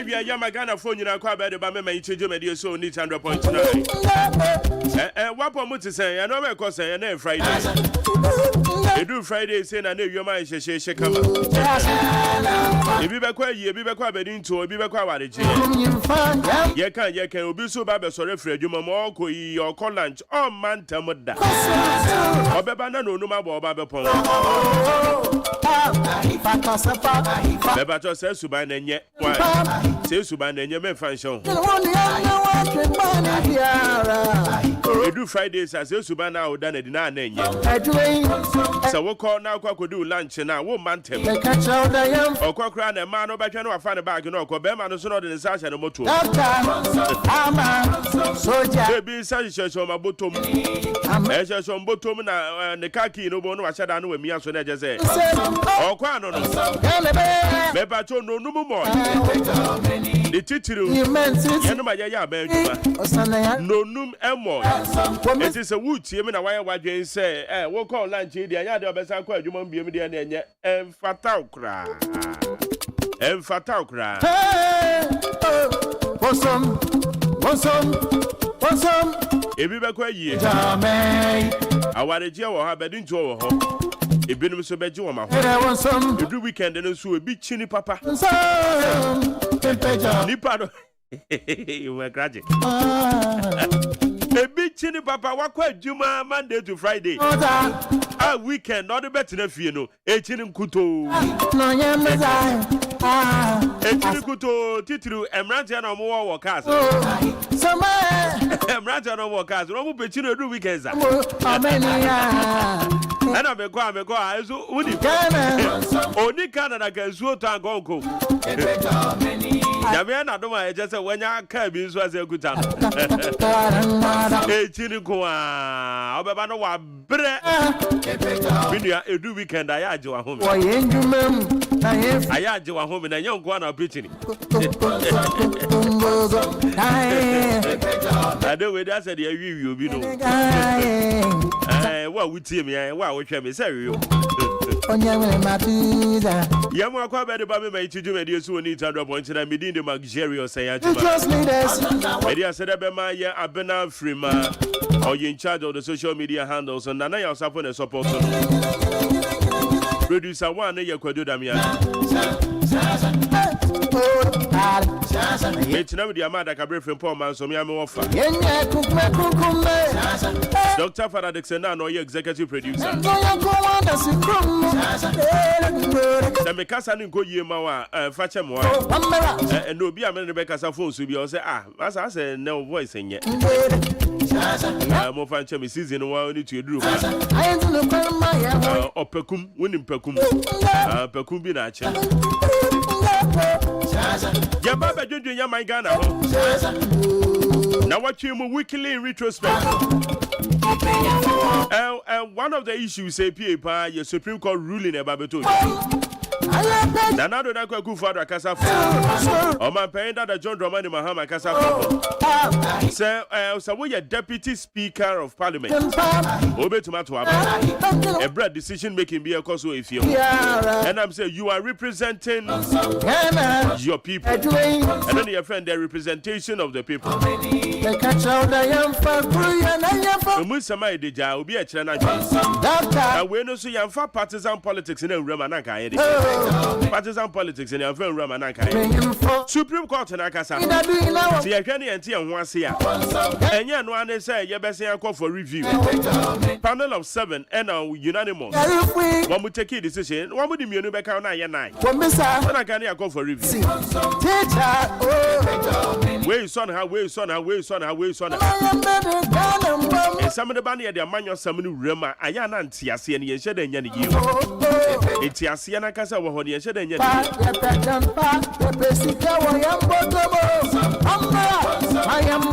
Maybe a Yamagana phone in a car by the Bama Chijo so needs 100.9. What promote to say, I know my course, and then Friday. They do Friday saying, I know your mind, she come. If you be quite, you be quite into a be quite. You can be so bad, sorry, Fred, you mamma, your call lunch, oh man, Tamuda. Or Babana no more Babapon. Bebato says Suban and yet, why? Says Suban and your men function. We do Fridays as Suban now done it in our name. So we'll call now, could do lunch and now won't man him. Or Cochran and man, but you know, I find a bag and all Cobema is not in the Sash and a motor. There be such on my bottom. As on bottom and the khaki, no one was shut down with me as soon as I say. Or Quano, Bebato no more. The title, you meant no num and more. It is a wood, you mean a wire what you say, we'll call lunch, the other best I call you won't be immediate and fatal cry. And fatal cry. If you back where ye, I want a jail or have a dinto. If been so bad, you are my home. You do weekend and so a big chinny papa. Nipado, you were graduate. A big chinny papa, what quite Juma Monday to Friday. A weekend, not a better if you know. A chinny kuto. A chinny kuto, Titru, and Rantan or more workers. Rantan or workers, no Pechino do weekends. And I'm a go, I so would you only Canada can sweat and go. Yamiana, don't I just say when your cabins was a good time. A chinicoa, Obama, bread. When you do weekend, I had you at home. I had you at home and a young one of pitching. I don't know that's a review, you know. What would see me? Wow, which I may say you. Yamma Quabe Baby made to do medias who need 100 points and I'm within the luxurious Media said Abema, Abena Frima, or you in charge of the social media handles, and Nana yourself on a support. Producer one, you could do them. It's never the amount I can bring from poor man, so me I'm offer. Dr. Father Dixon, no, your executive producer. The Mecassan go ye mawa, Fatcham, and no be a man Rebecca's phone to be or say, as I said, no voice in yet. More fancy season while need to do. Or Pecum, winning Pecum, Pecum Binacha. Ya baba jojo ya my Ghana. Now what you weekly in retrospect. One of the issues say PA your Supreme Court ruling about it. Nanado na kwa kufadwa kasafu. O man paying that John Dramani Mahama kasafu. So we are Deputy Speaker of Parliament. Obe tomato a bread decision making be a cause if you. And I'm saying you are representing your people. And then your friend the representation of the people. Musama deja obi a chana. And we know so you have partisan politics in Ramanaka. Partisan politics in your friend Ramanaka. Supreme Court in Akasa. See, I can't enter one here. And yet, no one say, you best call for review. Panel of 7 and now unanimous. One would take a decision. One would immune back on 9 and 9. When I can't call for review. Where son, how way son, how way son, how way son. And some of the band, their man, some new Rema, I am anti and you said, and you. It's Yasiana Casa, what you said, and I am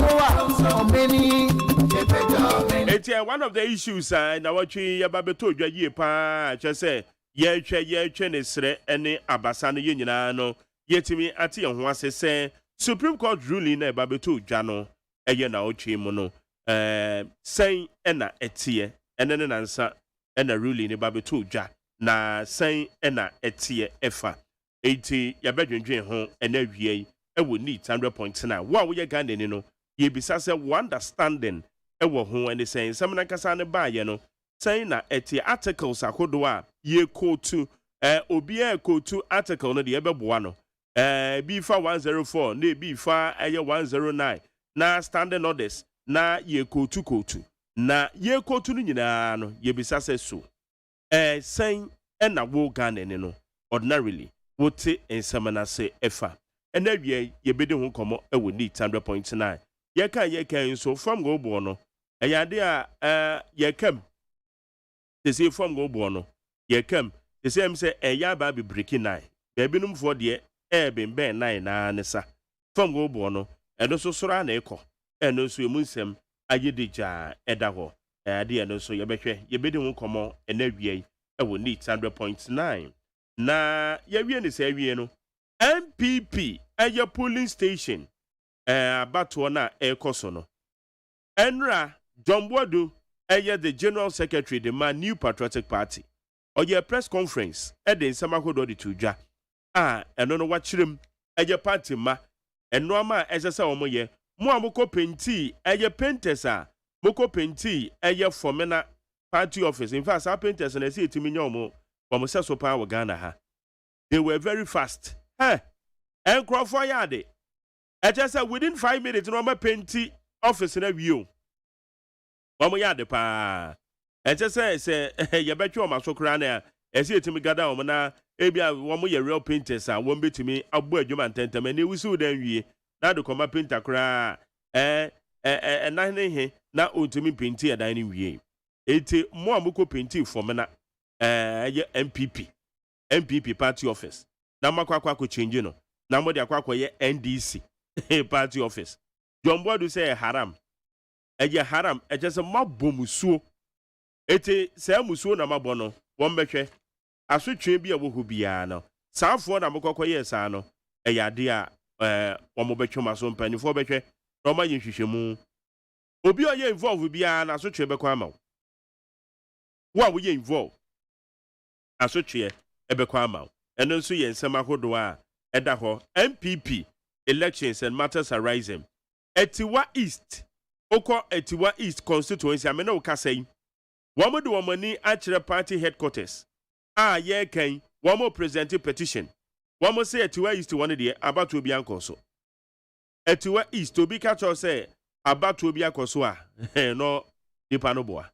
it's one of the issues now what you about to ye pa just say ye chenesre any abasana yinano yetimi ati ho asese Supreme Court ruling na babeto dwano eye na ochi mu no sen na etie ene ne nansa na ruling ne babeto dwa na sen na etie efa enti ya bedwendwen ho na wie ewo need 100.9 wo a wo ye Ghana ni no ye bisa se understanding ewo ho and say some na kasa ne ba ye no saying na eti articles akodo a ye quote obi e quote article no de ebeboa no B fa 104 na B fa 109 na standing orders na ye quote na ye quote no nyina no ye bisa se so saying na wo Ghana ni no ordinarily wote ensamana se efa ena wie ye bedi ho komo ewo need 100.9 ye kan so from go bo no eyade a ye kam they say from go bo no ye kam they say em say eya ba be breaking 9 be binum fo de ben 9 na ne sa from go bo no eno so soro na ekọ eno so emu nsem ayedeja eda ho ade eno so ye behwe ye bedi ho komo ena wie ewo need 100.9 na ye wie ne say wie no MPP aya polling station abato na ekoso no enra Jombodu aya the general secretary the man New Patriotic Party oye press conference the nsamakodo de tudwa eno no wachirem aya party ma eno ama esesa omoye mo amoko penti aya painters moko penti aya formena party office in fact our painters na say etimi nyomo from seso pa wa Ghana ha they were very fast and Crawford yade just said within 5 minutes no ma penti office na wiyo omo yade pa just say ye betwe o masokra na ese etimi gada o na ebia wo ye real painters wo betimi abo adwuma ntentem na ewusu dan wie na de koma painter kra na he na otimi penti edan ni wie eti mo amoko penti for me na ye MPP party office na makwa change no na mo de akwa ye NDC party office Jombodu say haram haram just mabomusuo eti say musuo na mabono won behwe asotwe bi a wo hu bia no saafo na mokokọ ye sa no ade a wo mo betwe maso mpanifo behwe no ma ye hwehwemu obi o ye involve bia na asotwe bekọ ama wo ye involve asotwe ebekọ ama eno nso ye nsema hodo a eda ho MPP elections and matters arising Etiwa East oko Etiwa East constituency amena ukasai wamudu wamani achire party headquarters ye kan wamo present petition wamo say Etiwa East one de abatu obi ankoso Etiwa East obi kacho say abatu obi akoso no nipa no boa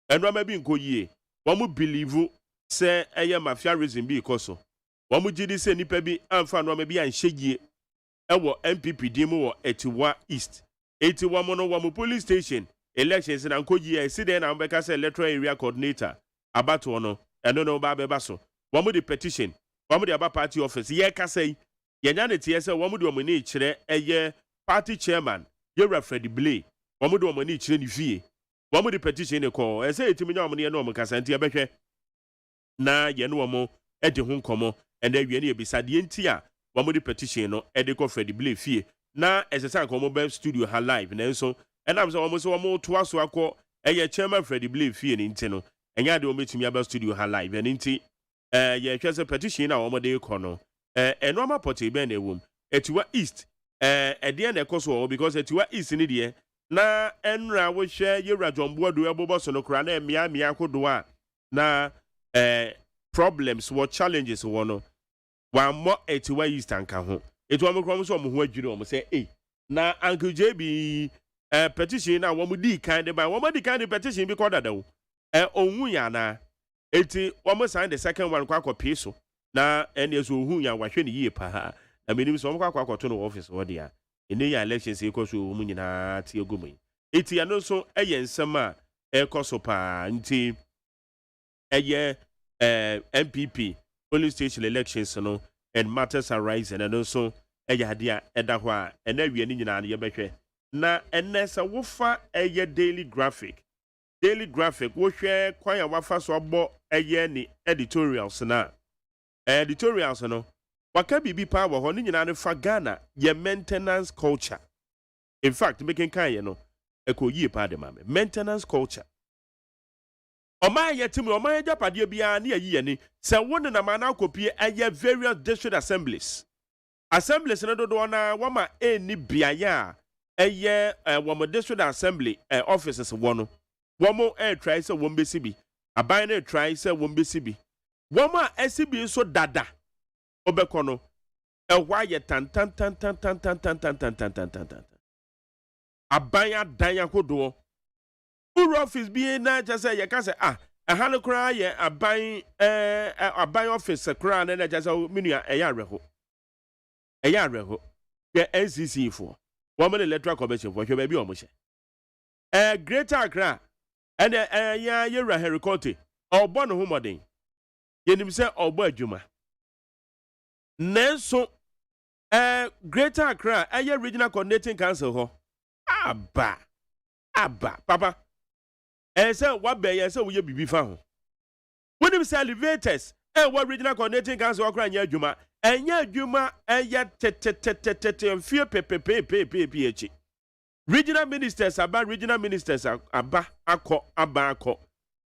eno ma bi nko yie wamo believe say eye mafia reason bi ikoso wamo gidi say nipa bi amfa no ma bi anhyegie ewo MPP dimu wo Etiwa East Etiwa mono wamo police station elections na nko yie si den na mbeka say electoral area coordinator abato no eno no ba beba so wamo the petition wamo the aba party office ye ka say ye nya ne tie say wamo de omani kire eye party chairman ye Fred Blay wamo de omani kire ni fie wamo the petition ne ko say etimi nya omani ye no omkasa ntia behwe na ye no wamo ede ho nkomo ende wie ne ebisade ntia wamo the petition no ede ko Fred Blay fie na esesa nkomo be studio ha live na nso enam so wamo to aso akọ eye chairman Fred Blay fie ni nti no enya de ometumi aba studio ha live and nti ye hwese petition na wamo de ko no eno ama porte be na ewom Etiwa East ede na ekoso because Etiwa East ni de na enra wo hwe Yewura Jombodu ebobo so no kra na emia kodo a na problems what challenges wo no wa mo Etiwa East anka ho etu amekrom so mo ho adwiri o mo say na Uncle JB petition na wo mo di kan de ba wo mo di kan de petition bi ko dada wo onwu ya na eti wo mo sign the second one kwa akopie so na ene so ohun ya wa hwe ne yie pa na menim so wo kwa akoto no office wo dia ene ya elections e ko so wo mu nyina tie gomu eti ya no so eye nsem a ekoso pa nti eye MPP polling station elections no and matters arising and also eyadia eda ho a ena wie ni nyina ye behwe na enesa wofa eye daily graphic wo hwe kwan ya wafa so abo eye ni editorials na editorials no waka bibi pa wo ho ni nyina ne fa Ghana ye maintenance culture in fact making kan ye no ekoyi pa de mame maintenance culture Oma yetimi oma japade bia na yi ni se won na mana akopie eye various district assemblies assembly senator do na wama eni biaya eye womo district assembly offices wono womo try say wombesi bi aban na try say wombesi bi woma SCB so dada obekono ehwa ye tan aban adan yakodo uru office bi na jase ye ka say aha no kra ye aban office kra na jase minua eya reho ye NCC for woman electoral commission for hwe ba bi o mo hye Greater Accra and ya yera herikote obon ho modern yenim se obo adwuma nenso Greater Accra regional coordinating council ho aba papa say what be say we bibi fa ho wenim se elevators what regional coordinating council okra nya adwuma enya adwuma tete fie pepepepepepechi regional ministers aba akọ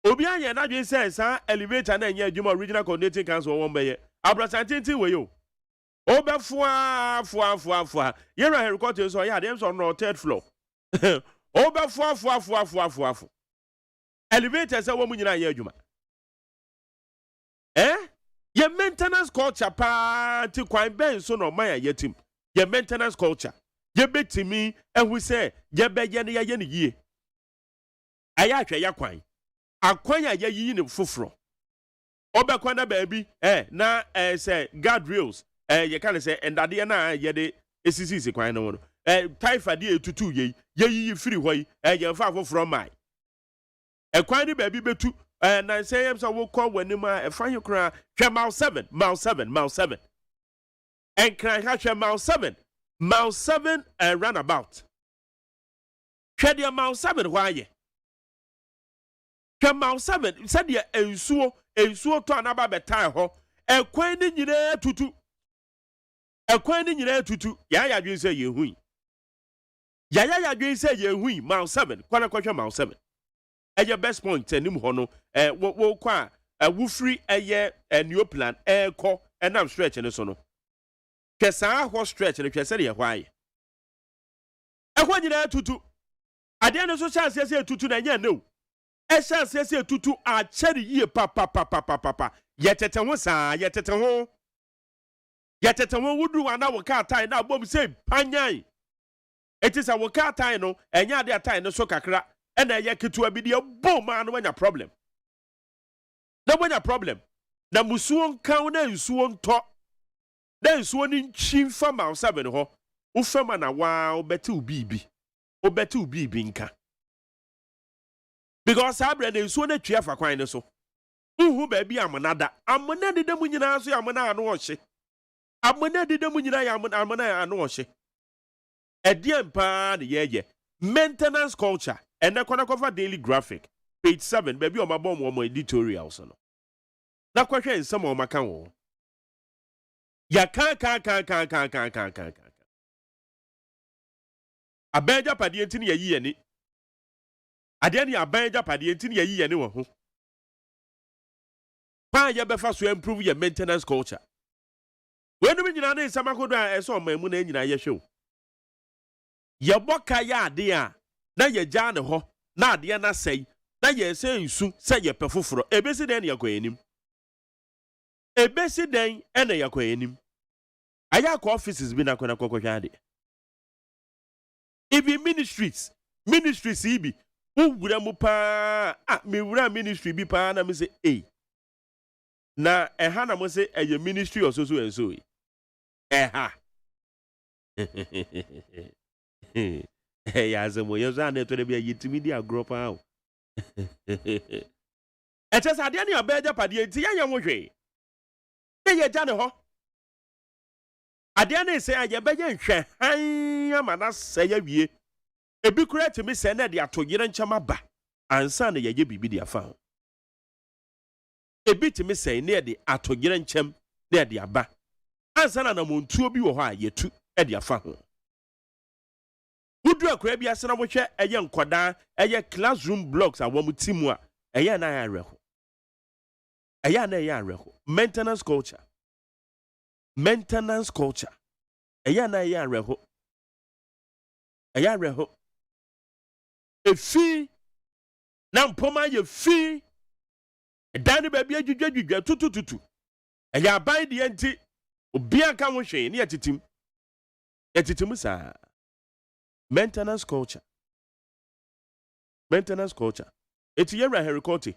obi anya na dwen say sa elevator na enya adwuma regional coordinating council won be ye abrasantintin we yo obefua yera headquarters so ya dem so no third floor obefua elevator say wo munyina ye adwuma ye maintenance culture pa ti kwan ben so no man yetim ye maintenance culture ye betimi ehu say ye be ye ne ye ne yie aya atwe ya kwan akwan ya yi ne foforo obekwa na baabi na say guardrails ye kan say endade na ye de esisi kwan no taifa de etutu ye yi firi hoyi ye fa foforo mai kwan ni baabi betu na say yam so wo call wanima efan you kra hwe mile 7 and kran ha hwe mile 7 runabout hwe de mile 7 hwaye hwe mile 7 said de ensuo to anaba betai ho ekwan ni nyina tutu ya dwen say ye hui ya dwen say ye hui mile 7 kwana kwahwe mile 7 eye best point anim ho no wo kwa wufri eye new plan ko enam stretch ne so no kesa ho stretch ne twese de hwaye nyina tutu ade ne so chance ese tutu na nya no chance ese tutu a cheri yie pa yetete ho wudu wana wo ka tai na bom say panyan etisa wo ka tai no enya ade tai no so kakra ena ye ketu abide bom ma no nya problem na musuo nkan na nsuo nto na nsuo ni nchimfa ma 7 ho wo fama na wa obete ubibi nka because abre na nsuo na twa fa kwan ne so uhu ba bi amonada amonade de munyina so amona anu ohye amonade de munyina ya amona anu ohye ediem pa na ye maintenance culture and the cover daily graphic page 7 baby o mabom wo editorials no na kwahwe nsem o maka wo ya kan abeja pade ntini yayi ye ni ade ne abeja pade ntini yayi ye ni wo ho pa ya befa so improve your maintenance culture wenu mi nyina na nsem akodo a eso o mamu na nyina ye hwe ye boka ya ade a na ye gya ne ho na ade na sei na ye se nsu se ye pefoforo ebesi den ye kwanim ebesi den ene ye kwanim aya ko offices bi na kwana kokokwa ade ibi ministries ibi wura mu pa me wura ministry bi pa na me se na eha na mo se eye ministry ososo enso eha ya zemo yezo na to de bia yitimi di agropa awo eche ade ne abeja pade nti ya wo hwe ye gya ne ho ade ne se ya beje nhwe han ama na se ya wie ebi kura timi se na de atogire nchama ba ansa na ye bibi di afa ho ebi timi se na de atogire nchem na de aba ansa na montuo bi wo ho a yetu e de afa ho wudu akura bi asena mo hwe eye nkoda eye classroom blocks awom timu a eye na ya reho maintenance culture Eya na eya reho. Eya reho. Efi na mpoma ye fi. Dan ne baby adwudwadwudwa tutututu. Eya aban de enti obi aka ho hwe ne yetitim. Yetitim sa. Maintenance culture. Maintenance culture. Eti yera Herikote.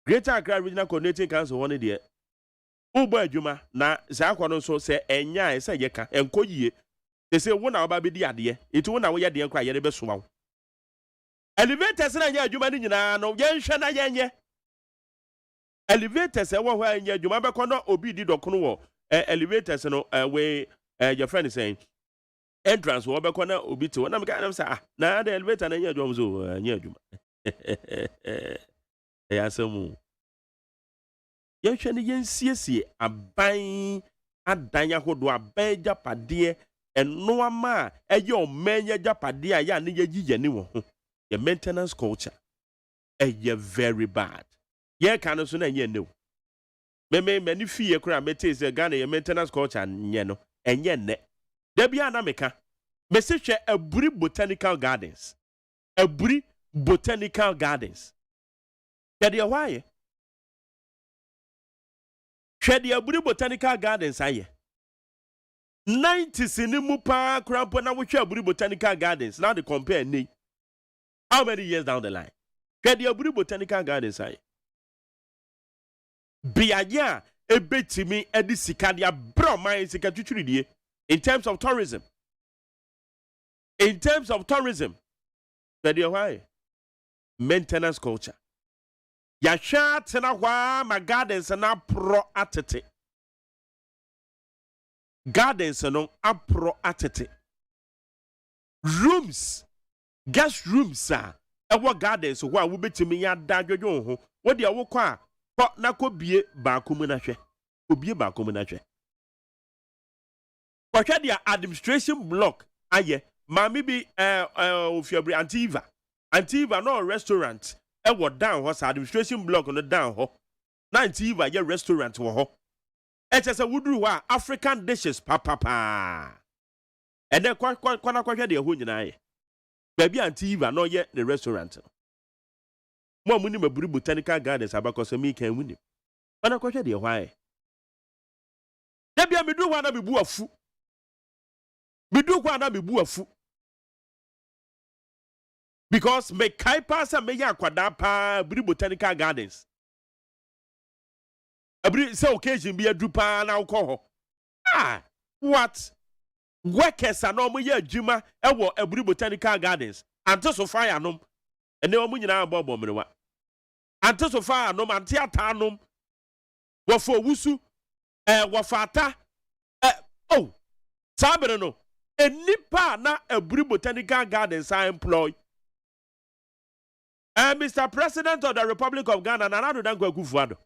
Greater Accra Regional Coordinating Council one de. Ubo adwuma na za akwa no so se enya e se yeka enko yie. They say wo na oba be di ade. Eti wo na wo ye de nkwa ye be soma wo. Elevators na nya adwuma ni nyina no ye nhwe na yenye. Elevators e wo ho anya adwuma be kono obi di dokono wo. Elevators no we your friend is saying entrance wo be kono obi ti wo na me ka say na the elevator na nya adwuma so anya adwuma. Ya samu. Yɛhwɛ ne yɛnsiesie aban adan ahodo aban japade eno ama ɛyɛ ɔman japade a ya ne yɛyi yɛne wɔ ho yɛ maintenance culture ɛyɛ very bad yɛ ka no so na ɛnyɛ ne wo many fie kora mete sɛ Ghana yɛ maintenance culture nyɛ no ɛnyɛ nɛ da bia na meka mese hwɛ Aburi Botanical Gardens Aburi Botanical Gardens yɛde ɛhɔ ayɛ Shedi Aburi Botanical Gardens aye. 90 sinimu pa krampo na wuhwe Aburi Botanical Gardens. Now they compare ni. How many years down the line? Shedi Aburi Botanical Gardens aye. Biaya ebetimi edi sikadia broma sika twitwiri die in terms of tourism. In terms of tourism. Shedi why? Maintenance culture. Yasha tena wa ma gardens na pro atete. Gardens no apro atete. Rooms, guest rooms ewo gardens wo a wo betimi ya da dwodwo ho. Wo de wo kwa ko na ko bie ba ko mu na hwe. Obie ba ko mu na hwe. Ko hwe dia administration block aye. Mami bi ofiabri Antiva no restaurant. Ewo down ho administration block no down ho na Antiva ye restaurant wo ho etese wuduru ho African dishes papa ene kwa na kwahwe de ho nyina ye baby Antiva no ye the restaurant mo muni Aburi Botanical Gardens abakoso mi kan muni na kwahwe de ho aye da bia medu ho na mebu afu because me kai pass me ya kwada pa Aburi Botanical Gardens. Aburi say occasion be adu pa na ukọ ho. What? Workers are no mo ya adwuma e wo Aburi Botanical Gardens. Ante so fire anom. Ene o mo nyina abọ mrewa. Ante so fire anom ante ata anom. Wo fo wusu wo fata oh. Sabere no. Enipa na Aburi Botanical Gardens are employed. Mr. President of the Republic of Ghana, Nana Dankwa Akufo-Addo.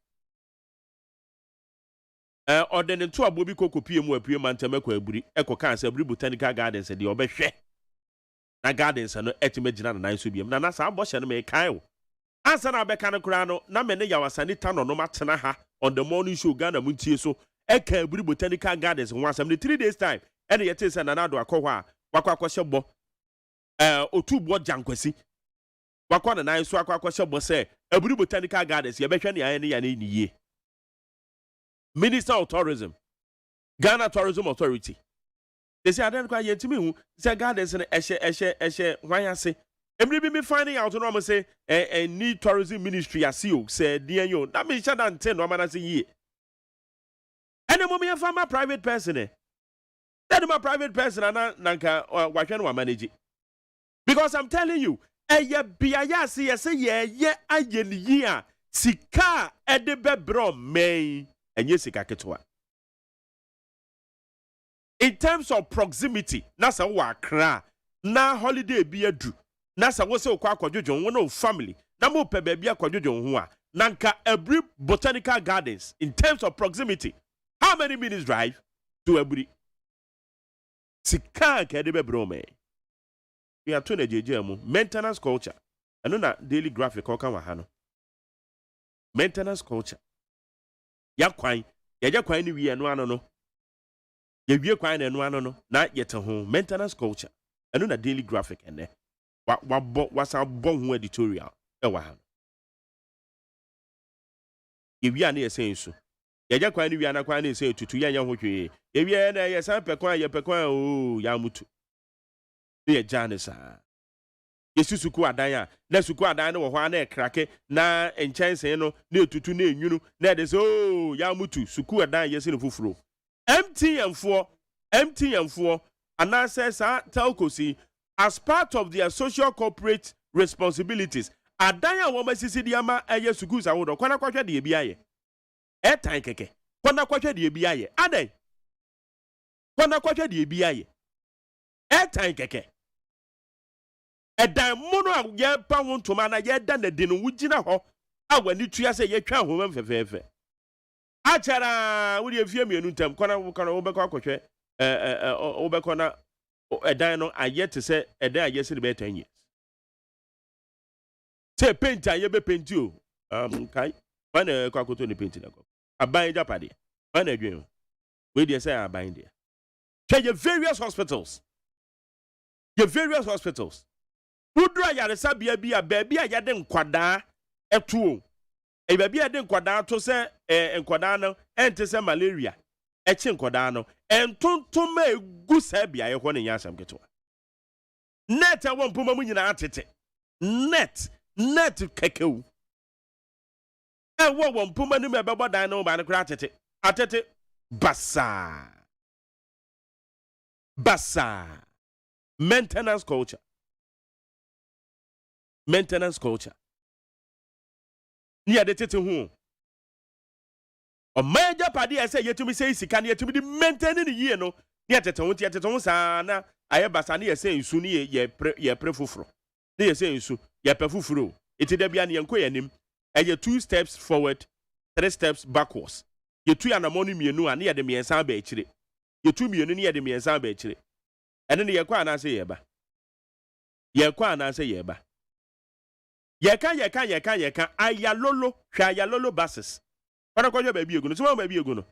Ordene to abobi kokopie mu apue manteme kwa Aburi. Eko kan se Aburi Botanical Gardens de obehwe. Na gardens no etime gina na nan so biem. Na na sa aboshe no me kan wo. Ansa na beka no kra no, na me ne yawasani tano no matena ha on the morning show Ghana muntie so. Eka Aburi Botanical Gardens ho asem ne 3 days time. Ene yete se Nana do akọ ho a wakọ akọhye bo. Otubo jankwasi. Wakwana na iso akwa bo say Aburi Botanical Gardens ye behwe ne ya ne ye. Minister of Tourism, Ghana Tourism Authority. They say adan kwa ye ntimi hu say gardens ne ehye hwan ase. Emri bi me finding out no say need tourism ministry asio say dean yo. That mean sha dan 10 no man say ye. Ene mo me farmer private person eh. That my private person na nanka wahwe no manage. Because I'm telling you eye biaya se yese ye ayeni a sika edebe bro men enye sika ketwa. In terms of proximity, na sa wo Accra na holiday bi adu na sa wo se wo akwadwodwon wo no family na mo pe ba bi akwadwodwon ho a nanka Aburi Botanical Gardens in terms of proximity how many minutes drive to Aburi sika edebe bro men. We are to the maintenance culture. I know that daily graphic or come hano. Maintenance culture. Ya kwai, ya kwai ni we no. ye wie kwan na no ano no na yete ho maintenance culture eno na daily graphic ene wasa bon ho editorial e wa ha ye wie ana ye sen so ye ja kwan ni wie ana kwan na sen tutu ye nya ho hwe ye wie na ye san pekwan ye pekwan o ya mutu ye jane sa yesusuku adan a na suku adan no wo ho na e krake na enchensen no na etutu na enwunu na de so ya mutu suku adan yesi no fufuro MTN4 announces telcosi as part of their social corporate responsibilities adan a wo masisi di ama eye suku sa wo kwana kwahwe de bi aye etan keke kwana kwahwe de bi aye adan kwana kwahwe de bi aye etan keke edan mono a ye pa ho ntoma na ye da na de no wugina ho a wani tua se ye twa ho mfefefe achara wuri efie mienu ntam kona wo be kwa kwhwe wo be kona edan no aye te se edan aye se be 10 years te paint aye be paint o kai bana kwa koto ni paint na ko aban japade bana adwen we dey say aban dey tell various hospitals Udra yaresa bia baabi a yade nkwada etuo baabi a yade nkwada to se nkwada no ente se malaria echi nkwada no entontom egu se bia ye ho ne yasam ketewa net a wompoma mu nyina atete net kekewu wo wompoma ni me bebo dan no ba ne kura atete basa maintenance culture ni ade tete hu o major party ese yetumi sei sika ne yetumi di maintain ni yie no ni atete hu sa na aye basa ne yese nsu ni ye pre fufuro ne yese nsu ye pe fufuro eti da bia ne yenko yanim eye 2 steps forward 3 steps backwards ye tu anamonu mienu a ne ye de miensa ba akire ye tu mienu ne ye de miensa ba akire ene ne ye kwa na se ye ba Yeka ayalolo hwa ayalolo buses para kwaje ba bi egu no so ba bi egu no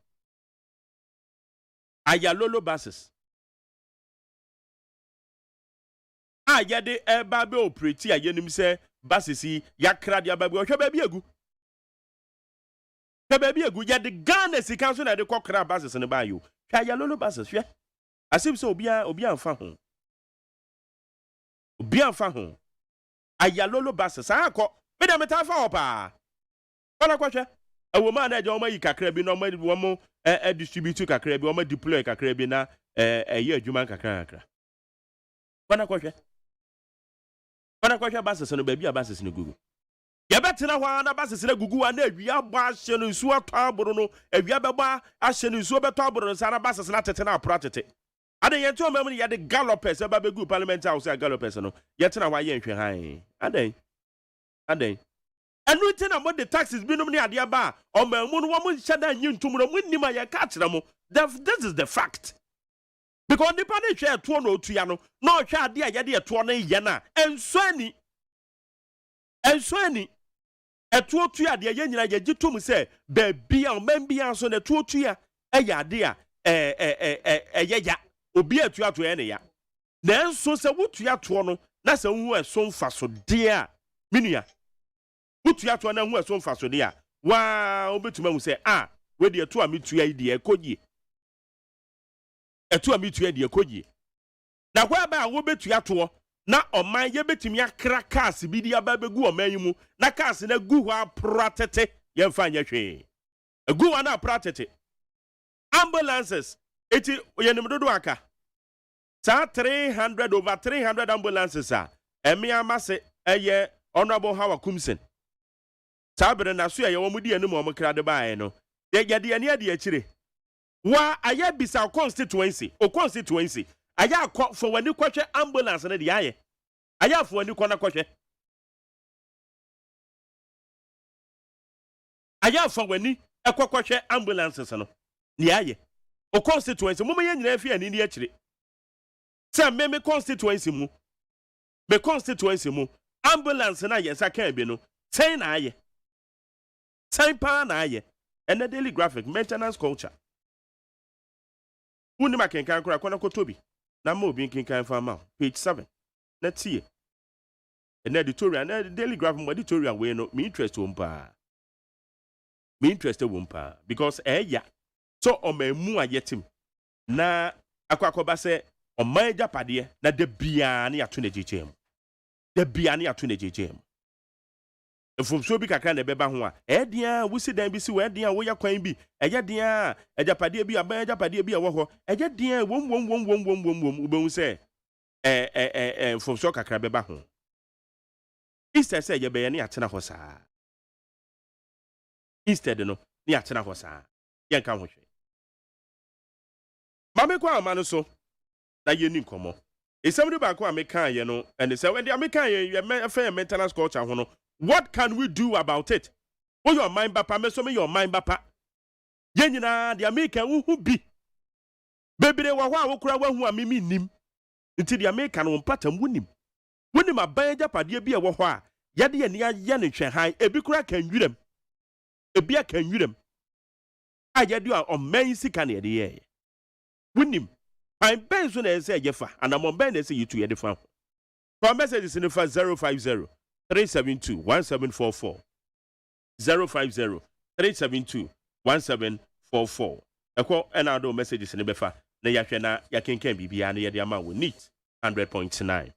ayalolo buses ayade eba be operate ayenim se buses yakra dia ba bi hwa ba bi egu yade Ghana sika so na de kokra buses ne ba yo hwa ayalolo buses hwa asim se obi amfa ho ayalolo buses akọ me da meta fa opa ona kwahwe awoma na eje o mayi kakra bi no mo distribute kakra bi o ma deploy kakra bi na eye adwuma kakra ona kwahwe buses no ba bi a buses no gugu ye betena ho na buses na gugu na awia gba ahye no nsu atọ aboro no awia beba ahye no nsu beto aboro no sa na buses na tete na apro tete ade yento mamni yade gallopers eba begu parliament house ya gallopers no yetena wa ye nhwe han aden enu ti na mo the taxes binum ni ade ba o mamu no wo mo hyada nyi ntum no munnim ya ka kire mo this is the fact because the pan hwe eto no otua no na o hwe ade a yade eto no ye na ensuani eto otua ade ye nyina ye gitum se ba bia o mambia so na eto otua eya ade a eyeya obi atuato ene ya na enso se wutuato no na se hu eso mfaso de a minua wutuato na hu eso mfaso de a wa obetuma hu se we de eto a metua yi de ekogie na kwa ba wo betuato na oman ye betumi akra cars bi di aba begu oman yi mu na cars na gu ho apratete ye mfa nya hwe gu ho na apratete ambulances eti oyenimdodo aka sa 300 over 300 ambulances emi amase eye honorable Hawa Kumsen sabere na so ye wo mudi anim o mkrade baaye no ye de ani ade akire wa aya bisa constituency aya akọ for wani kwhwe ambulance na de aye aya for wani kọ na kwhwe aya for wani ekọkwhwe ambulances no ni aye o constituency mo ye nyina afi ani ni akire se me constituency mu ambulance na ye saka bi no ten na aye ten pa na aye and the daily graphic maintenance culture Unima kenkan kura kwana kotobi. Na mo bi kenkan fa ma. Page 7. Na tie. An editorial, na Daily Graphic editorial we no me interest wompa. Me interest wompa because ya. So o me mu ayetim. Na akwakoba se o man japade na de bia na yato na jejem. De bia na yato na jejem. From so bi kakra na beba ho a dia wusi dan bi si we dia wo ya kwan bi eya dia ejapade bi aban ejapade bi wo ho eya dia wom ubehun se from so kakra beba ho instead say ye be ye na atena ho saa instead no na atena ho saa ye nka ho hwe mame kwa amano so na ye ni nkomo esem de ba ko ameka ye no and say when the ameka ye maintenance culture ho no. What can we do about it? Oh, your mind papa, me so me your mind papa. Yenyina the American who be. Baby de wa wo kura wa hu amimi nim. Nti the American won patam wunim. Wunim aban japade bi e wo ho a, yade ye ne ya ne hwehan, ebi kura kan nwirem. Ebi akan nwirem. A yade a oman sika ne ye ye. Wunim. Pan ben so na say ye fa, anamon ben na say yitu ye de fa. For messages in the 050 372-1744 050-372-1744. Eko enado messages in befa na yahwe na yakenkan bibia na yede ama wo neat 100.9.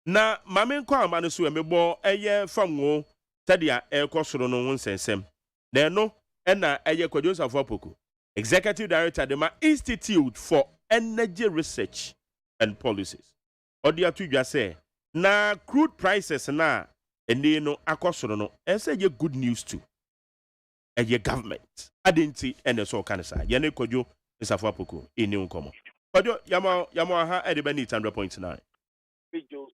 Na mame nkwa amano so emebo eye famwo tadia ekosoro no wonsensem. Na eno ena eye kwadwonsafo apoko. Executive Director de ma Institute for Energy Research and Policies. Odi atudwa say na crude prices na ene no akosoro no say ye good news too. Ye government adenti ene so kanisa ye ne kwadwo nsafo apoko eni nkomo kwadwo yamo aha e de bani 100.9 bijo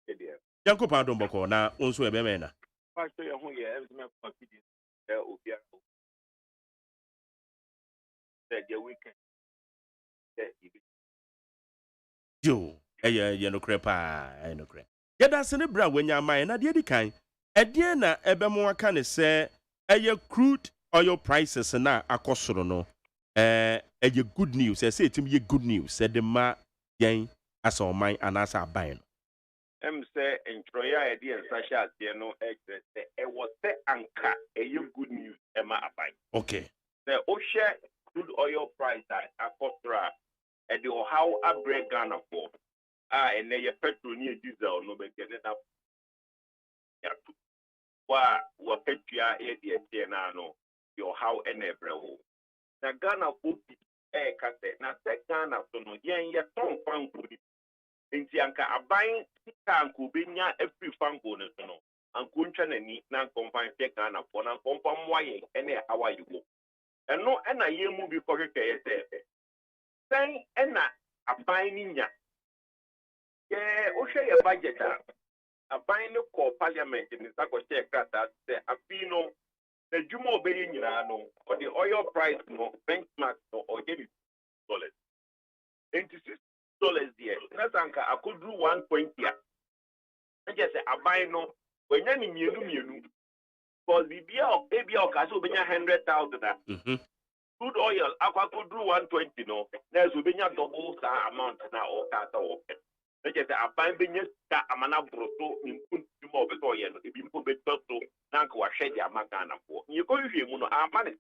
edia yanko pa don boko na onso e be me na pastor ye ho ye everything for pidi obia the weekend yo ye no krepa no kre ye da se ne bra wanya man na de di kan e na ebe mo aka ne se crude oil prices na akosoro no good news say etim ye good news say the ma yen asa oman anasa aban no say entroya e de nsasha ade no say e was say anka good news e ma aban okay the share crude oil price akosoro e de how abre Ghana for and ye petrol ni diesel no be get na ya wa petua e de na no your how enebrewo na Ghana fobi kase na se Ghana so no yen ye ton fango nti anka aban sika anko benya every fango no so no anko ntwa nani na konfan se Ghana for na konfan moye ene awaye wo eno ena ye mu bi kokeke ye se sen ena aban ni nya ye o hwe ye budget aban ne ko parliament ni sako check that say afino the jumo obey nyina no or the oil price no benchmark no or $86 $86 there na sanka akodru 120 a just say aban no wenya ni mienu because bibia o ebia o ka so benya 100,000 crude oil akodru 120 no na so benya double that amount na o ka so just aban benya ta amana broto impun jumo obeto ye no ebi mpo beto so na nka wa hwe dia magana fo nye ko hwe mu no amane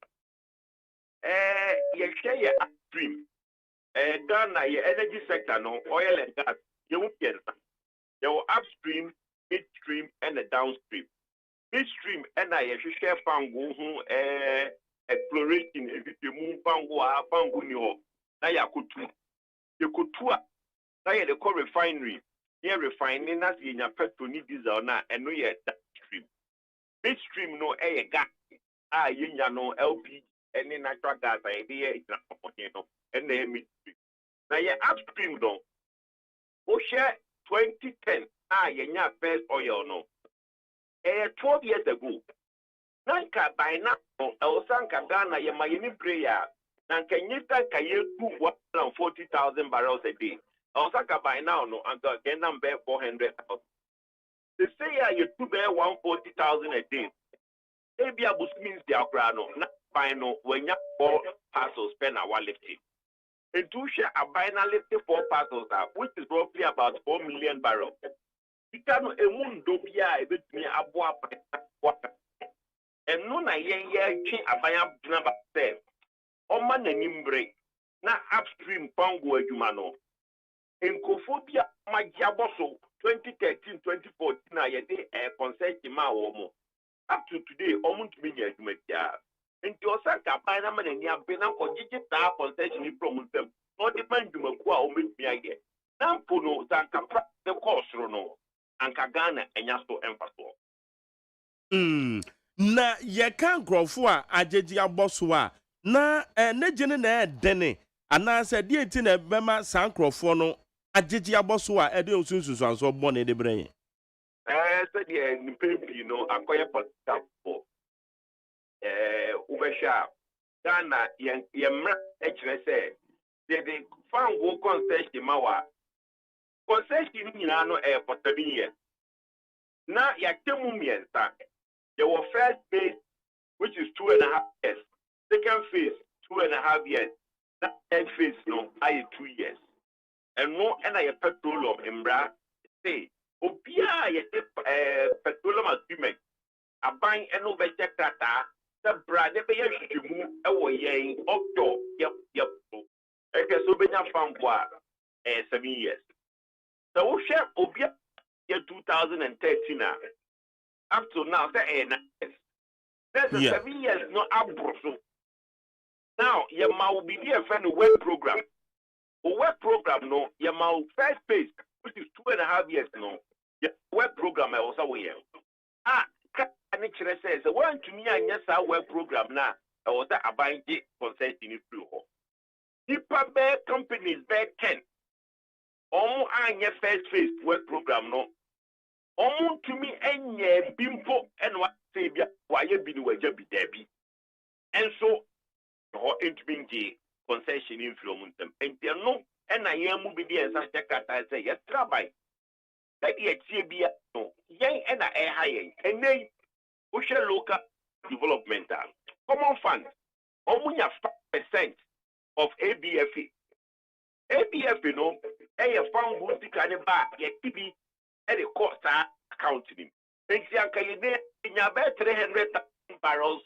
ye hwe ye upstream Ghana ye energy sector no oil and gas ye wu piensa ye upstream midstream and the downstream midstream and ye hwe fango hu exploration evitemu fango ni ho na yakotu ye kotu a na ye the refinery ye refining na ye nya petrol ni diesel na eno ye downstream midstream no gas ye nya no LPG any natural gas idea is na no and the midstream na ye upstream no o share 2010 ye nya first oil no 12 years ago nanka by now elsanka Ghana ye mayini prayer nanka nyita ka ye 140,000 barrels a day elsanka by now no and again number 400,000 they say you to bear 140,000 a day maybe abus means the akra no na by no when ya 4 parcels spend our lifting And to share a binary 4 parcels, which is roughly about 4 million barrels. It can a moon do be with me a water. And no, I hear a buyer number 7. Oman and Nimbre, na upstream Pongo Jumano. In Kophobia, my Jaboso, 2013 2014, I had a concert in my home. Up to today, almost million to make ya. And to Osaka, Panaman and Yabena or digital concession from them, not depend to Makua or make me again. Now, Puno, Zanka, the course, Rono, and Kagana and Yasto Emphaso. Na ye kan grofo a ajeji aboso a na ne gene na edene ana se die ti na bema san grofo no ajeji aboso a ede osunsusu anso bo na ede bren So the pempi no akoye potappo ubesha Ghana yemra ekire se de fan go concession mawa concession nyina no for 7 years na yakemu miensa. There was first phase, which is 2.5 years. Second phase, 2.5 years. Third phase, no, I 2 years. And no, and I petroleum in Bra say, Obia, petroleum agreement. A buying and over check that the Bra never to move away up to yep. Okay, so we have found 7 years. So we share Obia year 2013. Up to now, there's a 7 years no abroso. Now, your will be a friend web program. A web program, no, your first phase, which is 2.5 years, no, your web program, I also will. Nature says, one to me, and yes, our web program now, I was a buying consent in it through. People bear companies bear 10. Almost your first phase web program, no. Omun to me enye bimpo and what say why you be the debi. And so it being concession influence them. And they no and I am moving there and I say yes trabai. That yet be no yang and I high and then push a local development common fund. Omunya 5% of ABF. ABF, you know, a fund who's the kind of bar yet to be at a cost accounting. And see, I can in your bed 300,000 barrels.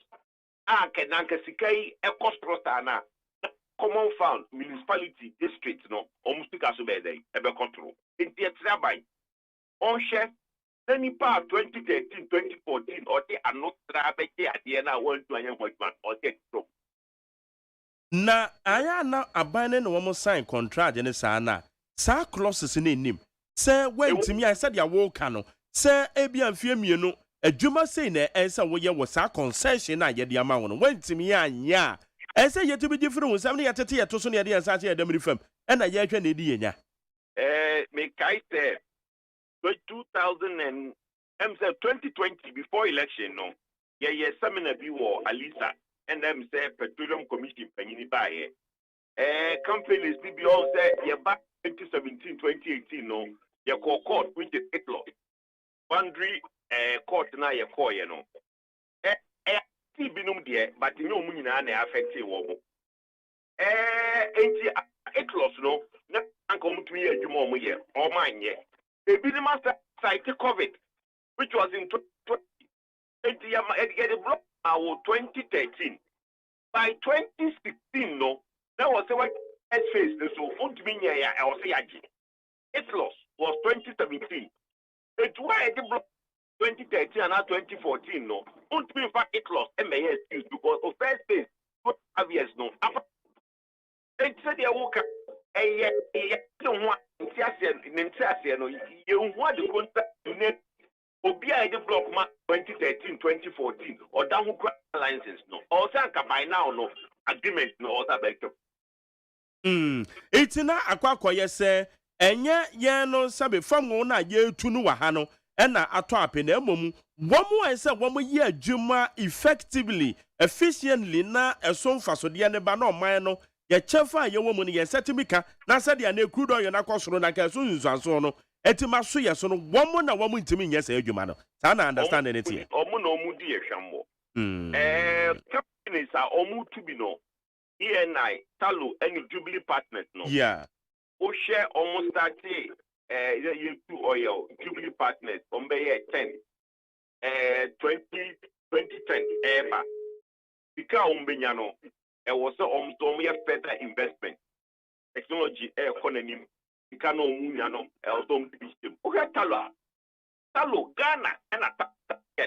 I can Sikai, a cost prostana. Common fund, municipality, district, no, almost as a control. In the Trabai, on share, any part 2013, 2014, or they are not traveling at the end of 1 to 1 or take from. Na aya na abane no wo sign contract ne sa na sa clauses ne nim se wentimi I said ya wo ka no se ebia mfie mienu adwuma sei na ensa wo ye wo sa concession na ye de ama wo no wentimi anya ensa ye to be different wo sam ne yetete ye to so ne ye de ensa che ye damri fam e na ye hwe na edi yenya me kai say 2000 and 2020 before election no ye seminar bi wo Alisa and them say petroleum commission panyini bae companies be all say ye back 2017 2018 no ye court which is law boundary court na ye call ye no ti binum de but no mu nyina na affect e wo mo enti laws no na anka mu tumi adwuma mo ye o manye e bi ni master site covid which was in 2020 enti ya get block our 2013 by 2016 no that was what phase so won't mean ya I was say its loss was 2017 it why the block 2013 and 2014 no won't be in fact it lost MAS because of first phase 2.5 years no it said they woke up don't want no you want the contract Obia the block 2013, 2014, or down who license no. Or Sanka by now no agreement no other back. It's na akwa yese enye ye no sabe fam na ye tunu wa ha no na ato apena emom womo ese womo ye adwuma effectively efficiently na eso mfasode ne ba na oman no ye chefa ye womo ne ye setimika na sade na ekrudo ye na kwosoro na ka so nzuanso no etima so ye so no womo na womo ntimi nye se adwuma no sa na understand anything omo na omo di ehwammo companies are omo to be no ENI, Talo, any Jubilee partners, no. Yeah. Who share almost 30 oil, Jubilee partners, on Bay 10, 2010, ever. Because Umbenyano, it was almost further investment. Technology, economy, Ikano Munyano, Eldom System. Okay, Talo, Ghana, and a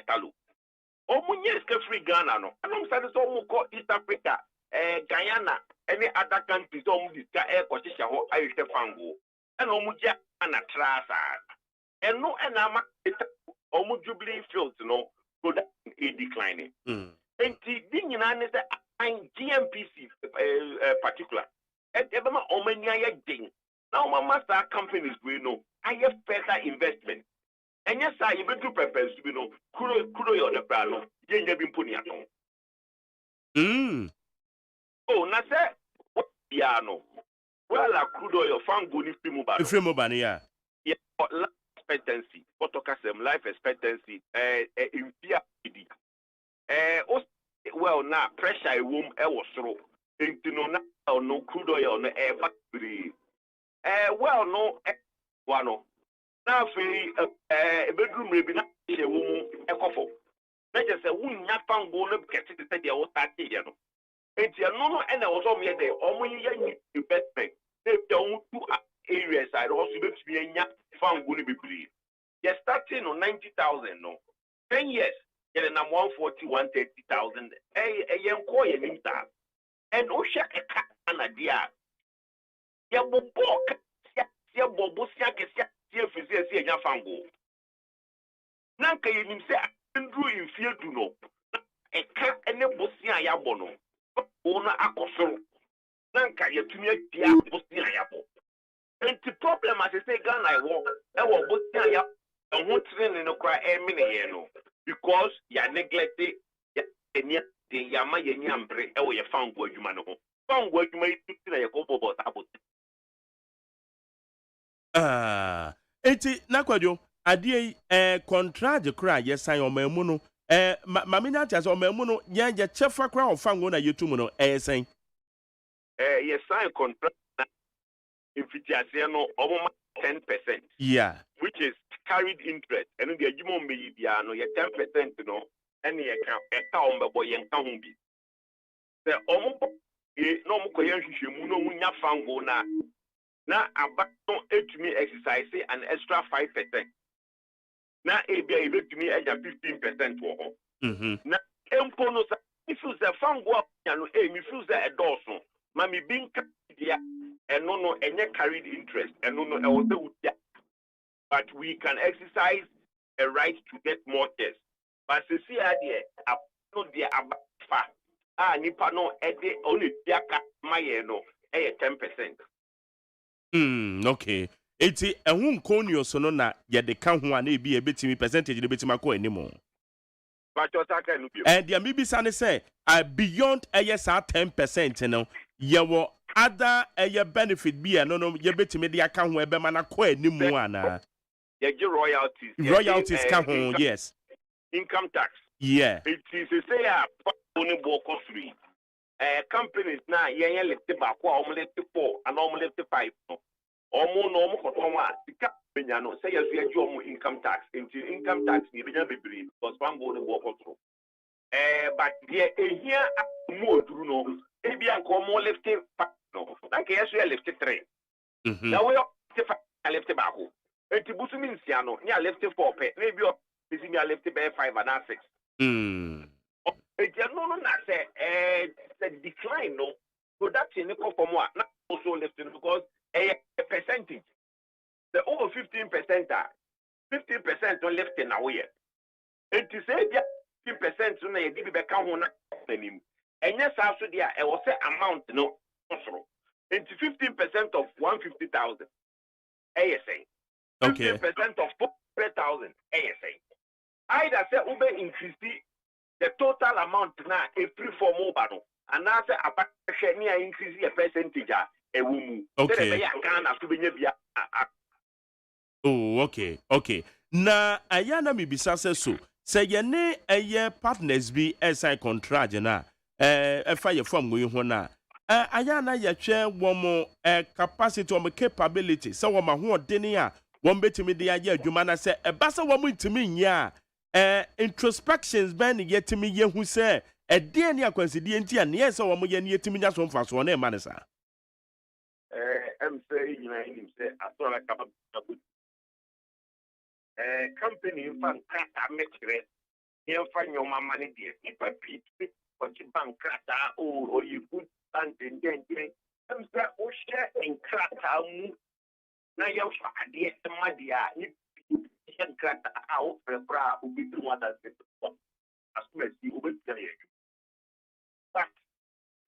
Talo. Omunye is free Ghana, no. And I'm saying so East Africa, Guyana, any other countries, this guy, Cotisha, or Irish Fango, and Omuja and a Trasa. And no, and I'm Omu Jubilee fields, no, production is declining. And the thing in GMPC particular. And everyone omenya ding. Now my master companies we know I have better investment. And yes, I even do purpose we know kudo your the brano. You been putting at home. Oh, na say what piano. Well, I kudo your fan go ni free yeah. Yeah, but life expectancy. What life expectancy. In fear. Well, now pressure room was through. No crude oil no air factory. Well, no one. Now, bedroom maybe not a woman a couple. Let us say, we not found go up get it to the old party. It's a no, and I was on me there. Only investment. They don't two areas. I also look to be a found going to be brief. You're starting on 90,000, no. 10 years, you're 140, 130,000. A young coy in that. And Osha an idea. Ya bobo ya bobo sia kesia sia fisi sia nya fango. Nanka yenim se andru infie du no. Eka ene bosia ya bono. Ona akosoro. Nanka yetumi atia bosia ya bo. And the problem as I say Ghana I walk. E wo bosia ya ho training no kra e me ne no. Because ya neglected ya enya de yama yenyambre e wo ye fango adwuma no ho. Fango adwuma yi na ye ko bobo tabot. Eti nakwadwo ade contract kra ye sign o mamu no mamenya tia so o mamu no ye chefa kra o fango na yetumu no sign ye sign contract na infitiase no omo 10%. Yeah, which is carried interest and the adwuma me bia no ye 10% no and ye ka o mbebo ye nka ho bi. The omo no mo koye hwehwemu no munya fango na abaton etumi exercise an extra 5%. Na ebia ebetumi eja 15% wo ho. Na empo no sa if you say fango ya no me feel say edoso ma me bin ka dia eno no enye carried interest eno no e wo se utia. But we can exercise a right to get more tests. But see here no dia abafa nipa no ede only diaka maye no 10%. Okay. Eti ehun konio so no na ye de ka ho ana ebi ebetimi percentage de betimi akọ animo. But you take no bi. And dia mibisa ne say beyond ASR 10% no ye wo other benefit bi no ye betimi de aka ho ebe mana akọ animo ana. Ye royalties. Royalties ka ho, yes. Income tax. Yeah. It is say only boko free. Companies now ye lift back or lift 4 and lift 5 no. Omo no mo kotonwa sika benya no say yes ye jomo income tax into income tax ni benya bebre because one go no work through. But here here mo duru no e bia ko mo lift 5 no like yes we lift 3. Now we lift back. Enti busu mi nsia no ni lift 4 pe na bi o bisi mi lift be 5 and 6. No na say the decline no production ni come from what na also lifting because a percentage the over 15% 15% don't lift in away and to say 15% so na you give back ho na anim and yes also there I will say amount no also into 15% of 150,000 ASA 15% of 400,000 ASA either say ube increase the total amount now a free for mobile and now say about near increase a percentage okay. Oh, okay. Na ayana mi bisa so. Say ye ne partners bi sign contract na e fa ye form go ho na. Ayana yɛhwɛ wɔn capacity wɔn capability sɛ wɔn ahoɔden a wɔn betumi de ayɛ adwuma na sɛ ɛba sɛ wɔn ntumi nyɛ a introspections bɛn ne yɛtumi yɛ hu sɛ ɛdeɛ ne akwansidie nti a neɛ sɛ wɔn yɛ ne yɛtumi nya so mfasoɔ na ɛma ne saa. Em say him say asola kama company in fact metre here find your mama ne die nipa pit for the bank krata or you put and then em say o share in krata mu na ya fa ade ma dia ni yen krata a o pra o bi tru ada se as me see o be tell you but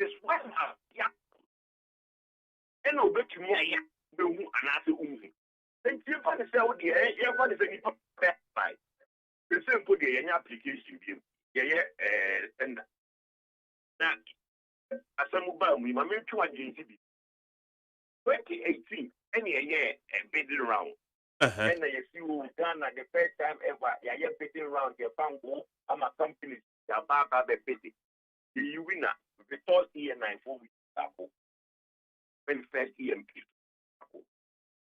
this one ya eno betumi aya behu anase unhu nti fa ne sɛ wo de ye fa ne sɛ ni pa by the same for the any application bi ye sender na asamu ba mu ma me twa agency bi 2018 any ye bidding round and you see Ghana the first time ever ye bidding round the bango ama companies ya baba be bidding the winner the first year 94 weeks ago when first EMP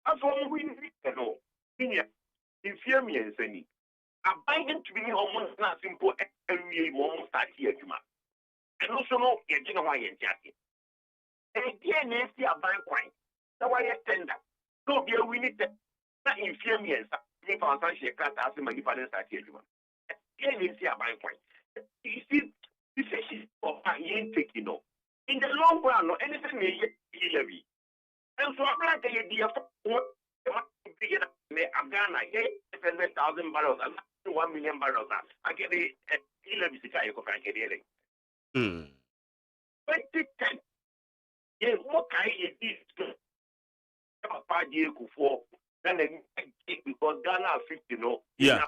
afọ win no inya ifie mi ensani abandon to be almost not simple every moment start here adwuma and also no ye gina wa ye ntiate and here na si aban kwan na wa ye tender so be we need na ifie mi ensa me fa san she class as ma nipa na start here adwuma here na si aban kwan you see this is of yen taking no in the long run no anything may ye and so I'm like a dear Ghana, 800,000 barrels and 1 million barrels. I get the 11 Chicago for Frankie. 2010. Yes, what kind of this? About 5 years before, then because Ghana 50, no, yeah.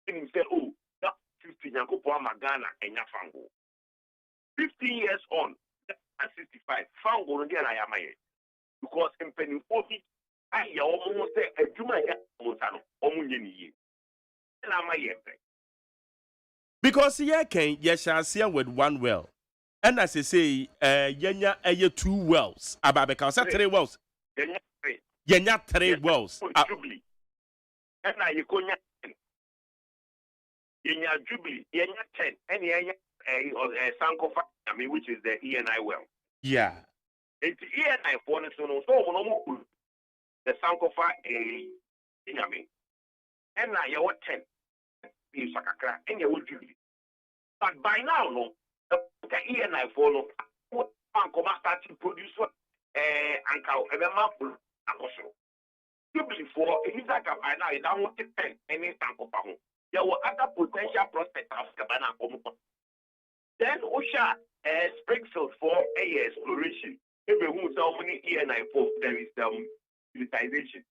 And he said, oh, that 50 Yanko Ghana and Yafango. 15 years on. At 65, found one again. I am because in penny 40, I almost say a Juma Monsano, Omunye, and I'm a because yeah, can yes, I see with one well, and as I say, yenya a 2 wells, about because 3 wells, yenya 3 wells, Jubilee, and now you could yenya Jubilee, yenya 10, and yenya a Sankofa, I mean, which is the ENI well. Yeah. It's ENI for so the Sankofa Yami. And now you're 10 in Sakakra, and you will Jubilee. But by now, no, the ENI for no, Sankoma start to produce Uncle Emma Jubilee for it is like by now, you don't want to 10 any Sankofa. There were other potential prospects of Cabana. Then Osha Springfield for a exploration. Every who's how many ENI for there is utilization.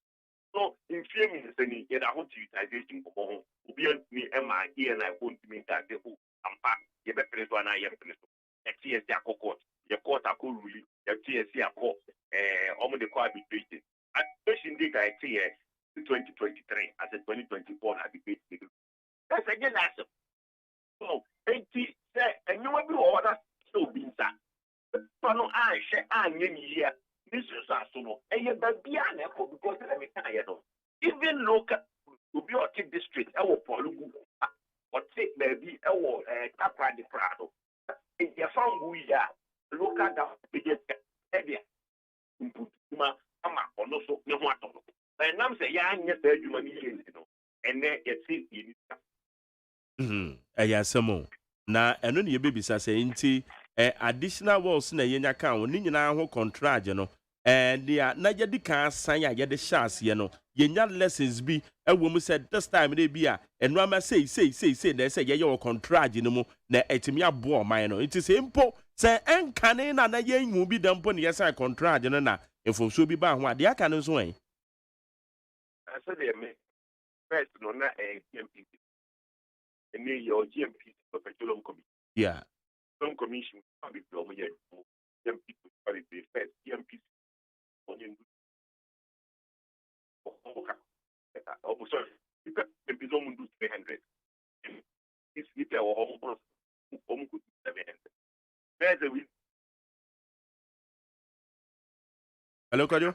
So in few minutes, any get a whole utilization for home. We me Emma ENI won't mean that the who I'm back. You better place one I am place. A TSC court, your court a cool ruling, your TSC court, almost the court arbitration. At question date I see 2023 as a 2024 arbitration. That's again that's so 80 and you will be order so being that. But no, I share year. This is also and you be an echo because let me tell you, even local to be a district, our Polugu, or take maybe our Capra de Prado. If you found we are local down biggest area, Puma, Ama, or no so, no matter. And I'm saying, yeah, you money, and then you see Some na eno ne yebebisa sɛ nti additional walls na yenya kan wo ni nyina ho contract no dia na yedi kan san a yede hyase ye no yenya lessons bi ɛwɔ mu sɛ this time dey bi a eno ama say na sɛ yeye wo contract no mu na etimi abo ɔman no nti sɛ mpo sɛ enkane na yenwu bi da mpo ne yesa contract no na efomso bi ba ho ade aka no so ɛn so dey me first no na GMP and your GMP petroleum commission. Yeah. Some commission will be promoted. GMP for the first GMP on you. Oh, sorry. You can do 300. It's almost 700. There's a week. Hello, Kojo.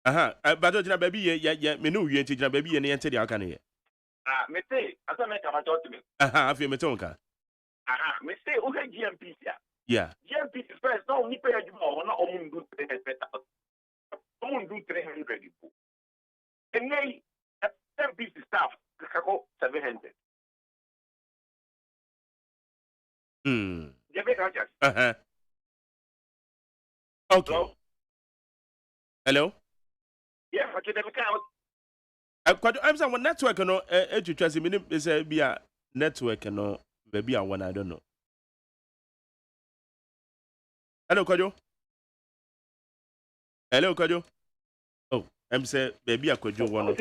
Aha, but don't you baby, yeah, me know you ain't baby and enter the alcane. Me say, as I make a talk to me. Aha, I feel me tonka. Me say, okay, GMP, yeah. GMP first, no, you pay you more, not only do 300. Someone do 300. And they, 10 pieces staff, 700. You make a Uh-huh. Okay. Hello? Hello? Yeah, but you never count. I'm saying one network, no, you trust me, is a be a network, no, maybe I one, I don't know. Hello, Kojo. Hello, Kojo. Oh, I'm say, baby, I could do one.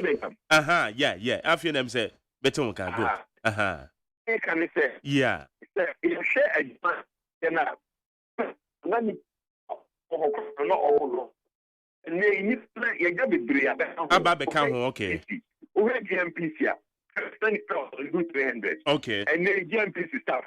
Aha, yeah. I feel them say, better one can go. Aha. Can I say? Yeah. You share a man, then money. And they you get the About the count, okay. We have GMPC here. Do 300. Okay. And then GMPC staff,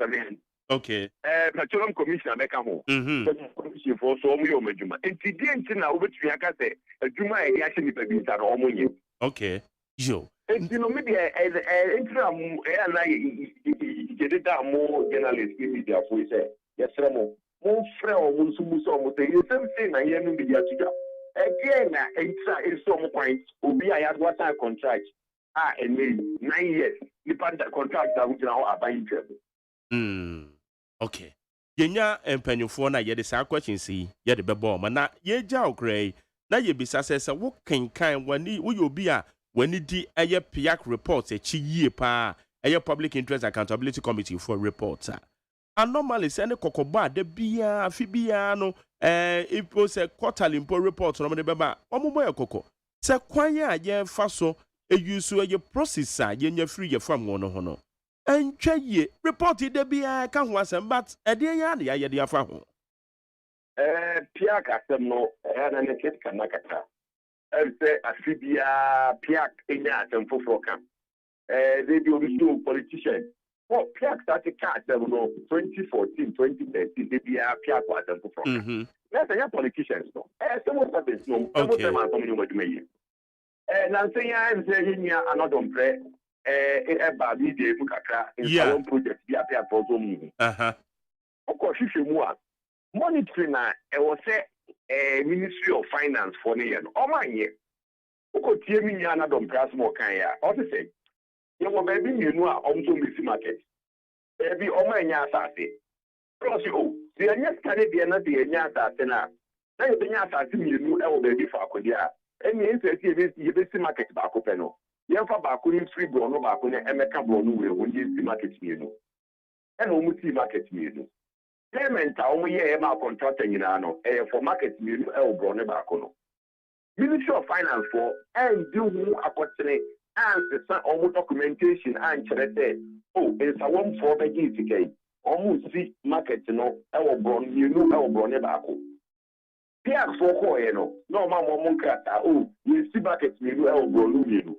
700. Okay. Petroleum Commission, I come home. Commission for so many of Juma. And today, now, which we have say, a Juma, I actually be that almost. Okay. Yo. And you know, maybe interim, and I get it down more journalists, media for say, yes, Ramo. More frail, almost the same thing. I am in the Yatiga. Again, it's some point. Ubi, I had what I contract. And me 9 years. The contract that we now are buying trouble. Okay. Yenya empanyofoɔ na yɛde saa questions yi yɛde bɛbɔ ma na yɛgya okrai na yɛbisa sɛ wo kenkan wani wo obi a wani di ɛyɛ PIAC report ɛkyi yie pa ɛyɛ Public Interest Accountability Committee for reports anomally sɛ ne kokɔbɔ a da bia afi bia no ipo sɛ quarterly impo report no de bɛba ɔmo bɔ ɛkɔkɔ sɛ kwan a yɛfa so ɛyusu ɛyɛ process a yɛnya free yɛ fam no ho no entwa ye report de bia ka ho asɛm but ɛde ya de ya de afa ho PIAC asɛm no na ne ket kana kaka sɛ afi bia PIAC enya asɛm foforɔ ka they be obi politician PIAC started asɛm no 2014 2013 de bia PIAC asɛm foforɔ na sɛ ya politicians no some service no some man some you maduma yi na sɛ ya sɛ nya anodom pre eba bi de mu kakra in some project bi apia for so mu okɔ hwehwɛ mu a monitoring na ɛwɔ sɛ Ministry of Finance for ne yɛ no ɔmanyɛ okɔ tie mi nya na dom price mo kan ya ɔte sɛ yɛ wɔ baabi mienu a ɔmso mesi market baabi ɔmanya asase plus o sɛ yɛnyɛ skane deɛ na deɛ yɛnya asase na yɛbɛnya asase mienu ɛwɔ baabi fa akɔdeɛ a ɛne ɛnsɛ yɛbɛsi market baako pɛ no yɛmfa baako ne free bro no baako ne ɛmɛka bro no wei ho yɛsi market mienu ɛna ɔmo si market mienu payment a ɔmo yɛ ma contractor nyinaa no ɛyɛ for market mienu ɛwɔ bro ne baako no Ministry of Finance for and do akɔtene ansesa ɔmo documentation ankyerɛ sɛ nsawɔm for bɛgye sika yi ɔmo si market no ɛwɔ bro mienu ɛwɔ bro ne baako PIAC for kɔɔyɛ no na ɔmo nkrataa yɛsi market mienu ɛwɔ bro no mienu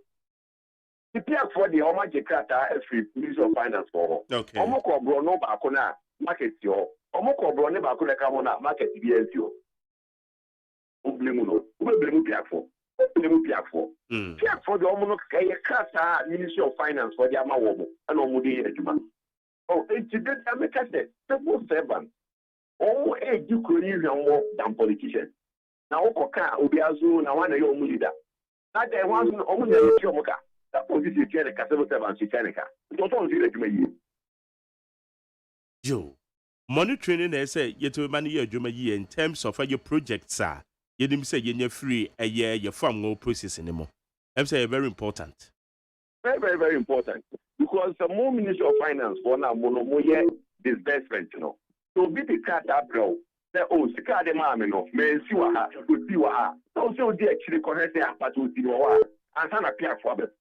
the PIAC for the Oma Jakarta every Ministry of Finance for Omoko Brono Bakuna market yo Omoko Brone Bakuna Kamona market BSO Ublemuno Ublemu PIAC for PIAC for the Omono Kayakata Ministry of Finance for the Amawomo and Omudi Ejuma. It's a America said civil servant you could use more than politicians. Now Okoka Ubiazu na one of your leader. That there was only Yomoka. That position is a civil servant in China. Don't see that you Joe, monitoring they say you to money your in terms of your projects are. You didn't say you're free a year your farm no process anymore. I'm saying very important. Very, very, very important. Because the more Ministry of Finance for now monomoye disbursement, you know. So be the card that bro. Say, sika de ma me no. Me si wa ha, go si wa ha. So they actually connect the part to see wa. And sana PIAC for them.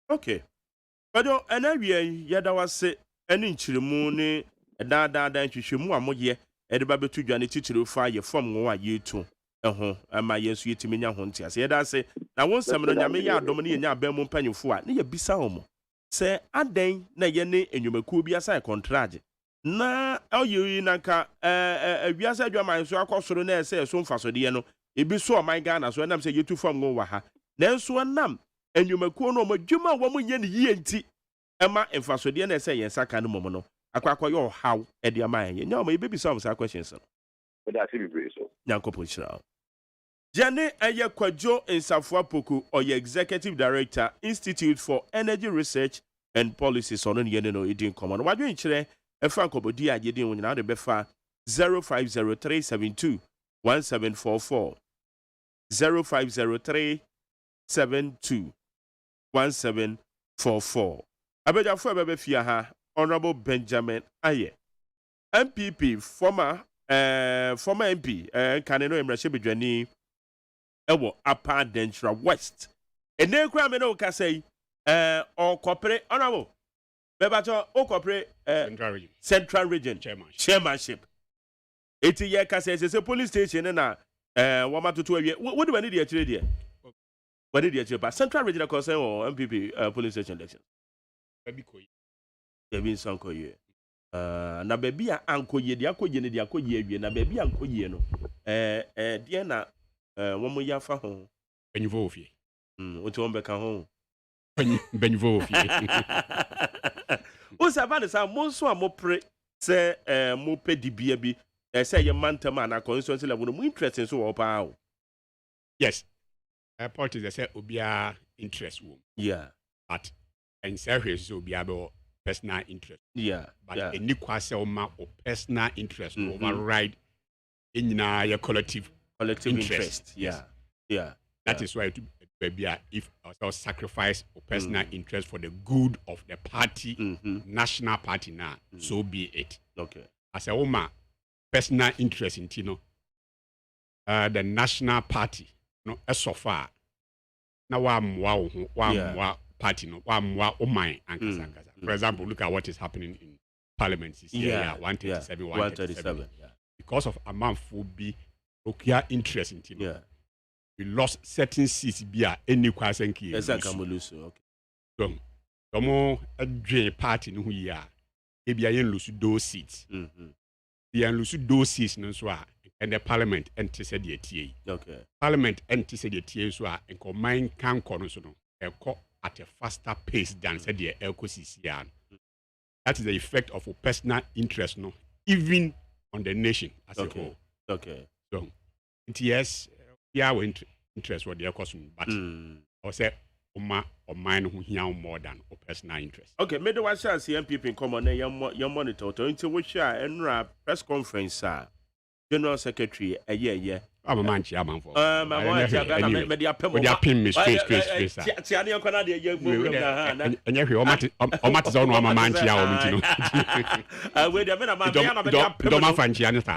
Okay. But yada was say any chirimu ne da nhwehwemu amoye e de ba betu dwane titiri fa ye fam wo a ye tu eho ama yesu yetimi nya ho ntia se yada say na won sam no nyame ya adom ne nya ban mu mpanyefo a ne ya bisa ho mo se adan na ye ne enwumakuo bi asai contract na oyi nanka wiase adwaman so akosoro na ese so mfasode no ebi so oman Ghana so nam se yetu fam ngo wa ha nanso nam enwumakuo no madwuma wo mo nye ne yie nti ema mfasode na ese yen saka no momo no akwakwa yo how e de aman nya o ma ebi some questions no but that be very so nyankopo chira Jane Eye Kwajo Nsafua Poku Oye Executive Director Institute for Energy Research and Policies on the no idin common wadwe nkyere efa nkobodi a yedin wonyina de befa 050372 1744 050372 1744 abejafo bebe fia ha Honorable Benjamin Aye MPP former MP kaneno emrahye bedwani ewo Upper Dentra West ene kura me no ka say o kopere Honorable bebacho o kopere Central Region chairmanship eti ye ka say police station na wo matoto awie wo de bani de akire de bani de akire ba Central Region concern o MPP police station election ebi sankoye na baby a ankoye de akoye ne de akoye awie na baby ankoye no de na wo mo ya fa ho benyivo ofie o ti won be kan ho benyivo ofie o sa ba de sa mo so amopre se mo pedi bia bi se ye mantama na constituency level mo interesting so wo pa o yes politics say obia interest wo yeah but and service obia be personal interest yeah but any kwase o ma o personal interest override enyina your collective interest. Yeah. That is why if also sacrifice or personal interest for the good of the party, national party now, so be it. Okay. As a woman, personal interest in Tino, the national party, no, as so far. Now, wow, party, no, my for example, look at what is happening in Parliament. 137, 137. Yeah. Because of amount will be okay interest in Tino. Yeah. We lost certain seats via any kwasenki. Exactly. Okay. So, more a party no here. Ebia yen lose those seats. The lose those seats no so and the parliament enti said the TA. Okay. Parliament enti said the TA so and combine can corner so no. At a faster pace than said the ecosystem. That is the effect of a personal interest no, even on the nation as a whole. Okay. So, yes, yeah, we interest what the ecosystem, but or say, or mine who hear more than or personal interest. Okay, maybe one shall see MPP in common, your monitor, to which and press conference, General Secretary, a year. I'm a man, chairman for. My pin me space. Tiania Canada, you and every almost on my man, chairman. Wait a minute, don't find Chianata.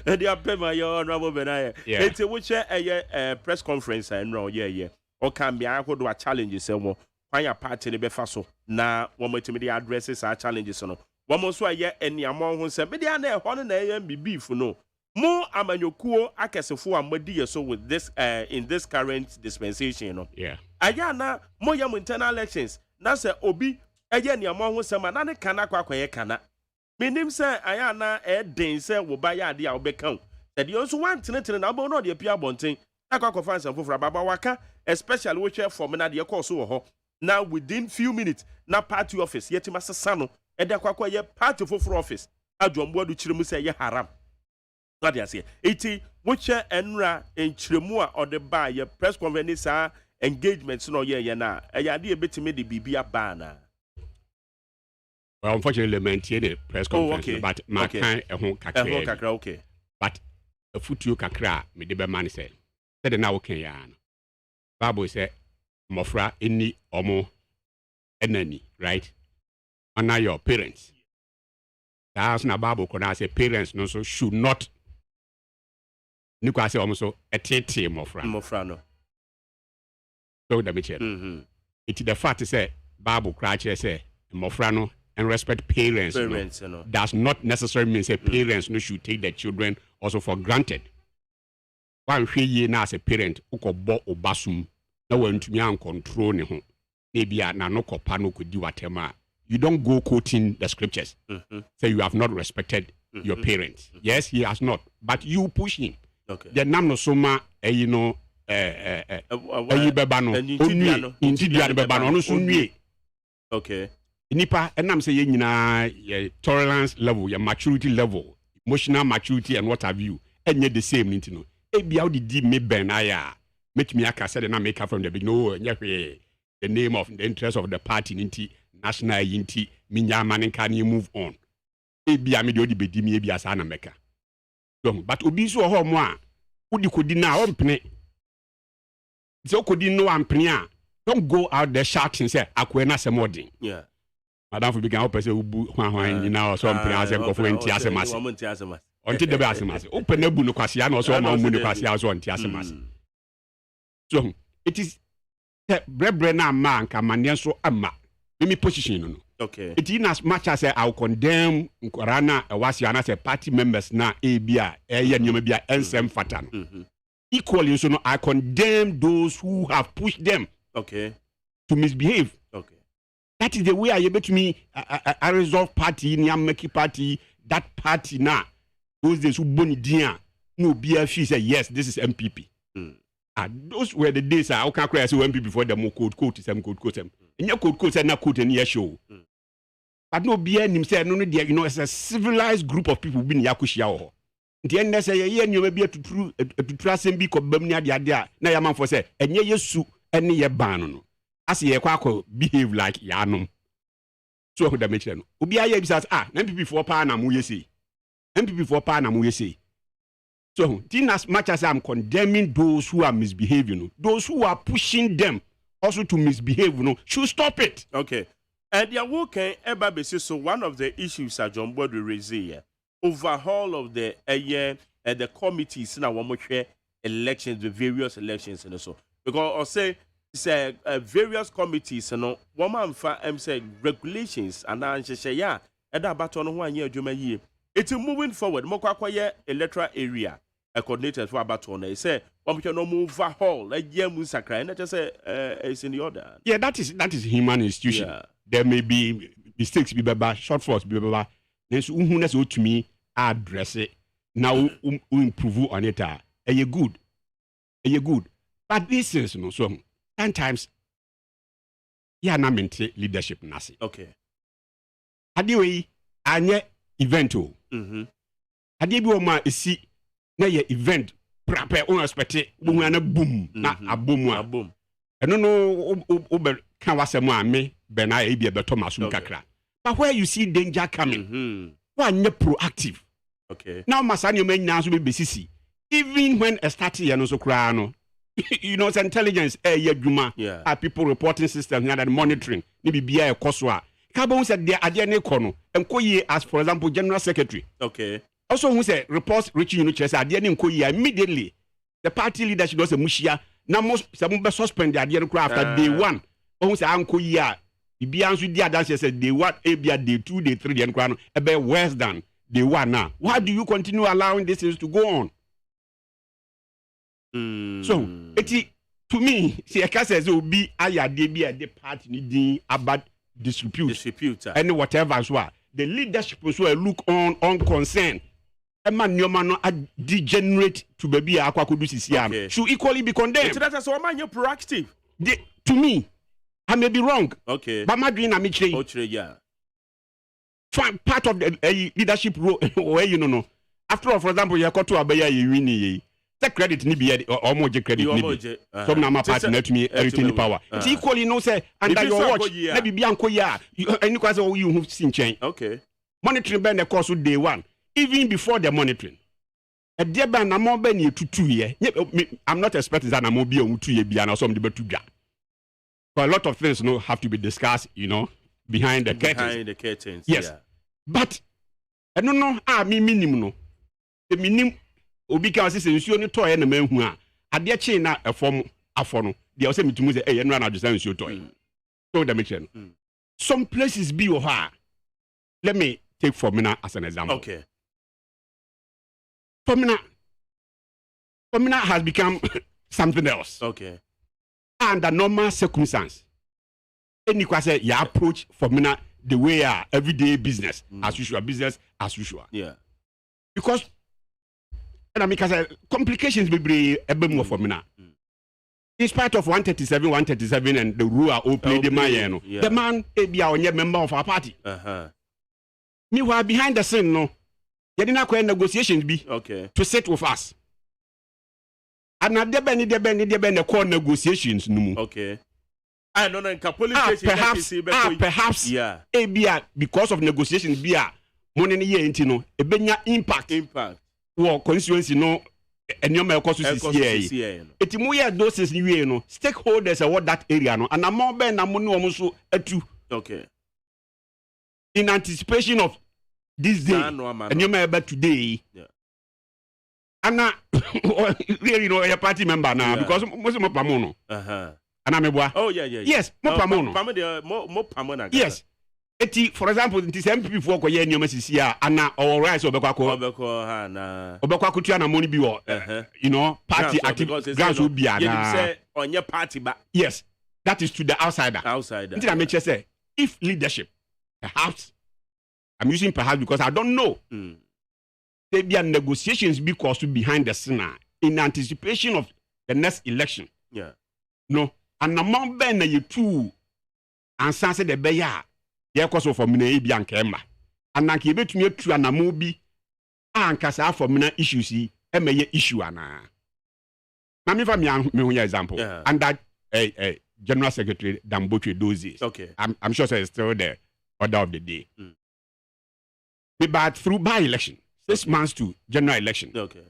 And you pay my honorable Benaya. It's a which a press conference and no, yeah. Or can be I would do a challenge, so why a party in the Befaso. Now, one way to me the addresses are challenges on. One more so yeah, any among who said, Media, one and be beef, no. More amanyokuo akesefo amadi so with this in this current dispensation no ayana mo yam internal elections na se obi eye ne amon ho sema na ne kana kwakoye kana menim se ayana den se wo ba ya de a obeka de onso wan tenetene na obo no de pia bonten akwakofa ansam foforo baba waka especially we share for me na de course wo ho now within few minutes na party office yetima sesa no e de akwakoye party foforo office adwombo adu kiremu se ye haram. Not yes, iti which enra in Chiremua or the bar your press conference engagements no ye na a bit to me the BB banner. Well, unfortunately, maintain the press conference, but my kind a home kakra, okay. But a futu kakra, me de man said now okay, yan. Babu said, Mofra, any or more enemy, right? And now your parents. That's na Babu could I say parents no so should not. Nuka say almost a tete Mofrano. So the Mitchell. It's the fact to say Babu Cratcher say Mofrano and respect parents. Does not necessarily mean say parents no should take their children also for granted. One 3 years now as a parent who could bo obasum no one to me and control ne home. Maybe I no copano could do whatever you don't go quoting the scriptures. Say you have not respected your parents. Yes, he has not, but you push him. Okay. The nam no soma you know beba no intidia beba no so nwie. Okay. Nipa enam say ye nyina tolerance level, your maturity level, emotional maturity and what have you, enye the same nti no. Ebia wo di me ben aya make me aka said na make from the big no the name of the interest of the party nti national yinti minya man can you move on. Ebia me de odi bedi me ebia sa na meka. But obi so ho mo a udi kodi na ompene. So kodi no ampene a don't go out there shouting say akwena semodin. Yeah. Madam for began open say ubu hwan nyina so ampene asem kofo enti asemase. Onti debe asemase. Open na bu no kwase na so ma mu no kwase so onti asemase. So it is brebre na ma nka mane so ama. Me position no. Okay. It in as much as I will condemn Nkorana Ewasiana say party members na ebia nyoma bia ensem fata no. Equally so no I condemn those who have pushed them to misbehave. Okay. That is the way I able to me I resolve party ni ameki party that party na those days who boni dia no bia feel say yes this is MPP. Those were the days I can cry say MPP before them quote them. And your quote say na quote any show. But no be him say no there you know it's a civilized group of people been yakushia ho. The end say ye nyoma bi atuturu asem bi ko bam ni ade na ya man for say enye yesu ene ye ban no. As ye kwa behave like yanom. So the make no. Obi aye bi say na MPP for pa na mu yesi. MPP for pa na mu yesi. So, as much as I'm condemning those who are misbehaving, those who are pushing them also to misbehave, should stop it. Okay. And the working so one of the issues that John Boyd will raise here, overhaul of the committees in our elections, the various elections and so. Because I'll say various committees, one man say regulations and I say yeah, and that baton 1 year Juma. It's moving forward. Mokwa electoral area. Coordinated for about one. They say, "We can no move overhaul." Like Musakra, and just say, "It's in the order." Yeah, that is human institution. Yeah. There may be mistakes, be baba, shortfalls, be baba. Then so to me address it. Now improve on it. Are you good? But this is so sometimes yeah, na mente leadership nasi. Okay. Adiwe anye event o. Adiwe bi o ma esi na ye event prapɛ unexpected bunga na boom na abom eno no o kan wasem a me be na e bia beto maso kakra. But where you see danger coming one proactive. Okay. Now masani o nyina so be besisi even when a start here no so kra no you know it's intelligence adwuma people reporting systems and monitoring ni bibia e koso a ka bo say the ade ne ko no enko ye as for example general secretary. Okay. Also, who say reports reaching you chess at the end immediately. The party leadership was a mushia. Now most some suspend the idea after day one. Who say uncle ya? The Biansu dia dance said day one, day 2, day 3, and crown a bit worse than day 1 now. Why do you continue allowing this things to go on? So it to me, see a case as be aya be at the party needing about distributor and whatever as well. The leadership also look on concern. A man no degenerate to baby akwakudu sisiam should equally be condemned. So that's why man you're proactive. To me, I may be wrong. Okay. But my dream yeah. Part of the leadership role where you know. After all, for example, you got to abeya you win the credit ni be or more credit ni be. Some na my partner let me everything power. It's equally no say under your watch. Maybe be anko ya. Any cause you have seen change. Okay. Monitoring ben the course day 1. Even before the monitoring. A dear ban na more ben to 2 years. I'm not expecting that I'm be 2 years behind some debate to ja. But a lot of things have to be discussed, behind the curtains. Behind the curtains. Yes. Yeah. But I don't know minimum no. The minimum obi ka say nsuo ni toy na manhu a ade che na efom afono they say me to say eh enra na adwesa nsuo toy. So the mission. Some places be o ha. Let me take Formina as an example. Okay. Formina has become something else. Okay. Under normal circumstance, any question you approach Formina the way everyday business as usual, business as usual. Yeah. Because and I mean, because complications will be a bit more for me now. In spite of 137 and the rule all play the man, the man be our member of our party. Meanwhile, behind the scene, no, you didn't have negotiations be to sit with us. And now there been the core negotiations no. Okay. I don't know. Perhaps. Yeah. Because of negotiations, money in year no. A benya impact. War constituency no. And your mail cost CCA. It's more doses you know. Stakeholders are what that area no. And I'm more ben and money almost two. Okay. In anticipation of this day, and you may about today. Yeah. And now, really, you know, a party member now because most of my pamono. And I'm a oh, yeah. Yes, more pamono. More pamono. Yes. For example, it is MP for Koya and Yomasisia, and now our rights of Obako and money be you know, party active grants will be on your party back. Yes, that is to the outsider. Until I make you say, if leadership, perhaps, I'm using perhaps because I don't know. There be negotiations because behind the scene in anticipation of the next election. Yeah. No, and among Ben you two and Sansa the Beya, yeah, cause for me be and Kemba. And I give it to me to an amobi and Casa for mina issues, may issue ana. Now, if I'm young, me example, and that General Secretary Damboche Dozies. Okay. I'm sure it's still the order of the day. But through by election. 6 months to general election. Okay.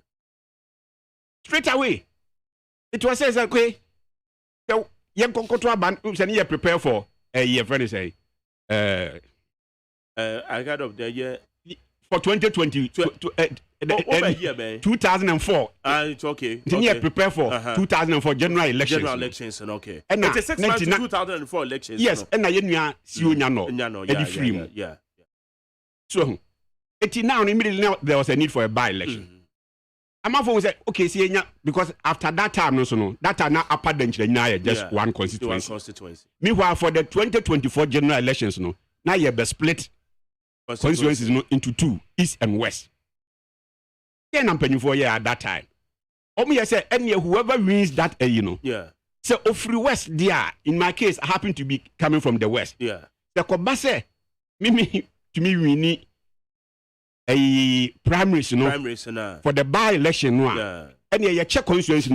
Straight away, it was said, okay, so you can prepare for a year, friend say, I got up there, yeah. For 2020, 2004. It's okay. Then you prepare for 2004 general elections. General elections, okay. And it's a 6 months to 2004 elections. Yes, and now you see yeah. So, now immediately there was a need for a by-election. I'm going say, okay, see, because after that time, that time now upper bench, just one constituency. Meanwhile, for the 2024 general elections, now you have split constituencies into two, east and west. Then I'm paying for at that time. I say, and whoever wins that, So, free west, there, in my case, I happen to be coming from the west. Yeah. The Kobase, to me, we need a primaries, for the by-election, and you check constituency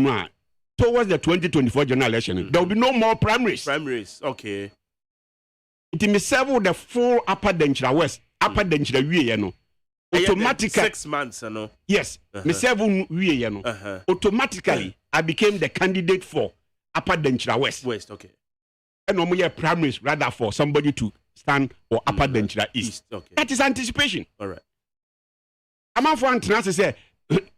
towards the 2024 general election. There will be no more primaries. Okay. It may serve the full upper Denchira West, upper Denchira Wie, automatically 6 months, Yes, me serve Wie, automatically, I became the candidate for upper Denchira West. Okay. And no more primaries, rather for somebody to stand or upper Denchira East. Okay. That is anticipation. All right. I'm for to say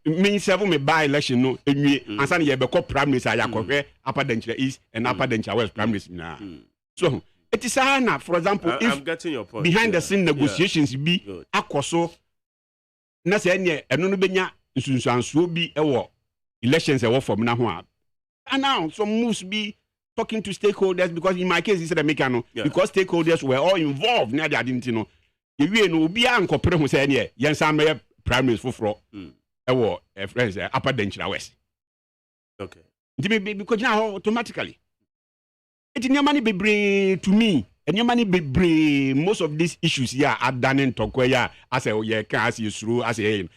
me several me by election no and say you be primaries I upper Denchira East and upper Denchira West primaries na. So it is now, for example, if I'm getting your point. Behind the scene negotiations be akoso na say ene eno no benya nsunsuanso bi ewo elections ewo from na ho a. And now some moves be talking to stakeholders because in my case he said because stakeholders were all involved na they didn't know. You no obi ankopere ho say ene yensan me primaries for friends upper Denchira West. Okay. Because now automatically it's your money be to me and your money be most of these issues here are done in Tokoya as a as you through as a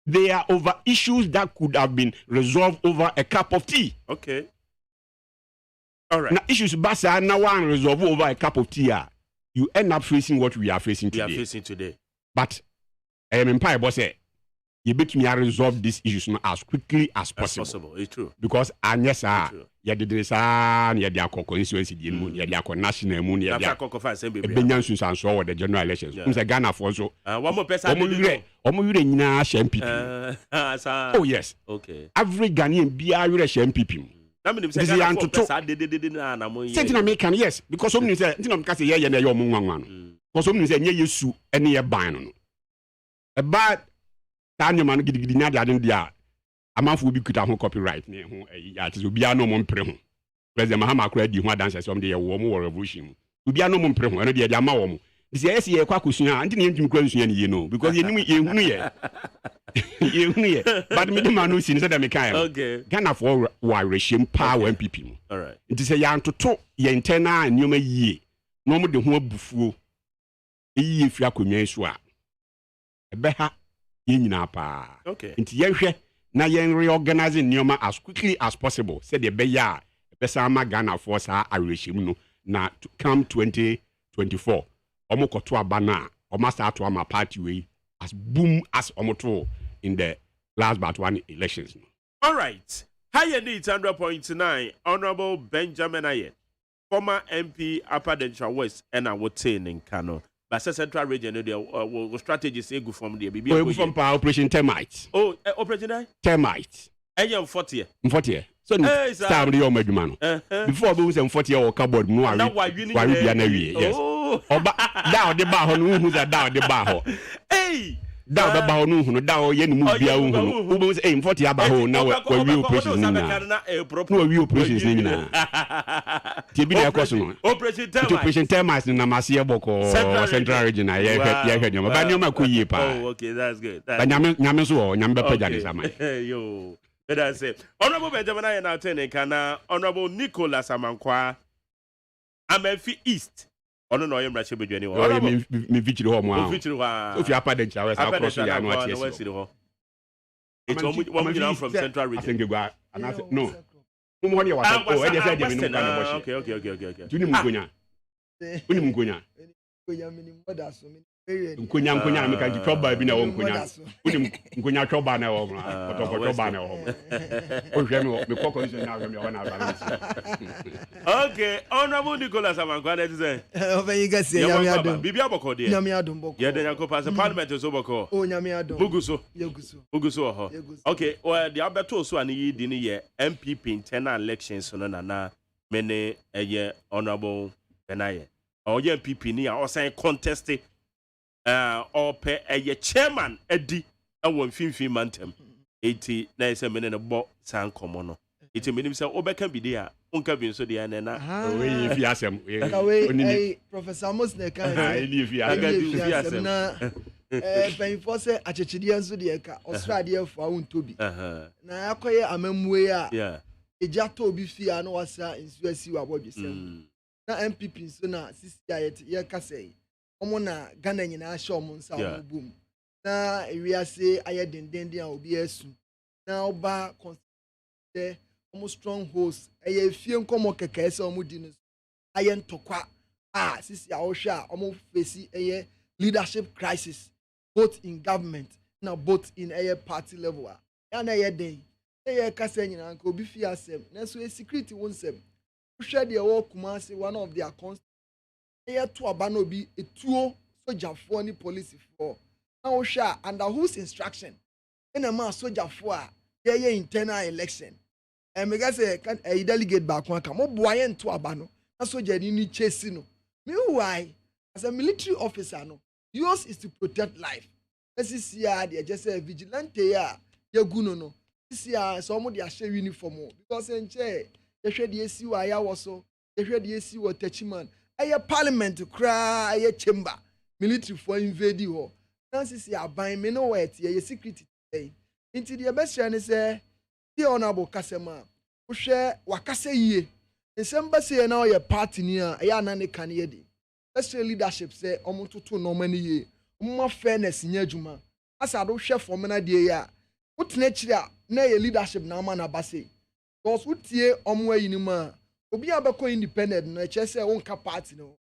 they are over issues that could have been resolved over a cup of tea. Okay. All right. Now issues basa now one resolve over a cup of tea. You end up facing what we are facing today. But I am in Pai boss. You bet me I resolve these issues as quickly as possible. It's true. Because yes, you did this and you had constituency, you had national moon, you had Benjamin and so the general elections. Ghana for so one more person. Oh, yes. Okay. Every Ghanaian be a MPP. Yes, because some say, because some say, you sue any a ban. A bad man gidi na de adin dia amanfo bi kuta ho copyright ne ho it is obia no mo mpre ho president Mahama akura di ho adanse som de ye wo mo revolution obia no mo mpre ho eno de ama wo mo This yes ye kwa kusua anti ne ntumi kwa nsua ne no because ye nim ye hunu ye but me de ma no sin say that me kan okay Ghana for wa rehiem power MPP mu all right nti say ya ntoto ye internal nyoma yie no mo de ho abufuo yie fi akonwa so a ebe ha ye nyina pa okay nti ye hwe na ye reorganize nyoma as quickly as possible say the be ya be sama Ghana for sa arehiem no na to come 2024 omo koto abana omo start to ama party way as boom as omo to in the last but one elections. All right. Higher needs 100.9. Honorable Benjamin Aye, former MP Upper Denshire West, and I would say in Kano. But Central Region, the strategy say go from the BB. Go from Operation Termite. Oh, Operation Termite. I am 40. 40. So, start the old man. Before we was 40 or cupboard, no, now why you need yes. Oh, down the bar, who's a down the bar. Hey! Down the bar, no, down yen move bia who was aim 40 about now where we operations no we operations nina tibina question operation termites na masia boko central region ya hwe nyoma ba nyoma ko yie pa oh okay that's good ba nyame so nyame pagya ne sama yo that's it honorable Benjamin Aye na ten kana honorable Nicholas Amankwa Amefi East ono no yem rache bedwani ho me vichiri ho mo a vichiri ho if you apa den chawe sa cross ya no ati eso it's one from central region I think go no mo ne wa oh e dey say dey me no kan bo she okay tuni mkonya uni mkonya nkonya me kan choba bi na wo nkonya uni nkonya choba na wo otoko choba na wo o hwe me kokko nso na hwe me ho na balance okay honorable Nicholas Amankwa na say oben ga se nyame adom bibia boko de nyame adom boko ye de yanko pass parliament so boko o nyame adom buguso ho okay well the abeto so an yi di ni ye MPP internal elections no na mene eye honorable Benaye o ye MPP ni a o sign contest or pe a chairman Eddie and one fin mantem 80 na ese mene ne bo san komono it menim say obeka bi dia unka bi so dia na we fi asem we professor Mosne kan we fi asem na ben for say achechide enso de ka Australia fo a untobi na akoye amamue a eja to obi fi a no wasa nsu asi wa bodwesem na MPP so na sisi ye ka say omo na Ghana nyina hye omo nsa omo bum na ewiase aye dendenden a obi asu na oba consider omo strongholds aye fie nkomo keka ese omo di no aye ntokwa sisi a wo hwe a omo face aye leadership crisis both in government na both in aye party level ya na aye den aye kasa nyina nka obi fi asem na so security wonsem wo hwe de wo Kumasi one of their to abano bi etuo soldier for ni police for na wo hwa under whose instruction ina ma soldier for a ye internal election me ga say can a delegate back one come boaye nto abano na soldier ni chase no meanwhile as a military officer no yours is to protect life this year they just say vigilante ya guno no this year so mo dey share uniform because enche ye hwe de esi wa ya wo so ye hwe de esi wo tachiman aye parliament kra aye chamber military for invade ho na sisi aban me no wet ye security dey inti the best share say the honorable kasema wo hwe wakase yie nsem say na ye party ni a aye anane kan ye di best leadership say omototo no mani ye omma fairness nya adwuma asa do hwe for me na de ya wotena kire a na ye leadership na ama na base because wotie omo ayi ni ma obi abeko independent na say wonka party no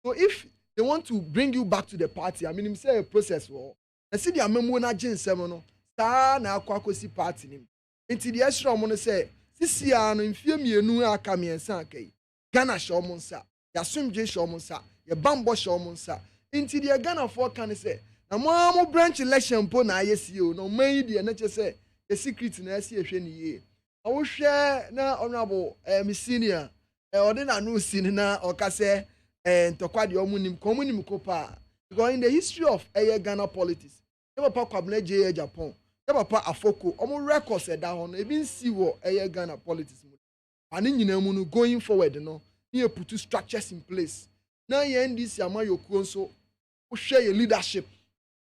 so if they want to bring you back to the party I mean him say a process wo na see dia memu na ginsem no sta na akwakosi party nim enti the extra mo no say sisia no mfie mienu aka miensa akai Ghana show mo nsa ya sumje show mo nsa ya bambo show mo nsa enti the Ghana for kan say na mo branch election po na ayesi o no man di na che say the secret na asi ehwe ni ye awo hwe na honorable senior ode na no sin na okase ntokwa de omunim komunim ko pa because in the history of Ghana politics e papa kwabna je Japan e papa afoko omo records e da ho no e bin si wo Ghana politics mu ani nyina mu no going forward no e put structures in place na ye ndisi amayokuo nso who share a leadership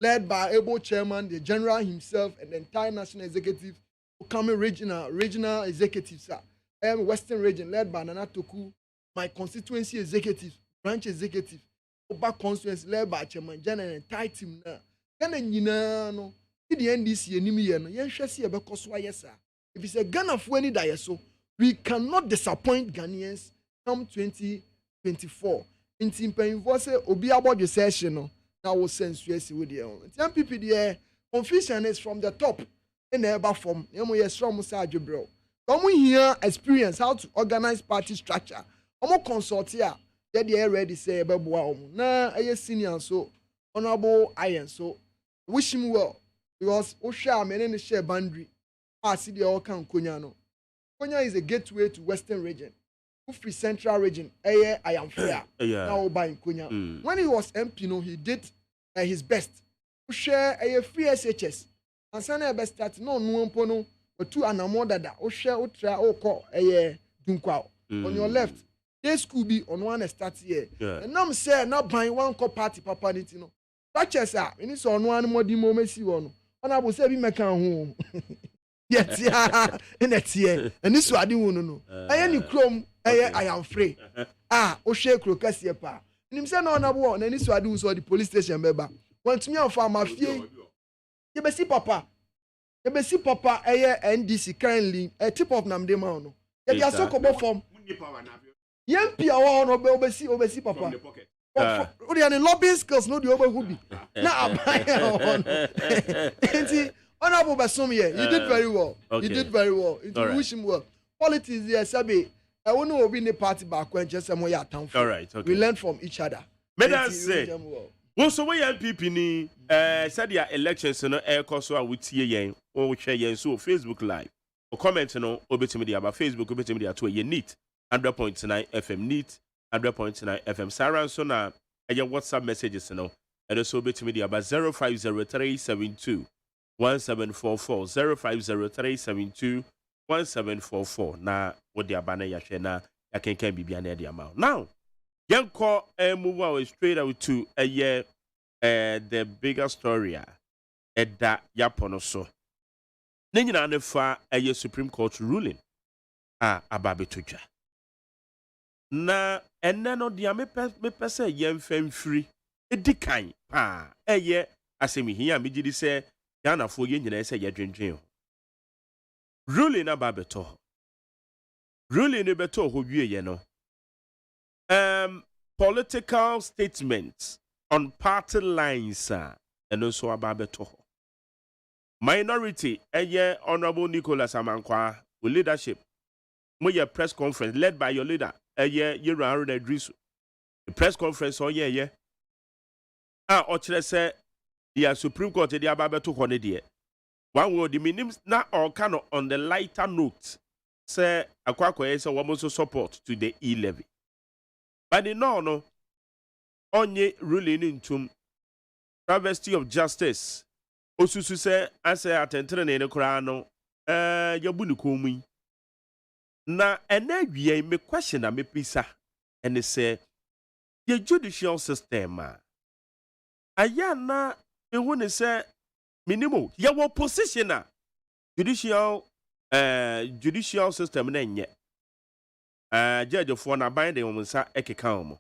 led by able chairman, the general himself, and the entire national executive, who come in regional executives, Western region led by Nana Toku, my constituency executive, branch executive, Oba constituency led by chairman general and entire team now. Ghana nyina no, the NDC enimi ye no, yen hwɛ se yɛbɛkɔ so ayɛ saa. If it's a Ghana for any die so, we cannot disappoint Ghanaians come 2024. In Timpany say obi abodwo session no, now will sense yes with the MPP the confusion is from the top in the ever form. Emu yes from Sajo bro. Come here experience how to organize party structure. Omo consult here. They ready say beboa omo. Na aye senior so honorable iron so wish him well because Osha menen share boundary. See the Okan Konya no. Konya is a gateway to Western region. Free Central region. I am fair. Now by Konya. When he was MP, no, he did his best to share a free SHS. And Sana best start no pono but two and more that share ultra or call a Dunkwao. On your left, this could be on one start here. And now I'm saying not buying one call party papa nitino. Such as that, and it's on one more demo messy one. And I will say, be my home. Yes, yeah, and that's here. And this one I didn't know. I am chrome, I am free. Oshe Crocassia pa. And him say no na one, and this one I do so the police station member. Want me on farm mafia. You be see papa. You be see papa NDC currently a tip of Namde Mano. You are so common from young Pia no obesi papa. Odi an lobbying skills no the over who be. Now I Honorable Basum here, you did very well. Okay. You did very well. We wish him well. Politics here, Sabi. I won't know in the party back when just some way at town. All right, okay. We learn from each other. May I say, so we MPP ni said your elections no air course so we see yen or share yen so Facebook live or comment no obetimi about Facebook obetimi to ye neat 100.9 FM neat 100.9 FM Sarah so na WhatsApp messages no and also obetimi about 050372 1744 0503721744 na what the abana ya share na ya can be bia na the amount now yanko move away straight out to a year the bigger story that yapono so nina ne fa a Supreme Court ruling ababetoja na enne no dia me pese yemfam free edikan eye asemi hia me gidi se Ghana fo ye nyina se ye dwendwen ruling ababeto ruling ne beto ho wie ye no political statements on party lines and also ababeto minority honorable Nicholas Amankwa with leadership your press conference led by your leader Yera Idrisu the press conference say the Supreme Court the ababeto hone de one word the meaning na or kind of on the lighter note say akwakoye say we also support to the e-levy but the no onye ruling into travesty of justice osusu say ase atentere ne kura no yabu ni komu na enadwie me question na me pisa and say the judicial system aya na ehu ne say minimum your position judicial system na nye judge for na bind dem nsa ekeka omo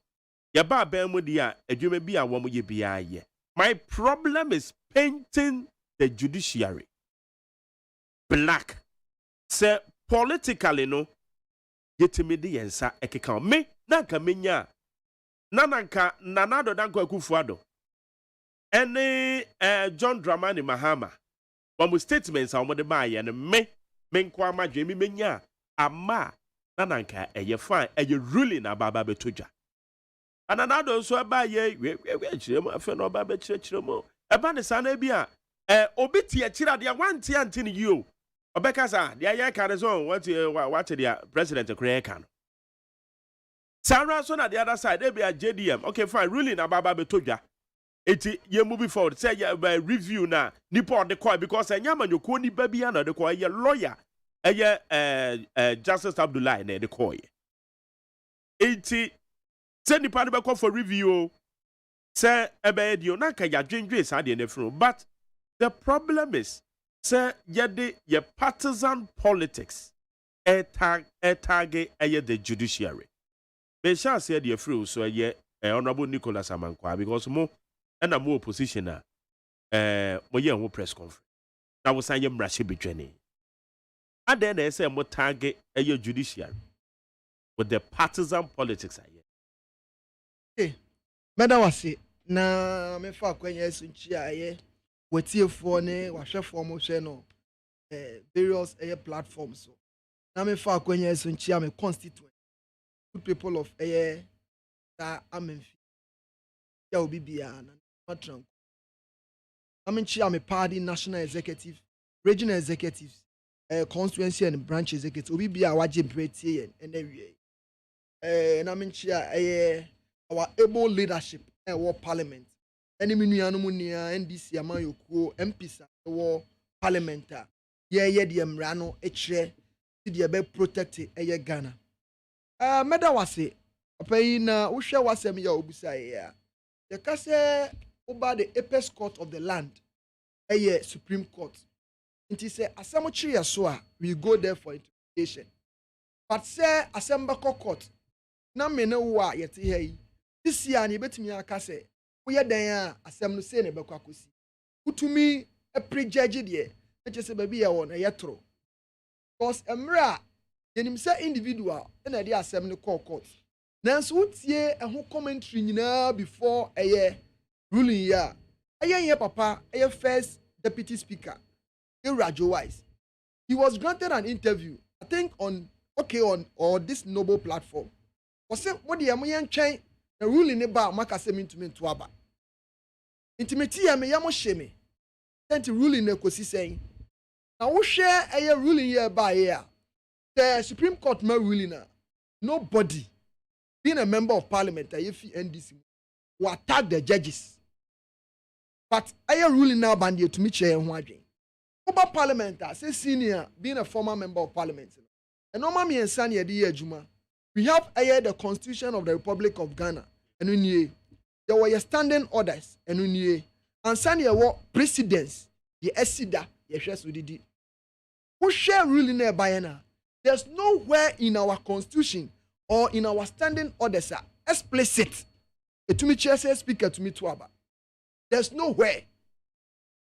ya ba ban mu dia adwuma bi a wo mo ye bia ye my problem is painting the judiciary black say politically no yetimi de yensa ekeka me na nka menya na nanka nanado danko akufuado ene John Dramani Mahama one statements a de ba ye no me nko amadwe mi menya ama na nanka eye fine eye ruling ababa betoja ananado so ba ye chirem afa no ba chirem eba ne sana bia obi tie chira de wanti anti ni you obeka sa de aye ka reason what the president kure ka no Sarah so na the other side they be a JDM okay fine ruling ababa betoja eti ye moving forward say review na nipo de call because enyama nyoko ni ba bia na de call ye lawyer Justice Abdullah na de call ye eti say nipa de be call for review Say ebe di ona ka ya dwendwe sa de na fru, but the problem is say ye partisan politics target the judiciary. Be shall say the fru so honorable Nicholas Amankwa because mo na mo opposition mo ye ho press conference. Na wo san ye mrahye betwene. Ade na say mo target judiciary with the partisan politics aye. Okay. Madam wase na me fa kwanya sunchi aye watiefo ne wahwefo mo hwe no various platforms so. Na me fa kwanya sunchi am constituent good people of that amenfi ya obi bia na matran. Amenchi am party national executive, regional executives, constituency and branch executives obi bia waje mpretie en ewie. Na amenchi our able leadership war parliament. Any minuanunia NDC amayokuo MPs war parliamenta. Ye de mrano echre ti de be protect Ghana. Meda wase opai na wo hwe wasem ya obusa ya. Ye ka say over the apex court of the land Supreme Court. Nti say asem chire so a we go there for interpretation. But say assembly court na me ne wo a yete he this year ni betimi aka say wo ye dan a asem no say ne bekwa kosi utumi a prejudge de e che ba bi ye won e yetro because emra yenim say individual na de asem no court nanso utie ho commentary nyina before ruling ya ye papa first deputy speaker Rajo Wise. He was granted an interview I think on this noble platform. Was say what the amoyan chain the ruling ne ba maka se mintume to aba intimate ya me yamo sheme sent ruling ne kosi saying na wo hwe ruling here ba here the Supreme Court ma ruling na nobody being a member of parliament if NDC will attack the judges but ruling now band to me chair ho adwen over parliament say senior being a former member of parliament and normal me ensa na de adwuma. We have the Constitution of the Republic of Ghana, and there were standing orders, and Sanya were precedents, the Esida, Yeshua who share ruling there by now. There's nowhere in our Constitution or in our standing orders explicit. To me, chair says speaker to me to Abba. There's nowhere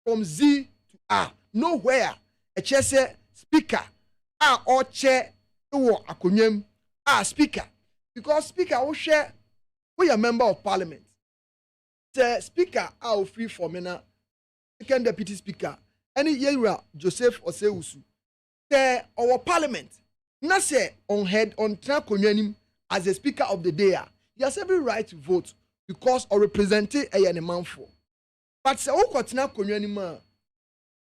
from Z to R, nowhere a chair say speaker, or chair, or akunyem. Speaker, because speaker will share we a member of parliament. The speaker are free for me now. Second deputy speaker, any year Joseph Oseusu. Our parliament, not say on head on track as a speaker of the day. He has every right to vote because or representing a man for. But say Okotina Konyanima.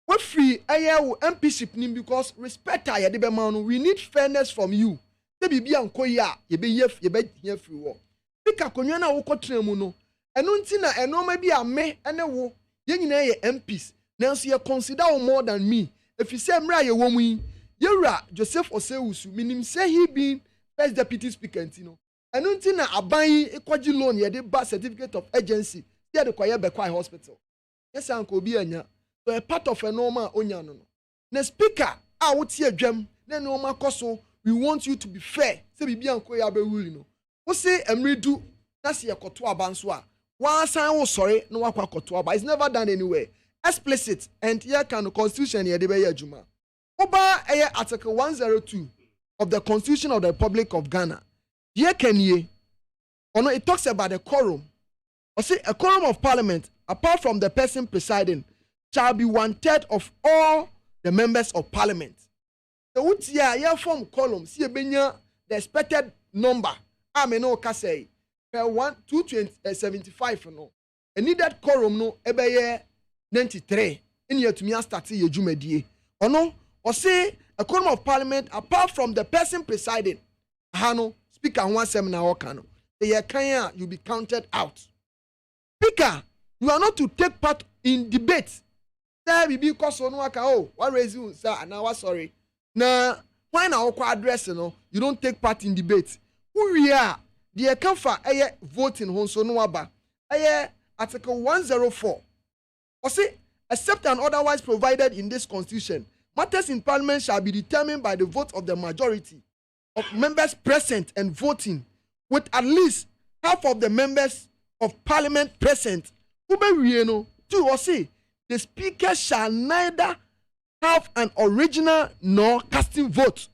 We free MPship nim because respect we need fairness from you. Se bibia nkoya ye be here free wo pika konwa na wo kotran mu no eno nti na enoma bi ame ene wo ye nyina ye MPs nanso ye consider wo more than me if you say mra ye wo mu yi yewura Joseph Oseusu minim say he been first deputy speaker ntino eno nti na aban ekogi loan ye de ba certificate of agency ye de kwaye be kwai hospital yes anko bi anya so a part of enoma onya no na speaker a wo tie adwam na enoma koso. We want you to be fair. Say bibi anko ya be ruling no. Wo say emredu na se yekoto abanso a. Wan san wo sorry no wakwa koto aba. It's never done anywhere. Explicit and here can constitution here de be adwuma. Oba article 102 of the Constitution of the Republic of Ghana. Here can ye. No, it talks about the quorum. Or say a quorum of parliament apart from the person presiding shall be 1/3 of all the members of parliament. The Utia form column, see the expected number. I may no say per 275 no. And needed quorum no ebe 93. In year to me start ye jumedie. Or no, or say a quorum of parliament apart from the person presiding. Hano speaker one seminar or cano. The year kanya you be counted out. Speaker, you are not to take part in debate. There be because on waka what reason sir and now sorry. Now, when our address, you don't take part in debate. Who we are, the Kafa voting hon so no aba. Article 104. Or say, except and otherwise provided in this constitution, matters in parliament shall be determined by the vote of the majority of members present and voting, with at least half of the members of parliament present. Two, or say, the speaker shall neither have an original nor casting vote.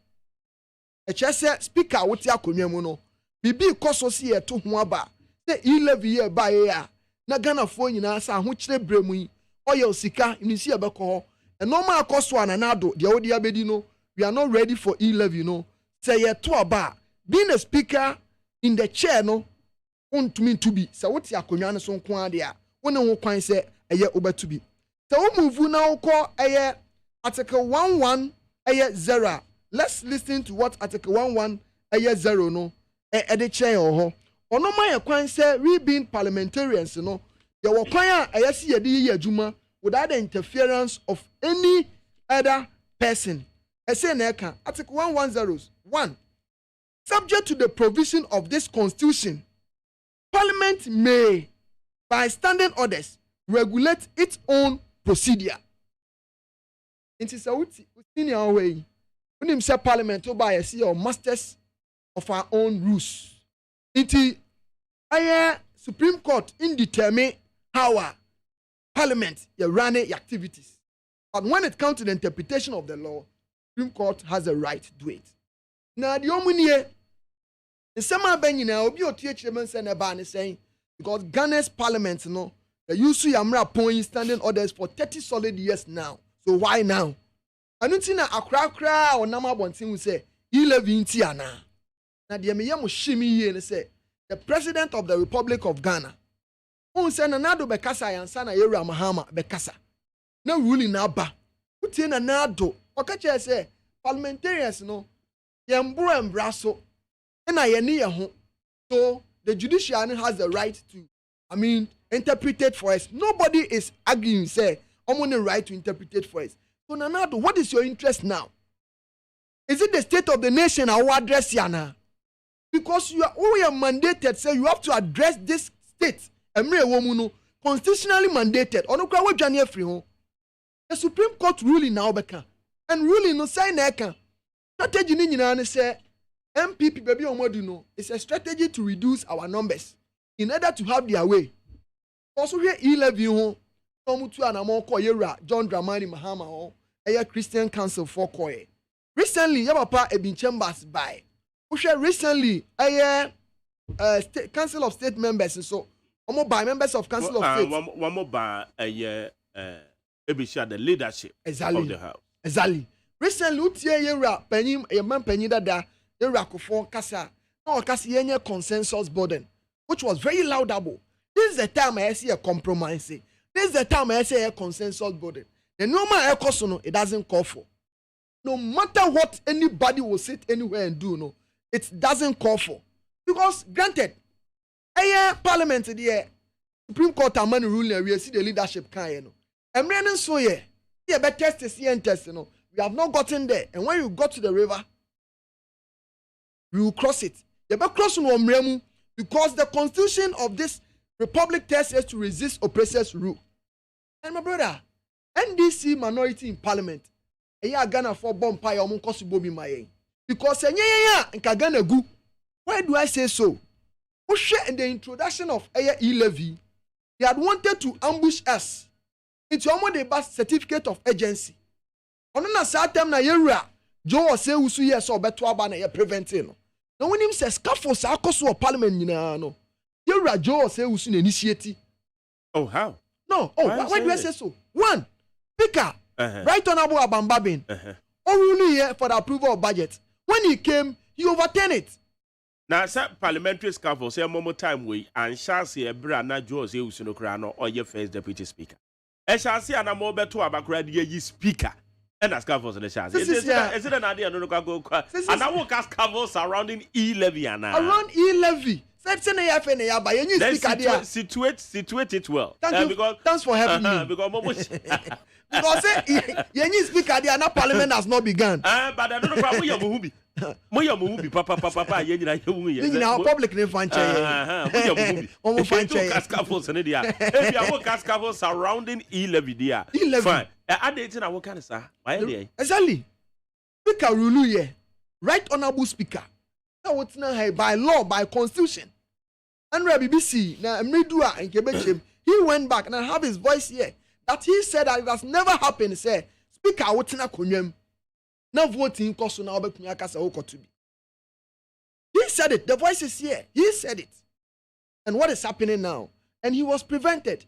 A chair speaker would ya kunyamuno. Bibi koso si ye to huaba. The 11 year by ya. Na Ghana phone na sa huchre bremu. Oyo sika imisi abeko. And normal cost one anado. The odi abedino. We are not ready for 11, you know. Say ye to aba. Being a speaker in the chair no. Want me to be. So what ya kunyana son kwa dia. One who kwan say eye oba to be. So we move now call eye Article 11 0. Let's listen to what Article 11 0 no. The chair or no my kwan say we being parliamentarians no. There were kwan see ye juma without the interference of any other person. I say neka Article 110 1. Subject to the provision of this constitution, Parliament may, by standing orders, regulate its own procedure. It is a senior way. When him say Parliament, to buy a masters of our own rules. It is a Supreme Court indeterminate how Parliament run activities. But when it comes to the interpretation of the law, Supreme Court has a right to do it. Now the omunie the summer ben na obi otiechremen say na ba ne saying because Ghana's parliament no they used to yamra point standing orders for 30 solid years now. So why now? Anunti na akra onam abontin wu say 11 ti ana. Na de me yam shimi ye ne say the president of the Republic of Ghana who say na nado be kasa yansa na yewura Mahama be kasa. Na ruling na ba. Utie na nado okache say parliamentarians no yembro embraso na yeni ho. So the judiciary has the right to interpret it for us. Nobody is arguing say I'm the right to interpret it for us. So Nanado, what is your interest now? Is it the state of the nation I will address yana? Because you are mandated, say you have to address this state. Constitutionally mandated. The Supreme Court ruling now beka. And ruling no say neka. Strategy ni nyina say MPP baby omodu it's a strategy to reduce our numbers in order to have their way. Also here 11 ho omutu anamo ko yera John Dramani Mahama ho a Christian Council for koye. Recently yabapa Ebin Chambers by. Recently Council of State members so omo by members of Council of State. One more by Ebisha the leadership of the house. Exactly. Recently utie yera penyim man penyi dada yera kofo kasa. No kasa yenye consensus burden which was very laudable. This is the time I see a compromise. This is the time I see a consensus burden. The normal ecosono it doesn't call for. No matter what anybody will sit anywhere and do, no, it doesn't call for. Because granted, Parliament the Supreme Court and money ruling we see the leadership can and running so yeah better test and test we have not gotten there, and when you go to the river, we will cross it. You better cross on because the constitution of this republic tells us to resist oppressors' rule. And my brother, NDC minority in Parliament. Ghana for Bompire or Munkosubobi Maye. Because Ghana go. Why do I say so? In the introduction of E-Levy, they had wanted to ambush us into the birth certificate of agency. On a certain na yera, Joe say usu yes or better abana ye preventing. No when him says scaffolds are cost of Parliament, no. Yera Joe say usu initiative. Oh, how? No, why do I say so? One, Speaker, Right Honorable Abambabin, only here for the approval of budget. When he came, he overturned it. Now, sir, parliamentary scaffold say more time we and shall see a brana Joe say usunokrano or your first deputy speaker. And shall see an more better about ye speaker. And as scaffolds in the chance. Is it an idea no go and I will cast scaffolds surrounding E-Levy around E-Levy. Said say na ya fe na ya ba ye nyi speaker there. Situate it well. Thank you. Because, thanks for helping me. Because ye nyi speaker there na parliament has not begun. But I don't know who you muhubi. Moya muhubi papa ye nyina ye wu ye. Ni na public ne fan chair. Moya muhubi. Omo fan chair. Cascafos ne dia. If you have cascafos surrounding E-levy there. Fine. Ade na wo kan sa. Why there? Exactly. Speaker rule here. Right honorable speaker. Now what's now by law, by constitution. And BBC now Mridua and Kebechem, he went back and I have his voice here. That he said that it has never happened. Say, Speaker, what's na kunyem? Now voting cost now be kunyakasa oko to be. He said it. The voice is here. He said it. And what is happening now? And he was prevented.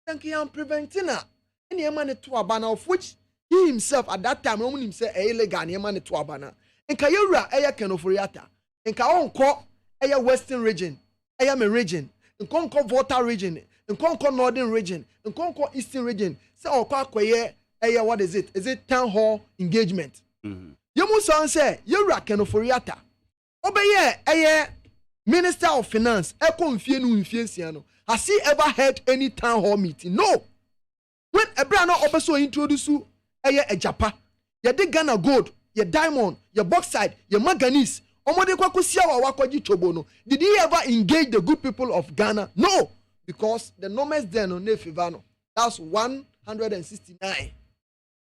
Thank you, I'm preventing her. And he man to abana of which he himself at that time, only himself a illegal and he man to abana. And Kayura eya kenoforiata. And Kaonko eya Western region. Eya me region. And Konko Volta region. And Konko Northern region. And Konko Eastern region. So Okwa eya what is it? Is it town hall engagement? Yomu son say Yura kenoforiata. Obeye eya Minister of Finance. Eko mfienu mfiensiano. Has he ever had any town hall meeting? No. When Ebrano also introduce you a Japa, you dig Ghana gold, your diamond, your bauxite, your manganese. Did he ever engage the good people of Ghana? No, because the numbers then on Nefivano. That's 169.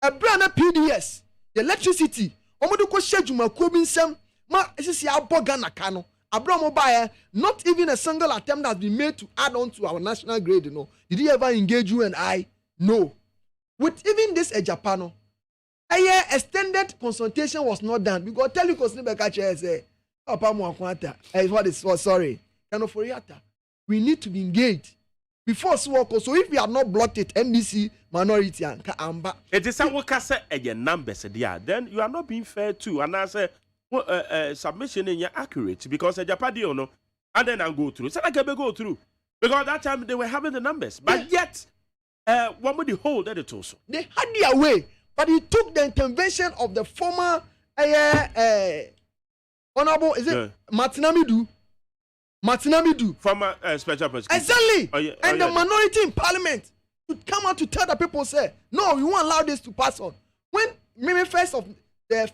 Ebrano PDS, the electricity. Omodiko schedule Kubin Sem, ma is Ghana Kano. Abraham Obaya, not even a single attempt has been made to add on to our national grade. You know, did he ever engage you and I? No. With even this Japano, a year extended consultation was not done. We got tell you because say, Papa Mwakwanta, what is sorry. We need to be engaged before so if we have not blocked it, NDC minority and Amba. It is a worker say a numbers then you are not being fair too. And I say submission in your accurate because a Japadio no, and then I go through. So I can go through because that time they were having the numbers, but yet. What would they hold at it also? They had their way, but he took the intervention of the former honorable, is it Martinamidu? Former special prosecutor. Exactly. And the minority in parliament to come out to tell the people, say, no, we won't allow this to pass on. When maybe first of the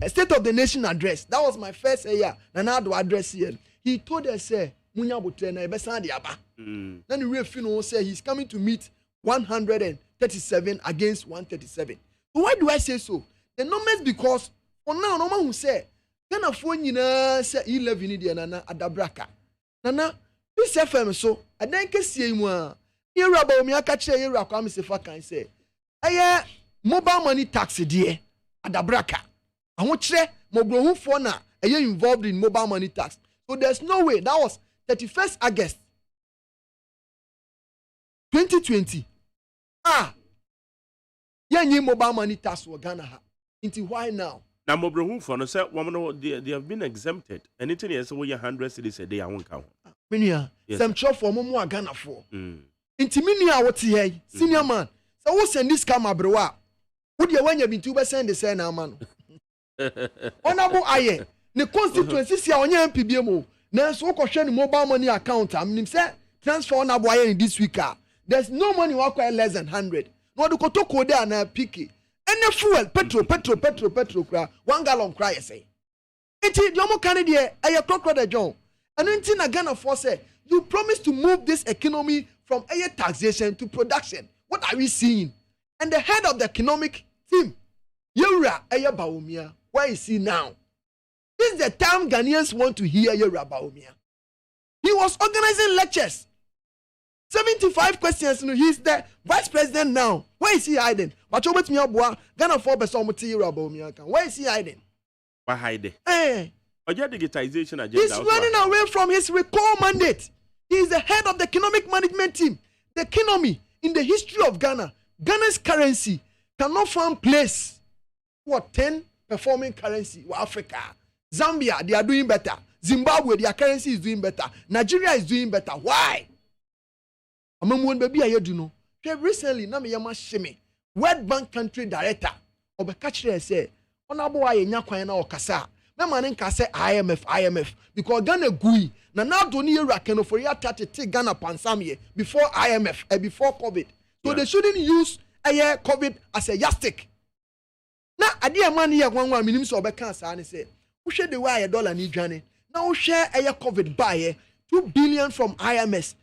State of the Nation address, that was my first year, and now to address here. He told us, say, then the real say he's coming to meet 137 against 137. But why do I say so? The numbers because for now, no one who say can afford say 11 in nana adabraka. Nana, this FM so I then can see him. Here about me, I catch a year. I say, I mobile money tax dear adabraka. I want to say Mobro for now. Are you involved in mobile money tax? So there's no way. That was 31st August 2020. Yeah, mobile money tax for Ghana. Into why now? Now, Mobro for no say woman they have been exempted. Anything else we 100 cities a day I won't count. Minia, some chop for Momo Ghana for. Into Minia what here, senior man. So who send this camera bro? Would you when you been 2% the same now man? Honorable Aye, the constituency see on your MPBMO. Now, so question mobile money account. I mean, say transfer on a in this week. There's no money walk less than 100. No, the Kotoko there na picky. Any fuel, petrol, 1 gallon cry, say. It's Yomo Canada, a crocodile John. And anything again for say, you promise to move this economy from air taxation to production. What are we seeing? And the head of the economic team, Yura Aya Baumia, where is he now? This is the time Ghanaians want to hear Yura Baumia. He was organizing lectures. 75 questions. He's the vice president now. Where is he hiding? But over to me, Ghana 4% where is he hiding? Why hiding? Digitization agenda. He's running away from his recall mandate. He is the head of the economic management team. The economy in the history of Ghana, Ghana's currency cannot find place. What 10 performing currency? Africa, Zambia, they are doing better. Zimbabwe, their currency is doing better. Nigeria is doing better. Why? Recently, Namiyama Shemi, World Bank country director, Obekachire say, Honorable Aye Nyakwayana Okasa, me man nka say IMF because Ghana gui na now do ni ewura keno for ya take Ghana pansam here before IMF before COVID. So they shouldn't use COVID as a yardstick. Na ade man here kwanwa minim so obeka sa ne say wo hwe de wa dollar ni dwane na wo hwe COVID buy 2 billion from IMF,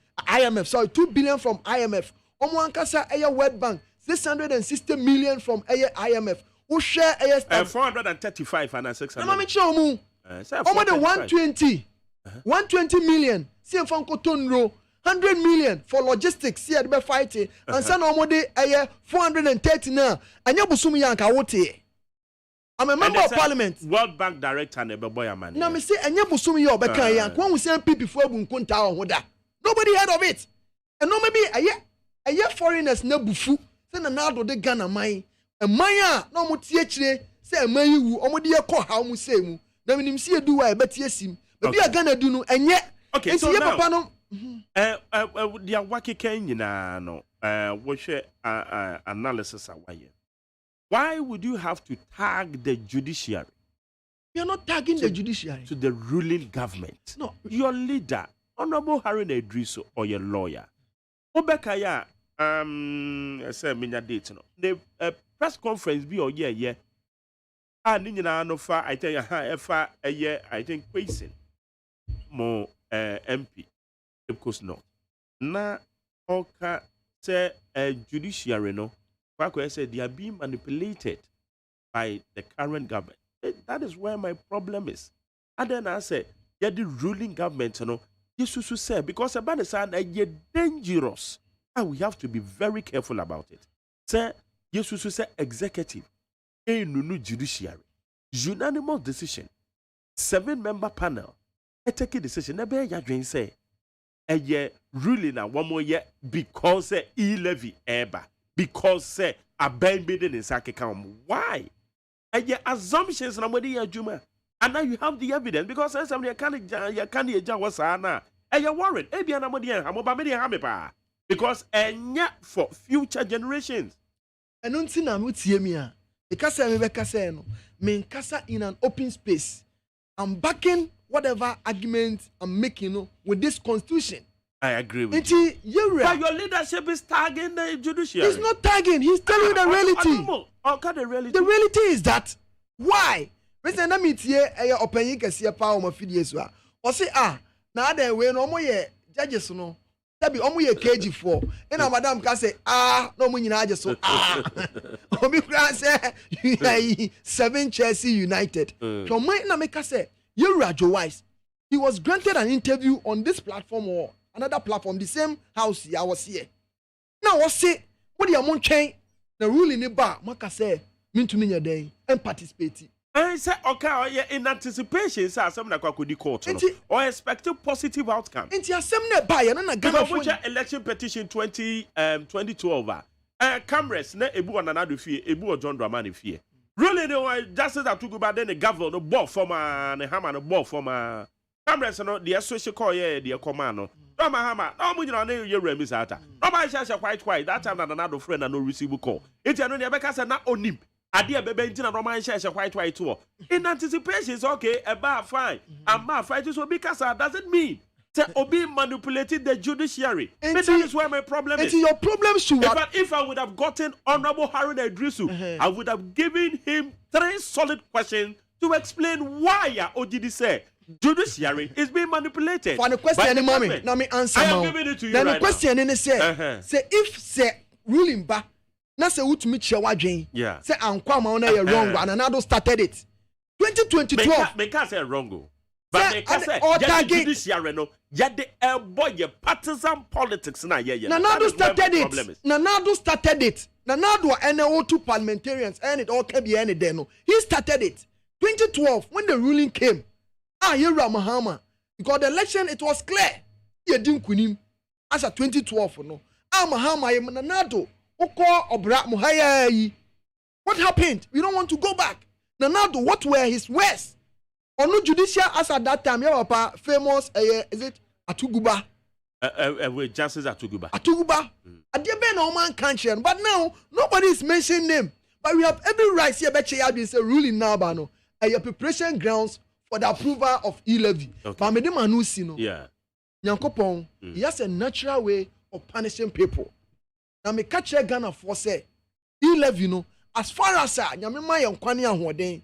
sorry, 2 billion from IMF. Omo ankasa World Bank, 660 million from IMF. Who share 435 and 600. Na mami chomu. Omo the 120 million. See from Kotonro, 100 million for logistics. See at be fighting. And san omo de 430 now. Anya busumi yanka wote. I'm a member of parliament. World Bank director ne beboya man. Na me say anya busumi yo beka yanka. When we say people for bunkunta hoda. Nobody heard of it. And no maybe a foreigners na bufu. Say na do de Ghana man. E man no mo tie kire say man yi wu omo de ko ha mo say mu. Na minim see edu wa e betie sim. Be a Ghana du no enye. Okay, so now, papa no dia wakeke nyina no wo hwe analysis awaye. Why would you have to tag the judiciary? You are not tagging the judiciary to the ruling government. No, your leader, Honorable Harun Idrisu, or your lawyer. Obekaya, say minya date no. The press conference be or yeah. Nina no fa I tell you a year I think Quasin more MP of course no. Na oka say judiciary no. Kwakwe said they are being manipulated by the current government. That is where my problem is. And then I say, yeah, the ruling government, you know, Jesus say because about the side are dangerous, and we have to be very careful about it. Say, Jesus say executive, a new judiciary, unanimous decision, 7-member panel, a take a decision. Never ya say, a year ruling and 1 more year because levy eba. Because say a bang bidding in Sakekam. Why? And your assumptions nobody Juma. And now you have the evidence because somebody can't was ana. And you're worried. Because for future generations. And until now, because I'm in an open space. I'm backing whatever argument I'm making with this constitution. I agree with you. But your leadership is tagging the judiciary. He's not tagging. He's telling the reality. The reality. The reality is that why? Mr. Namit here, a open can see a power of videos. Or say, now then, we no more judges no. That be almost a KG4. And our madam can say, no money in just so. Omicron say, 7 Chelsea United. From my Namika say, you're Rajo Wise. He was granted an interview on this platform or another platform, the same house I was here. Now I say, what do you want change? The rule in the bar, Maka say, mean to me a day and participate. I say, okay, in anticipation, sir, some like could court or expect a positive outcome. And you seminar by another election petition 2012. Cameras, ne ebu another fear, ebu John Dramani fear. Really, no, just as I took about then the governor, the ball from a hammer, the ball from a cameras, no, the associate call, yeah, the command. No, my hammer, no, you know, you're remisata. No, my shall quite that time, another friend and no receive call. It's another because I'm not on him. I dear baby, and Roman shares quite too. In anticipation, is okay, about fine. And my fighters will be Casa doesn't mean to be manipulating the judiciary. And that is where my problem is. Your problem should if I would have gotten Honorable Harun Idrisu, I would have given him 3 solid questions to explain why OGD say judiciary is being manipulated. For the question, mommy, now me answer. I am giving it to you. Then right the question in say if say ruling back, na say who to meet your wadjin. Yeah. Say Ankwama on a wrong one, and another started it. 2012. Make us say wrong. But make us say judiciary no. Yet the boy partisan politics na yeah. Nanado started it. Nanado started it. Nanado and NO2 parliamentarians and it all can be any day no. He started it. 2012 when the ruling came. Yera Mahama. Because the election it was clear. He didn't kunim. As a 2012 no. Mahama Nanado. What happened? We don't want to go back. Nanado, what were his words? On no judicial as at that time, yeah, famous, is it Atuguba? With Justice Atuguba. Atuguba. At the Ben Oman country, but now nobody is mentioning them. But we have every right here, bet you have been ruling now, Bano. preparation grounds for the approval of e-levy. But me dem anu si no. Yeah. Nyankopon, he has a natural way of punishing people. Now me catch Ghana for say e-levy no as far as nyame ma ye nkwane ahoden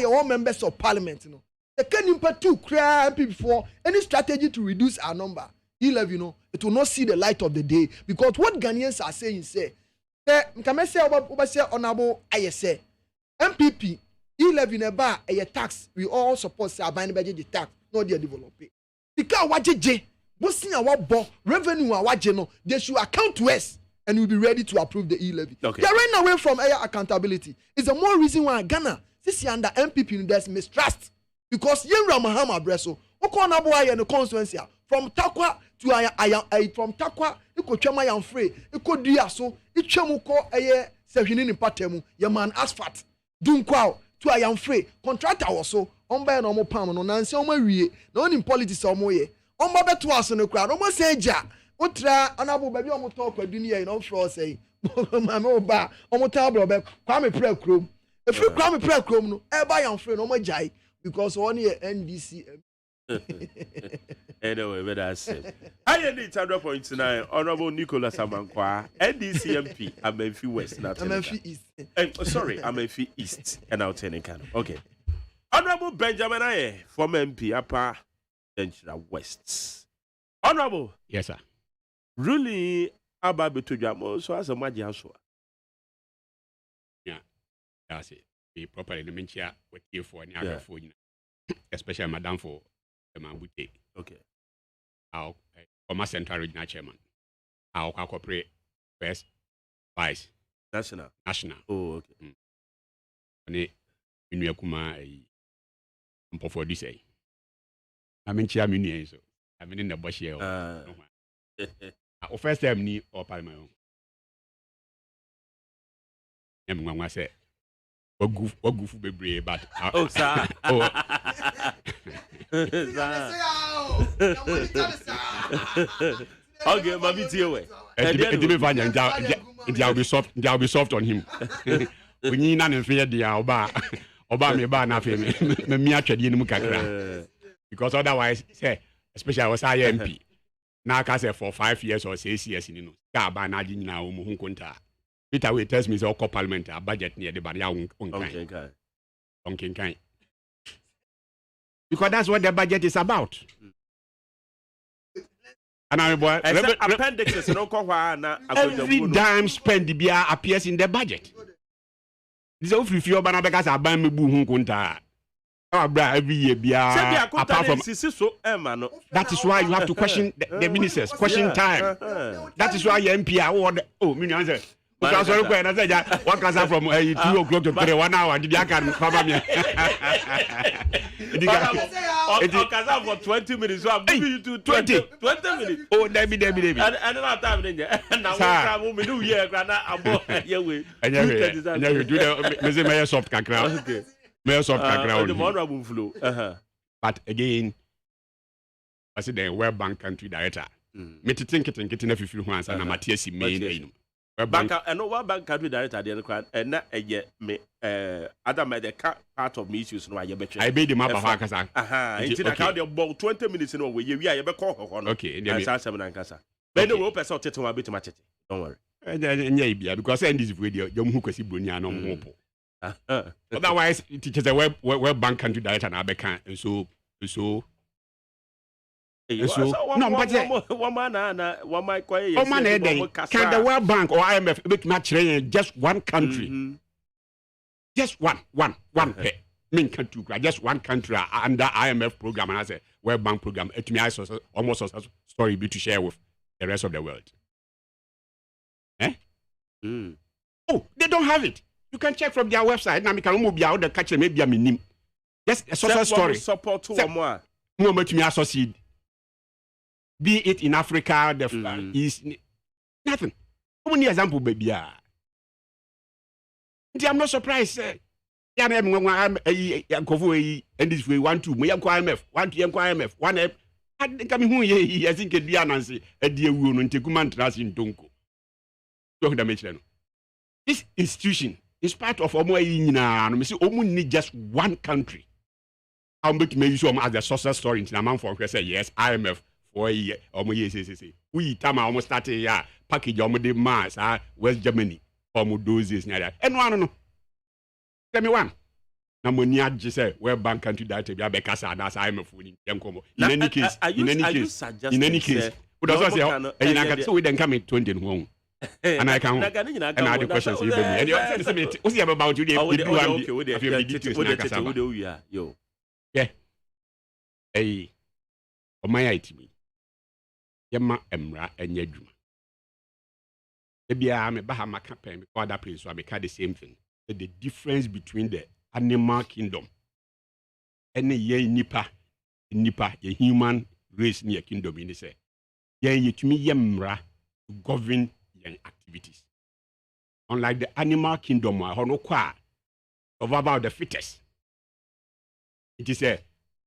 all members of parliament no. They can impact to create before any strategy to reduce our number. E-levy no it will not see the light of the day because what Ghanaians are saying say nkame say oba say honorable ayese MPP e-levy na ba a tax we all support say aban budget the tax no dey develop it. Sika wajeje bosin awabo revenue awaje no they should account to us and we'll be ready to approve the e-levy. Okay. They're running away from accountability. It's a more reason why Ghana this year under MPP there's mistrust because Yenra Mahama Breso Okonabo aye no constituency from Takwa to from Takwa iko twema yan free iko dua so itwemu ko sehwini ni patemu yaman asphalt dunkwa to ayan free contractor also omba no mo pam no nanse o mawie na oni politics o mo ye omba beto aso no kra no mo se ja otra anabo ba bi o mo talk kwadu ni ye no fro say mama oba o mo tablo be kwa me pre krom e free kwa me pre krom no e ba yan free no mo jai because one ye NDC. Anyway, but that's it. I need 100.9 Honorable Nicholas Amankwa, NDC MP, Amenfi West. Amenfi East. Sorry, Amenfi East. And I'll tell you. Okay. Honorable Benjamin Aye, former MP, Upper Benchra West. Honorable. Yes, sir. Really, about Betujamo, so as a Maji. Yeah, that's it. Be properly the mention with you for any other for you, especially Madame for the Mambute. Okay. Our former Central Regional Chairman. Our corporate first vice national. Oh, okay. Ane inu kuma for this say. I mean, chair mini so. I mean in the bush here. First time ni or parliament. I'm say. What goof be brave, but oh, sir. Oh. Okay, my BT away. I'll be soft on him. We need none fear the Oba me ba na fe me atwade ni mu kakra. Because otherwise, say, especially I was IMP. Now I say for 5 years or 6 years in no. Ka ba na nyina o mu hunkunta. Peter will tell me so parliament a budget near the barrier on kind. Because that's what the budget is about. And I boy appendixes every dime spent appears in the budget. This is if you ban because I buy me boo hunkunta. Every year apart from that is why you have to question the ministers, question time. That is why your MP award millions. Because I said, one class from 2 o'clock to 1 hour. Did you can cover me? It for 20 minutes. So I'm giving you to 20 minutes. Oh, Debbie. And another time in there. And now we do here. And you do the mayor soft background. Okay. Mayor soft background. The honorable flow. But again, I said the World Bank country director. Me to think it if you feel once and I'm a TSC main. Bank and World Bank country director and not me other part of me issues no I bet I made the map of Hakasa. It's account about 20 minutes in a way. We are call okay. And Sasam and Casa. But the rope is out to a bit of machete. Don't worry. Yeah, because in this video, young who can see Bunya no more. Otherwise, it is a World Bank country director and Abekan, and so. No, but one might quiet. Oh, man, can the World Bank or IMF make much just one country? Just one main country, just one country under IMF program and as a World Bank program. It may almost a story be to share with the rest of the world. Oh, they don't have it. You can check from their website. Now, we can move out the catcher, maybe a minim. Just a social story. Support to more. No, but me associate. Be it in Africa, the East, nothing. How many example, baby? I'm not surprised. I'm and this way 1 2. Me IMF 1 2 IMF 1 F. I think I think it be anansi. A dear woman take command trust in Donko. This institution in spite of omo yina no me say omo need just one country. How make me use as the success story in man for say yes IMF for year omo yes. We tama omo start ya package omo de mass West Germany omo doses nya. And no. Tell me one. Na money adje say World Bank country data be abekasa that's IMF ni enkomo. In any case, in any case, but also say you can so we then come in 20 home. And I can and I the questions you and you say what's about you yo. Yeah. Hey. O my itimi. Yema emra enye dwuma. Ebia me ba ha maka pen because other place so I make the same thing. The difference between the animal kingdom and ye nipa ye human race near kingdom in say ye to me yemra to govern your activities. Unlike the animal kingdom, I no kwa of about the fittest. It is a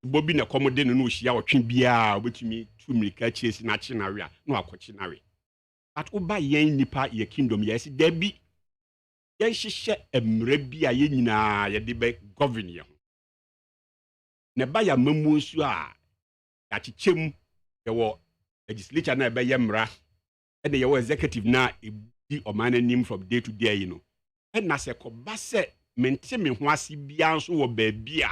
Bobby na commode no shia or twin bia with me 2 milk chase na chinaria no akochinari. At oba yen nipa ye kingdom yes there be yen hihye emre bia ye nyina ye de be govern ye ho. Ne ba ya mamu nsu a ya chichem ye wo legislature na be ye mra and ye wo executive na di oman anim from day to day you know. And na se ko ba se mente me ho ase bia nso wo ba bia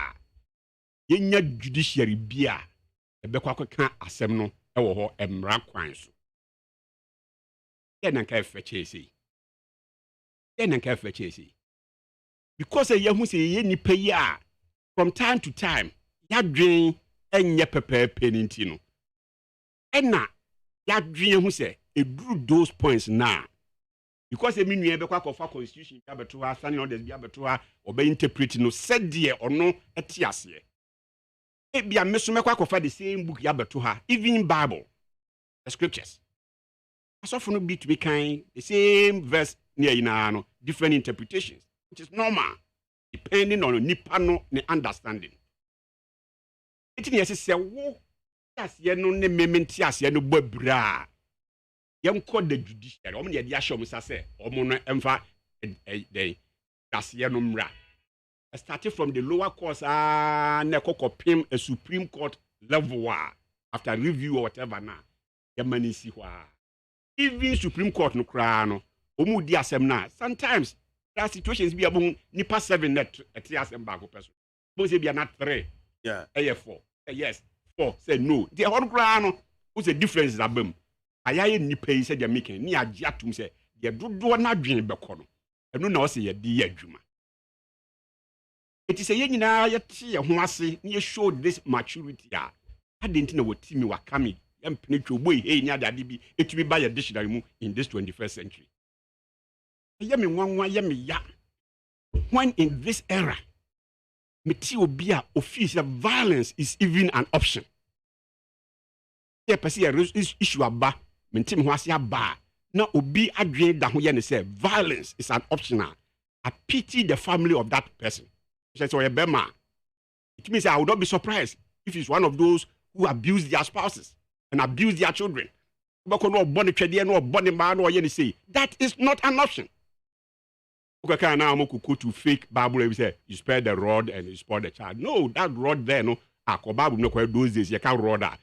yenya judiciary bia e be kwa ka asem no e wo ho emra kwan so. Ye na ka feche sei. Because ye hu say ye nipa yi a from time to time ya dwen enye pepepe nti no. Ena ya dwen hu say e duru those points na because e minu e be kwa kofa constitution ya beto ha standing orders ya beto ha obe interpret no said de ono eti ase. E bia meso me kwa kofa the same book ya beto ha even Bible the scriptures. Asofo no be to be kind the same verse near no different interpretations, which is normal depending on nipa no ne understanding. It is say wo as ye no ne mementi as ye no babra yem call the judiciary omo ye dia shom say omo no emfa the as ye no mra starting from the lower courts na kokopim a Supreme Court level after review or whatever na yemani si hwa even Supreme Court no kra no omu di asem na sometimes there are situations be among nipa 7 net at asem back person bo say be na 3 yeah 4 yes 4 say no the one kra no what's the difference abam ayaye nipa yi say they making ni age atum say the dodo na dwen be ko no enu na o say ye di adwuma. It is a ye nyina ye te ye ho ase ni ye show this maturity a adenti na wotimi wakami yam penetwo boy e nya dade bi etumi ba ye dictionary mu in this 21st century. Yemi nwanwa yemi ya when in this era meti obi a official violence is even an option. Ye pese ye issue aba menti me ho ase aba na obi adwen da ho ye ne say violence is an option. I pity the family of that person. So it means I would not be surprised if it's one of those who abuse their spouses and abuse their children. That is not an option. Okay, now I'm going to fake Bible. You say you spare the rod and you spoil the child. No, that rod there, no. Bible no those days. You can't rod that.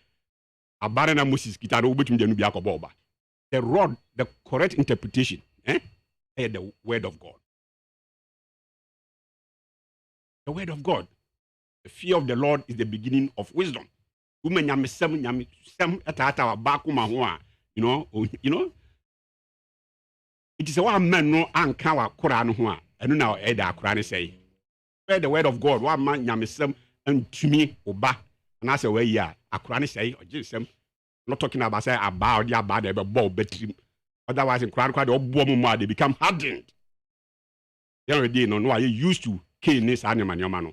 The rod, the correct interpretation, is the word of God. The word of God. The fear of the Lord is the beginning of wisdom. You know, it is a one man no ankawa Quran ho enu na eda Quran say. Where the word of God, one man nyamesem and to me oba. And I say where ya Quran say or Jesus not talking about say about the about the ball betrim. Otherwise in Quran quite obo they become hardened. They already know why you used to kill this animal no.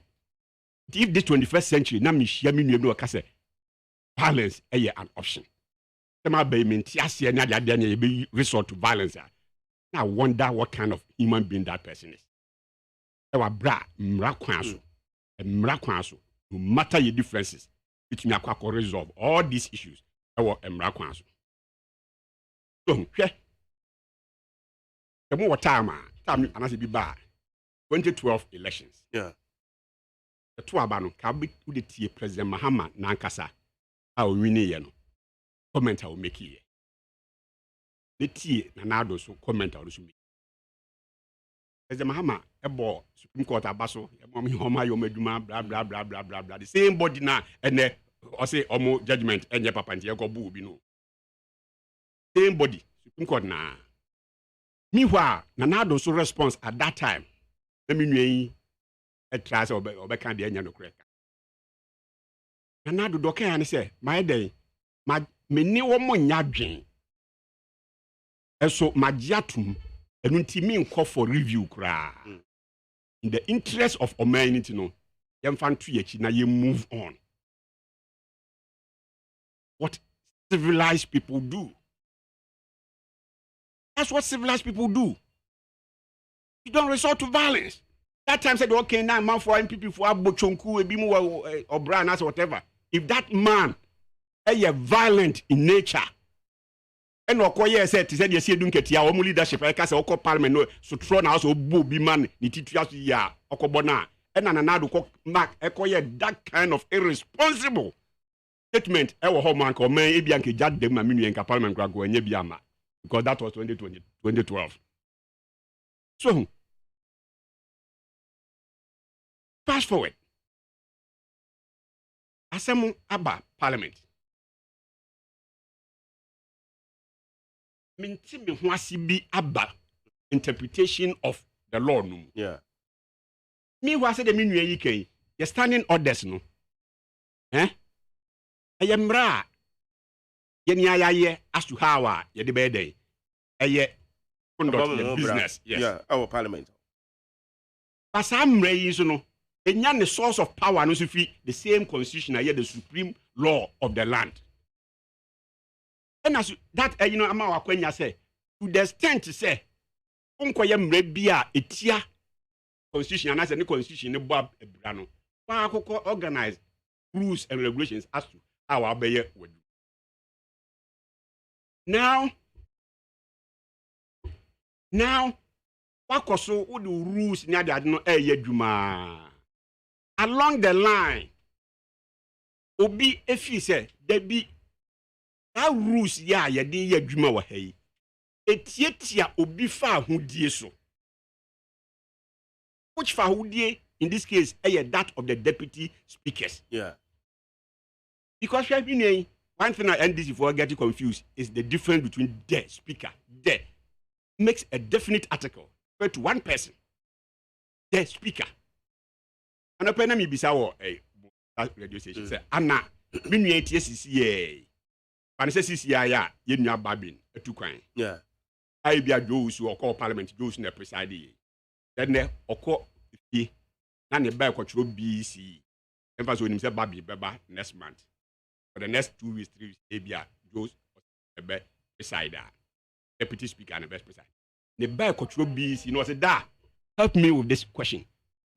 If this 21st century na me share me no ka say violence is an option. Them are be mentiasia na dia be resort to violence. I wonder what kind of human being that person is. Ewa bra mra kwanso. Mra kwanso. No matter your differences, it me akwa resolve all these issues. Ewa mra kwanso. So, hwe. Emo time anase bi ba. 2012 elections. Yeah. The two abano kabi udeti President Mahama nankasa a winning ye no. Comment I will make here. The tea nanado so comment I will make. President Mahama ebo Supreme Court abaso emomi homa yo meduma blah blah blah blah blah blah. The same body na and or say omo judgment enye papa nti go bu bi no. Same body Supreme Court na. Meanwhile, nanado so response at that time. Let me know a try or can be any no correct. Nanado doke and say my day my many woman yadwin. And so my jatum and unti call for review cra. In the interest of humanity, no, na you move on. What civilized people do. That's what civilized people do. You don't resort to violence. That time said, okay, now man for MPP for Abochonku, Ebimu or Brian, or whatever. If that man is violent in nature, and Okoye said, he said, yes, you don't get your own leadership. I can't say, Oko Parliament, so Tron house or Bobby man, Nitias, ya, Okobona, and Ananado Mark, Ekoye, that kind of irresponsible statement. Ewa Homan, or May, Ebianke, Jad, them, Minu, and Parliament, Grago, and Yebiama, because that was 2012. So, fast forward. Asemu Abba Parliament. Minti me ho asibi Abba interpretation of the law no. Yeah. Me who say the me nua yi kan. Your standing orders no. Ayemra. Ye ni ayaye as to how ye de be dey. Eye conduct the business. Yes. Yeah, our parliament. But some yi so no. Enya the source of power no so fi the same constitution the supreme law of the land. And as that you know ama wakwanya say to the extent to say unkoye mre bia etia constitution and as any constitution ne bob ebra no wa akoko organize rules and regulations as to how abeye would do. Now wakoso wo the rules ni ade no adwuma. Along the line, obi efi say there be that rules ya yedi ye dwuma wa hayi. Etietia obi fa ahudie so. Which fa ahudie in this case that of the deputy speakers. Yeah. Because one thing I end this before I get confused is the difference between the speaker. The makes a definite article refer to one person. The speaker. And open me bisa wo radio station say ana me nua tie sisi ye pan say sisi ya ye nua babin etukwan yeah ai bia Joes wo call parliament Joes na preside ye then ne okọ fie na ne ba kwatro BC emfa so nim say babi beba next month for the next 2 weeks 3 weeks e bia Joes be preside deputy speaker and best preside ne ba kwatro BC no say da help me with this question.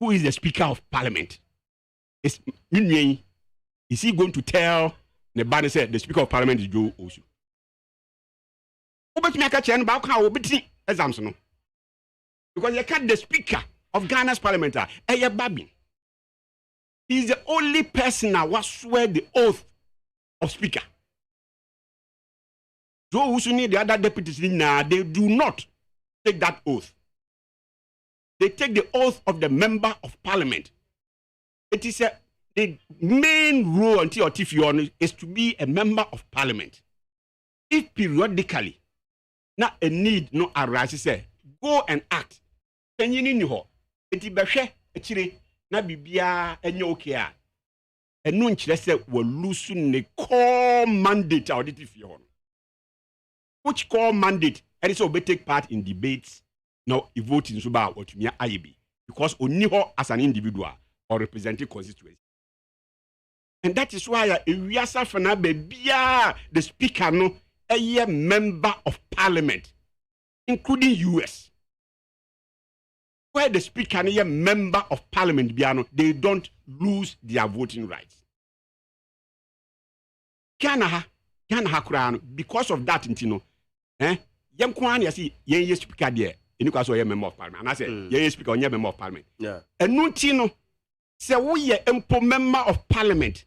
Who is the Speaker of Parliament? Is he going to tell the body said the Speaker of Parliament is Joe Osu? But me catch about how betty exams no. Because you can't the Speaker of Ghana's Parliament, Babin. He is the only person that was swear the oath of Speaker. Joe Osu need the other deputies now, they do not take that oath. They take the oath of the member of parliament. It is the main role until Otifion is to be a member of parliament. If periodically, now a need no arises, say go and act. Then you need ho. Eti behwe echire na bibia enye okay a. Enu nchire say we lose ne core mandate Otifion. Which core mandate? And so we take part in debates. Now, you vote in Suba or Tumia IB because Oniho as an individual or representing constituency. And that is why we are suffering the speaker, no, a member of parliament, including US. Where the speaker is a member of parliament, they don't lose their voting rights. Because of that, Yam Kwan, you see, speaker there. any case or member of parliament. And I say, yeah, speaker or member of parliament. Yeah. And Nuntino say we are member of parliament.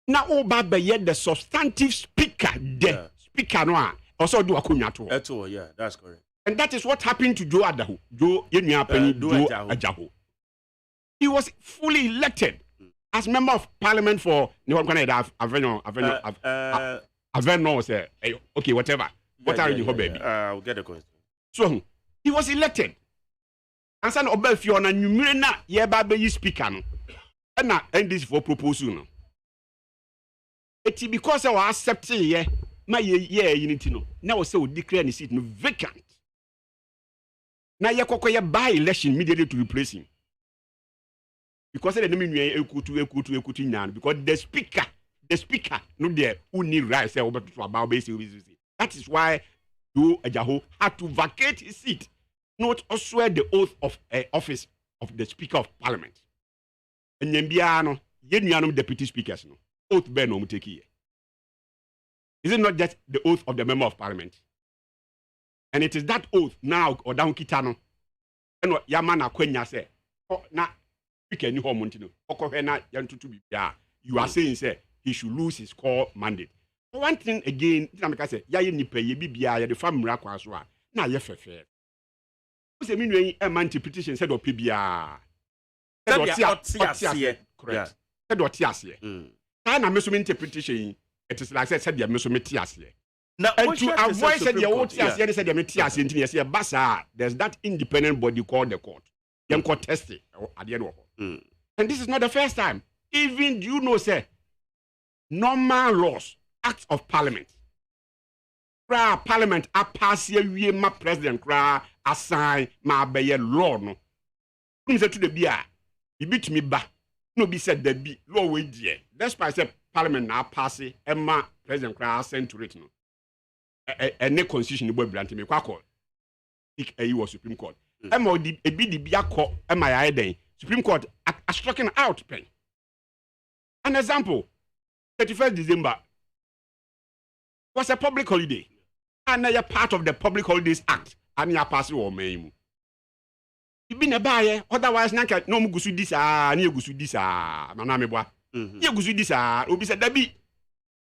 Now, oh, Baba, yet the substantive speaker, the speaker, no, also do a kunyato. At all, yeah, that's correct. And that is what happened to Joe Adahu. Joe Ajahu. He was fully elected as member of parliament for Aveno say, okay, whatever. What are you, baby? I'll get a question. So he was elected. And son of Belfiona, Numina, ye baby speaker. And now, and this for proposal. It's because I was accepting, yeah, my yeah, you need to know. Now, so declare the seat vacant. Now, you can buy election immediately to replace him. Because they mean because the speaker, no there, who need rights about basic. That is why Joe Ajahu had to vacate his seat, not swear the oath of office of the Speaker of Parliament. And Yembiano, Yenianum deputy speakers, no oath ben no muteki. Is it not just the oath of the member of Parliament? And it is that oath now or down Kitano. And what Yamana Quenya say, oh, na speaker ni home montino. Okohena yantutu bibia. You are saying say he should lose his core mandate. But one thing again, I say, ya nipe ye bibia ya the family akwa na ye fefe. Who say mean a man petition said or pibia. Correct. Said what tiasie. Na meso interpretation it is like said ya meso tiasie. Now, and to avoid said your own tiasie said ya tiasie nti say basa there's that independent body called the court. Them court testing at the end of it. And this is not the first time. Even you know say normal laws, acts of parliament. Parliament a pass ye ma president assign ma be law no. Who say to the bia, you beat me back. No be said the be law we dear. That's why I say parliament now pass it and ma president sent to it no. A constitution be granted me call. It was Supreme Court. Emma di e bi di bia ko emma ya den Supreme Court a striking out pen. An example, 31st December was a public holiday. And a part of the Public Holidays Act and ya pass or meme. You been a buyer, otherwise naka no gusu this ni gusu this maname boa. Ye gusu this obi said dabi.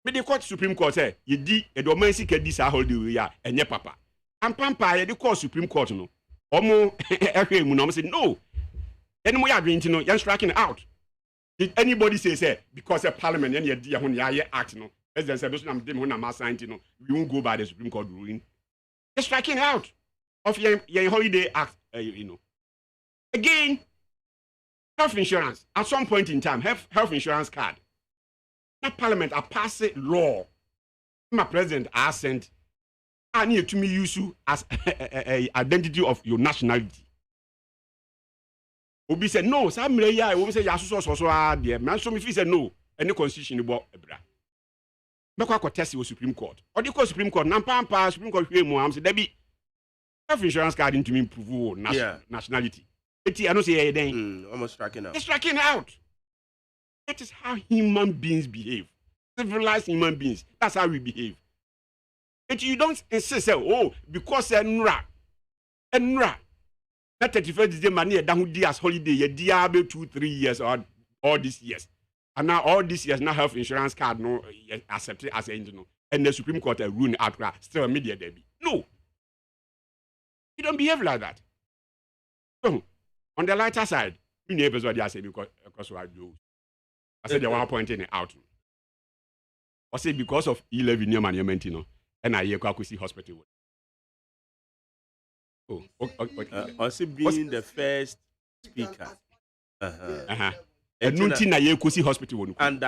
Me the court Supreme Court say ye di e do man sika this holiday ya enye papa. And pampa ye the court Supreme Court no. Omo ehwe mu no say no. Any more adwin no yan striking out. Did anybody say because a parliament and ye ho ya act no. President said I'm dem ho na ma sign no. We won't go by the Supreme Court ruling. They're striking out of your holiday act, you know. Again, health insurance. At some point in time, health insurance card. That parliament a pass law. My president I sent. I need to me use you as a identity of your nationality. Obi said no. Some ya Obi say yaso there. Man, so me said no. Any constitution about ebra. Make test the Supreme Court. Or the Supreme Court. Nampa Supreme Court here mo am say debi. Health insurance card into me prove nationality. I don't say then. Almost striking out. It's striking out. That is how human beings behave. Civilized human beings. That's how we behave. But you don't insist, oh, because Nra. That 31st December near down Diaz holiday, ye diabe 2-3 years or all these years. And now all these years now health insurance card no accepted as an no. And the Supreme Court ruling out still a media debit. No. You don't behave like that. So, on the lighter side, you neighbors what they say because I do. I said they want pointing it out. I say because of 11 year monument, you know, and I hear Kwakusi Hospital. Oh, okay. I say being the first speaker. And Nunti na Yekusi Hospital. And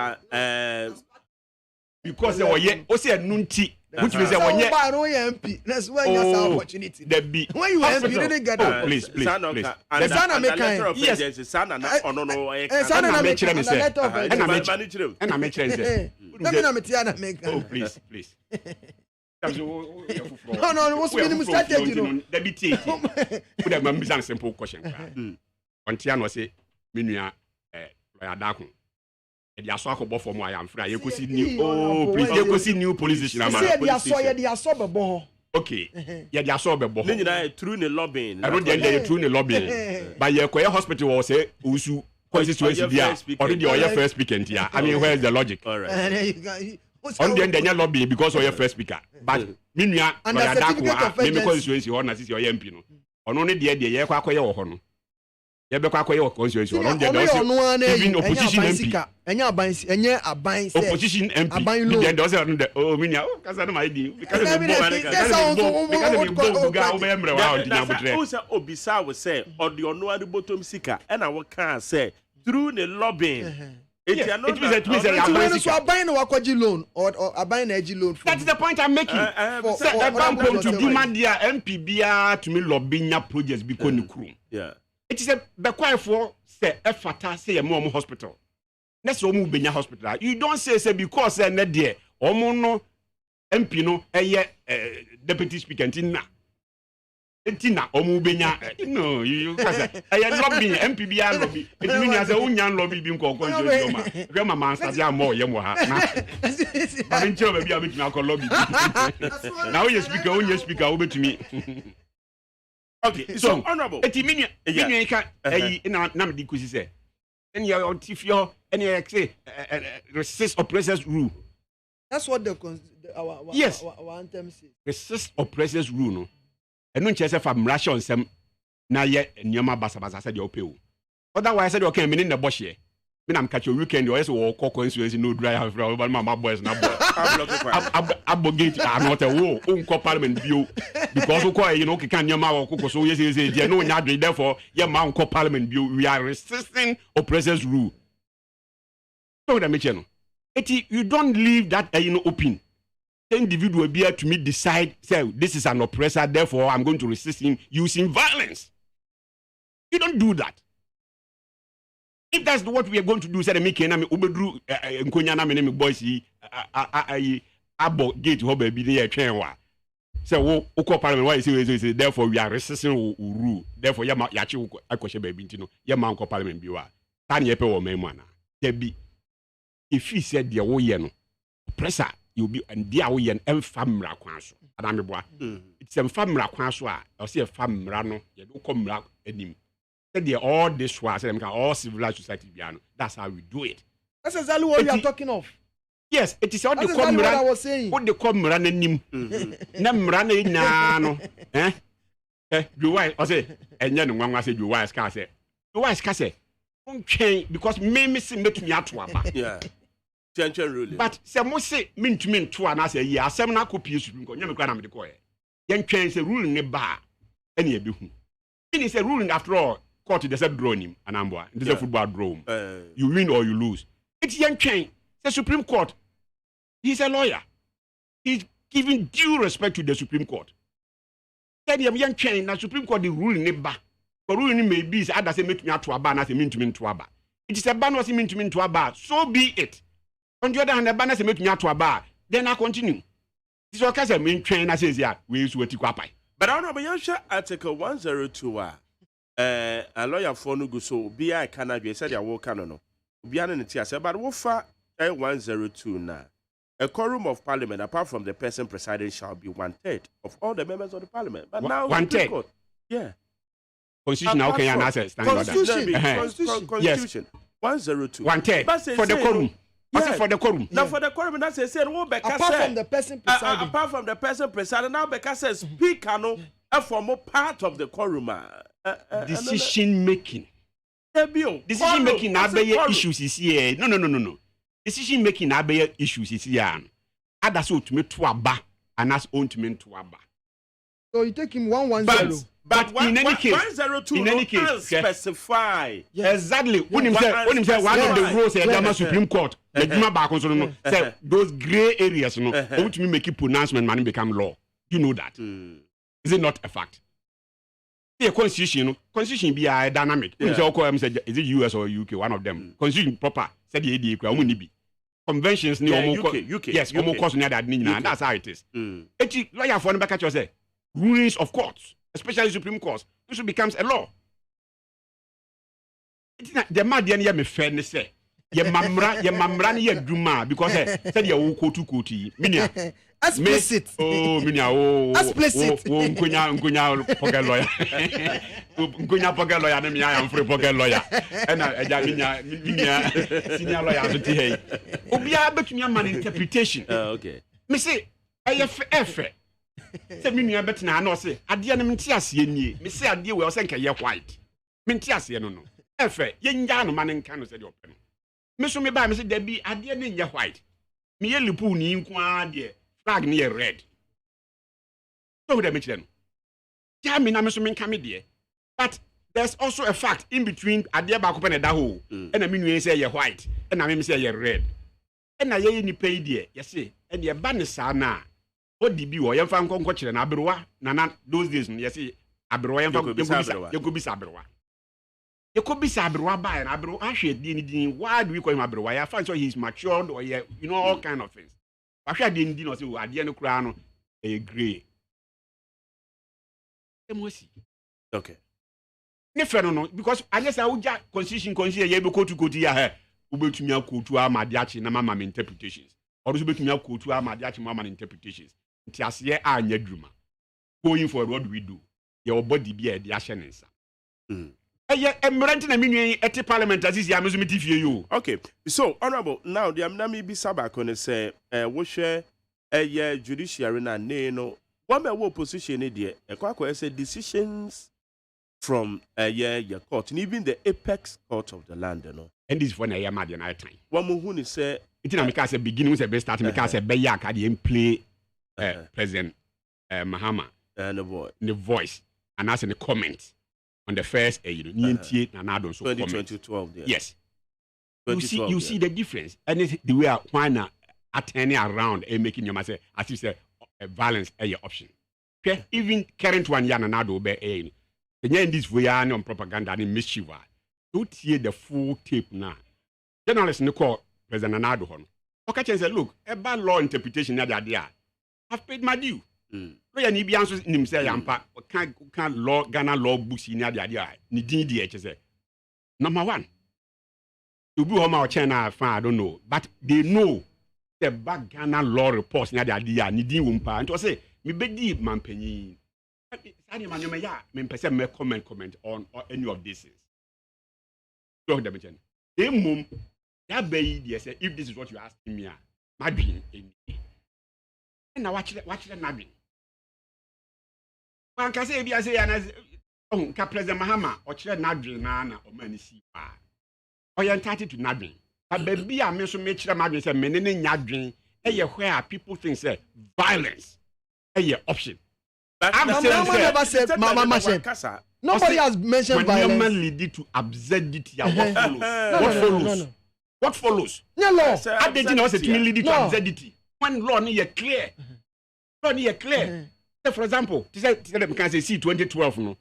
because they were yet, also Nunti. Which means that when you MP, that's why you have opportunity. The B. When you MP, you didn't get it. Please. The son of Mekan. Yes, the son and no. Son of Mekan. And I make sense. Oh, please. No, what's the minimum strategy? The BT. Put a member simple question. On Tiano say, Minia, Dakun. The Aswako for my am free. You could see new. Oh, please, you could see new police station. They are so bad. okay. Yeah, they are so bebo. Then you through the lobbying. I don't get through the lobbying. But yeah, hospital was say usu constituency there. Already or your first speaker here. I mean, where is the logic? All right. On the lobby because of your first speaker. But minya lawyer Dakwa, maybe constituency or na sisi or MP no. Ono ne de ye kwa akoye wo ho no. Ye be kwa akoye wo constituency or no de even opposition MP. Enye aban say opposition MP. Then does oh minya oh kasa na my di. Because who say obisa we say or the ono ade bottom sika and I can say through the lobbying. It means that buying a wakoji loan or buying a loan. That's the point I'm making. The bank come to demand their MPBR to me lobbying projects because the crew. Yeah. It is a bequire for say effort say a more hospital. Let's move Benya hospital. You don't say because not there. No MP no deputy speaker Tina. Tina Benya. No, you I lobby MPBR lobby. It means as a union lobby being called Grandma man Stadia more Yamoha. I didn't tell me I'm now lobby. Now you speak over to me. Okay, so honorable. Eti you can Namdi say. And your if your any say resist oppressors rule. That's what our anthem says. Resist oppressors rule no. And no chance for ration some na ye nyoma basa said you pay. Otherwise said okay me in the bush here. Me am catch your weekend you also walk constituency no dry have for my boys na boy. Abogate are not a war unko parliament bio because we call you know can nyoma walk so yes there no nya therefore your man unko parliament bio we are resisting oppressors rule. So that make you don't leave that open. The individual be able to me decide, say, this is an oppressor, therefore I'm going to resist him using violence. You don't do that. If that's what we are going to do, say, me can ubedru nkonyana me name boys abo gate ho baby dey twen wa. Say wo parliament why say therefore we are resisting rule. Therefore ya chi akoshe baby ntino ya man ko parliament bi wa. Tan ye pe wo man mu ana. There be if he said there wo ye no oppressor you be and dia wo yen emfamra kwan so adameboa it's emfamra kwan so a o se emfamra no ye do komra anim said there all this was all civilized society biano that's how we do it. That's exactly what you are talking of. Yes, it is all the komra what the komra anim na mra na no you why o say enye no nwanwa say you why ska say you why ska say because me see metumi ato aba. Yeah. But say mo say mintumi nto ana say ye asem na kopie Supreme Court nyame kwa na me de ko ye yen twen say ruling ne ba ene ebehu mean say ruling after all court dey say draw him anamboa it is a football draw you win or you lose it's yen twen say Supreme Court he's a lawyer he's giving due respect to the Supreme Court say yen twen na Supreme Court the ruling ne ba for ruling may be say ada say metumi ato aba na say mintumi nto aba it is a ban was mintumi nto aba so be it. On the other hand, the banner say make me to a bar. Then I continue. This is what I mean. Train says yeah, we use what you qualify. But I don't know. But you share Article 102. A lawyer for no go so be I cannot be said ya walk no. Be an in the but what for 102 now? A quorum of parliament apart from the person presiding shall be 1/3 of all the members of the parliament. But now 1/3. Yeah. Constitution okay and assets. Constitution. Yes. 102. 1/3 for the quorum. Yeah. For the quorum. Now for the quorum, that's said, apart from the person presiding. Apart from the person presiding, now Becca says, speaker no, for more part of the quorum. Decision making. Decision making now be issues is here. No. Decision making now be issues is here. Others to me to aba and as own to me to aba. So you take him 110. But in any case, 102 specify exactly when him say one of the rules in the Supreme Court, the Juma back on say those gray areas, to me make a pronouncement, man, become law. You know that. Is it not a fact? The constitution be a dynamic. Is it US or UK? One of them. Constitution proper said the ADA. Conventions, UK. Yes, course that. That's how it is. Lawyer for the back at say rulings of courts. Especially Supreme Court, this becomes a law. The man me fairness say ye mamra ni ye duma because said ye wo kotu koti minia explicit minia explicit nkunya pocket lawyer nkunya pocket lawyer na me am free pocket lawyer na eja minia senior lawyer so ti hey obi a betumi am interpretation okay me say efe se minia betina na o say ade na menti ase nie me say ade we o say nka ye white menti ase no no efe ye nya no man nka no say de ope no me so me ba me say da bi ade na nye white me ye lipu ni nko ade flag ni red so we da me kire no ja me na me so me nka me de but there's also a fact in between ade ba ko pe na da ho e na me nue say ye white e na me say ye red e na ye ni pay de ye say e de ba ne sa na odi bi wo ye mfa nkonko kire na aberewa na those days ye say aberewa ye mfa yekobisa aberewa yekobisa aberewa ba na aberewa ahwe din why do we call him aberewa ya find so he is matured or you know all kind of things ahwe din no say ade no kura no e grey emosi okay ne fe no because anya say uja constitution ye be kotu ya he ubetumi akotu amade achi na mama interpretations or so betumi akotu amade achi mama interpretations nti ase anya dwuma going forward what do we do your body be e de ahye nensa eye emirant na minuen eti parliament asisi amezumiti fie yo okay so honorable now the amnami bi sabako ne say wo hwe judiciary na ne no one me opposition ne de ekwa say decisions from your court and even the apex court of the land no and this for na ya mad na time one mo hu ni say it na make say beginning say best start make say be ya ka de play president Mahama and the voice and as in the comment on the first nientie na do so 2012 yes you see the difference and it's the way why na attending around and making you say as you say violence a option okay even current one ya na do be in this way on propaganda and mischief to hear the full tape now journalists no call president Nado hon okay say look a bad law interpretation na there I've paid my due lawyer ni bi anso nim say yampa can law Ghana law books ni there ni din die say number 1 to be home our China fan I don't know but they know the back Ghana law reports ni there ni din wo mpa nto say me bedi mampanyi Sani manyoma ya me pese me comment on any of this is so the mention mum that be there say if this is what you asking me madwin na watch nadwin wan ka say bia say ya na ka president Mahama o kire nadwin na o mani si pa o ye entitled to nadwin but baby a me so me kire madwin say me ne nyadwin e where people think say violence e option. Nobody has mentioned violence. Lead to absurdity. What follows? No law. I didn't know it lead to absurdity. When law is clear. Say for example, say can say 2012 no.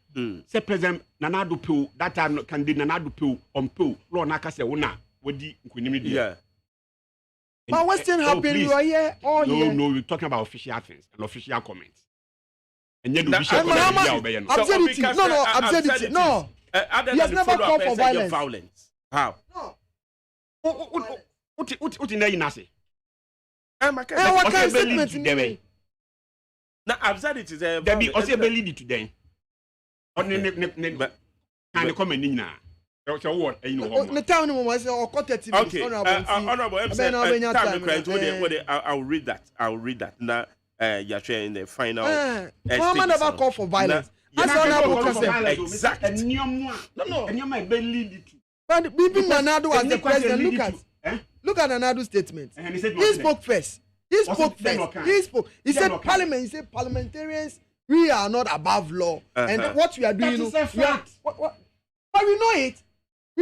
Say President Nana Addo that time candidate Nana Addo on Pew law na ka say una wodi nkunimi dey. Yeah. But what's still happening right here? No, we're talking about official things and official comments. And yet, absurdity. No. He has never called for violence. How? No. What in there you say? What kind of statement? Now, absurdity is there be also ability today. On the kind of comment in now. So what? You know, the town was okay. Honorable, I'll read that. Now. You're sharing the final. Mama never call for violence. Exactly. No. But Bibi Nanado as the president, look at Nanado's statement. He spoke first. He spoke. He said parliament. He said parliamentarians. We are not above law, and what we are doing. That is a fact. But we know it.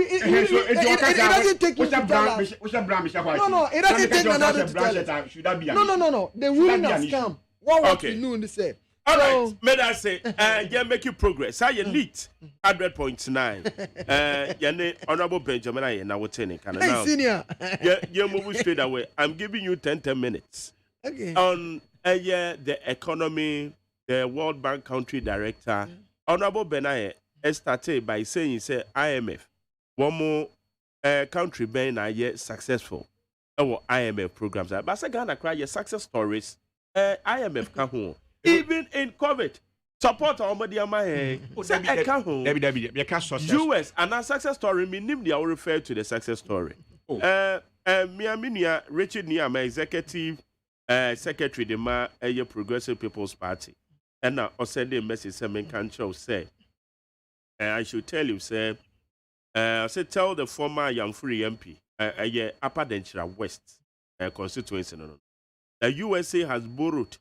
It doesn't take you to tell us. No, it doesn't take Nanado to tell us. No. The ruling has come. What we knew in the say. All right, may I say, make you progress. I elite 100.9. Your honorable Benjamin, I now attending. Hey, senior. You're moving straight away. I'm giving you 10 minutes. Okay. On the economy, the World Bank country director, Honorable Benaye, started by saying, say IMF. One more country being successful. IMF programs. But say Ghana cry your success stories. IMF can home. Even in COVID. Support our money US and a success story meaning they will refer to the success story. Miaminia Richard Niama executive secretary the Progressive People's Party. And now I send a message saying can say I should tell you say tell the former Young Free MP Upper Denchira West constituency the USA has borrowed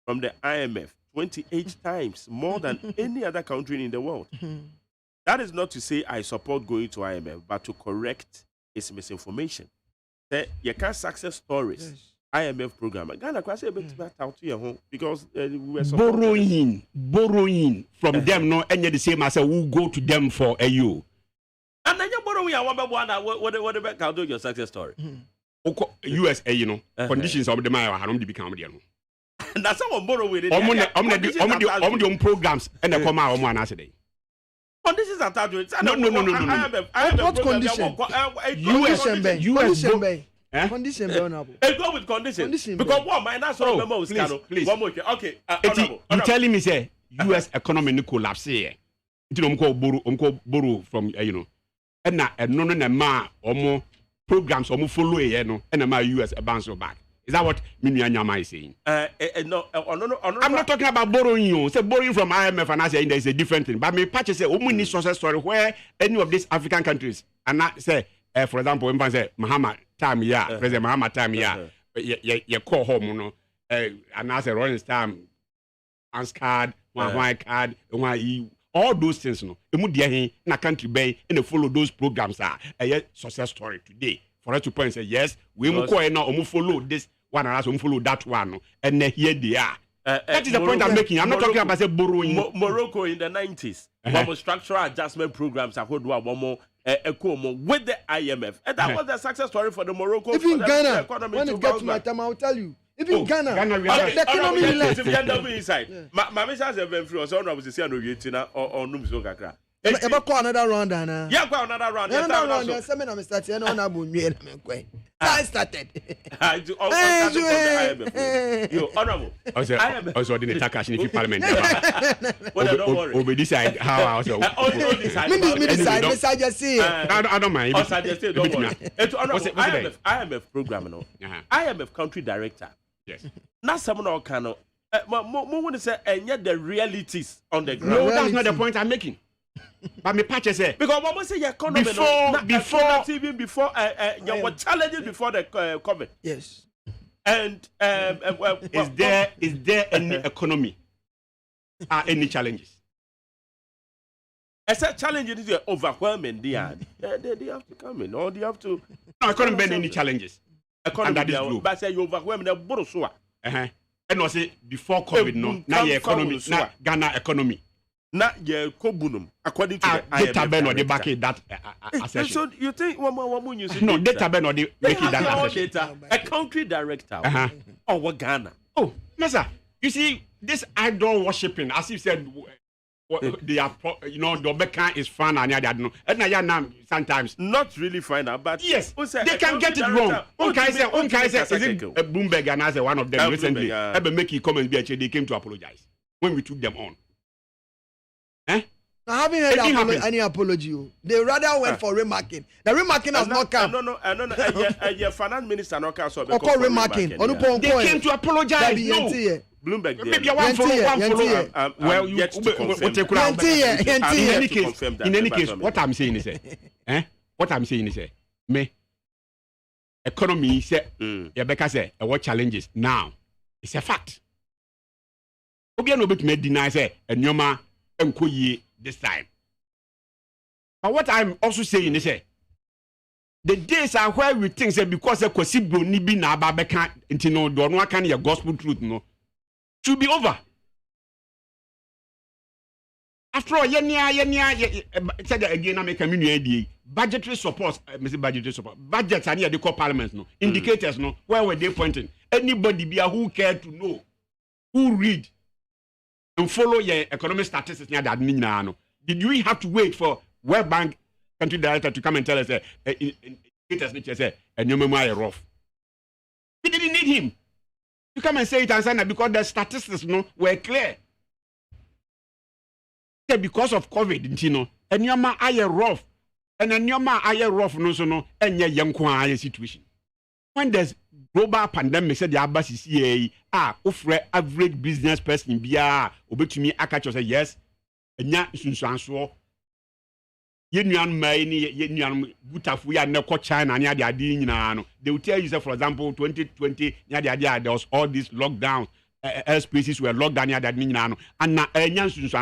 from the IMF 28 times more than any other country in the world. That is not to say I support going to IMF, but to correct its misinformation. You can't success stories. Yes. IMF program. Ghana say out to your home because we were borrowing from them. No, any the same as we'll go to them for AU. And then you borrowing what about do your success story? USA, you know, conditions of the Maya have to become the that's how we borrow with it. On programs and the come out on today. Conditions attached to it. No. What condition? Condition go with condition. Because what my national memo is please. One more. Okay. You telling me say US economy no collapse here. You know, borrow from you know. And now no ma omo programs omo follow here no and ma US bounce back. Is that what Minyanyama is saying? No. I'm not talking about borrowing you. Say borrowing from IMF and I say there is a different thing. But me patch say need success story where any of these African countries and not say for example, when say Mahama time President Mahama time you call home no and I say Rolling Star, Hans card, one card, all those things no. Emu dia na country bay and follow those programs are a success story today. For us to point and say yes, we will follow this one and also follow that one, and here they are. That is the point I'm making. I'm not talking about say borrowing. Morocco in the 90s, one structural adjustment programs are called one more with the IMF, and that was the success story for the Morocco. Even Ghana, when it gets to my time, I'll tell you. Even Ghana, the economy left. If you end up inside, my message has been free. So I was saying, or Numzo Kakra. Ever call another round, Anna? Yeah, call another round. Another round. There's something I'm starting. I started. I do. You honorable. Also, didn't attack us in the parliament. Well, don't worry. We decide how I also. Me decide. Just see. I don't mind. Also, just say don't worry. IMF program, no. IMF country director. Yes. Not someone or cano. Want to say and yet the realities on the ground. No, that's not the point I'm making. But me patch say because what was say your economy before even before your challenges before the COVID. Yes. And is there any economy? Are any challenges? As a challenge is overwhelming. They have to come in, or they have to. No, I couldn't bear any challenges. Economy, and that is true. But say you overwhelming the borosua. And I say before COVID, no, now your economy, now Ghana economy. Not your kobunum according to the data ben or the back that assertion. So you think one you no data ben or the making that assertion. A country director or what Ghana. Oh, Massa, you see this idol worshipping, as you said, they are the Becca is fun and that no. And sometimes not really fine, but yes, they can get it wrong. Unkai say is it Bloomberg and as one of them recently ever make a comment they came to apologize when we took them on. I haven't heard any apology. They rather went for remarking. The remarking has not come. No. Your finance minister not come. So remarking. They came to apologize. No. Bloomberg. Maybe one follow. Well, you in any case, what I'm saying is, me economy say, Rebecca say, what challenges now? It's a fact. Obi no bit me deny say, enyoma enkoye this time. But what I'm also saying is the days are where we think that because a kwasibro ni bi na ababeka nti no do no aka na gospel truth no should be over. After all, said again, I make a community budgetary support, budgetary support, budgets are near the core parliament, no indicators, no where were they pointing? Anybody be who care to know, who read and follow your economic statistics near that no. Did we have to wait for World Bank country director to come and tell us indicators say and you are rough. We didn't need him to come and say it and say that because the statistics were clear. Because of COVID, and your man are rough, and then your man are rough and your young situation. When there's global pandemic, said the Abbas is here, offer average business person be obey to me, I catch you say yes, and ya so. Yen Butafu ya neko China and ya they will tell you say, for example, 2020 there was all these lockdowns, airspaces were locked down and na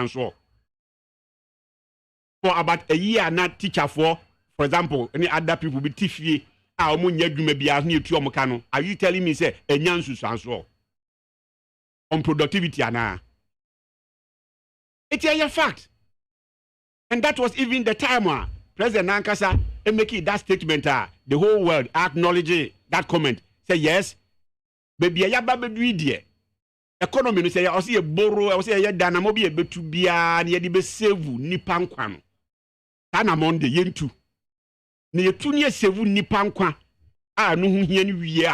so. For about a year, not teacher for example, any other people be teaching. Are you telling me say a nyansu on productivity ana? It's a fact. And that was even the time President Nankasa making that statement. The whole world acknowledging that comment. Say yes, baby, I baby economy say I see a borrow, I say a danamobi a betu bia near the save nipanquan. Tana Monday yentu. Ne yetunie sevu nipa nkwa no hu hia ni wie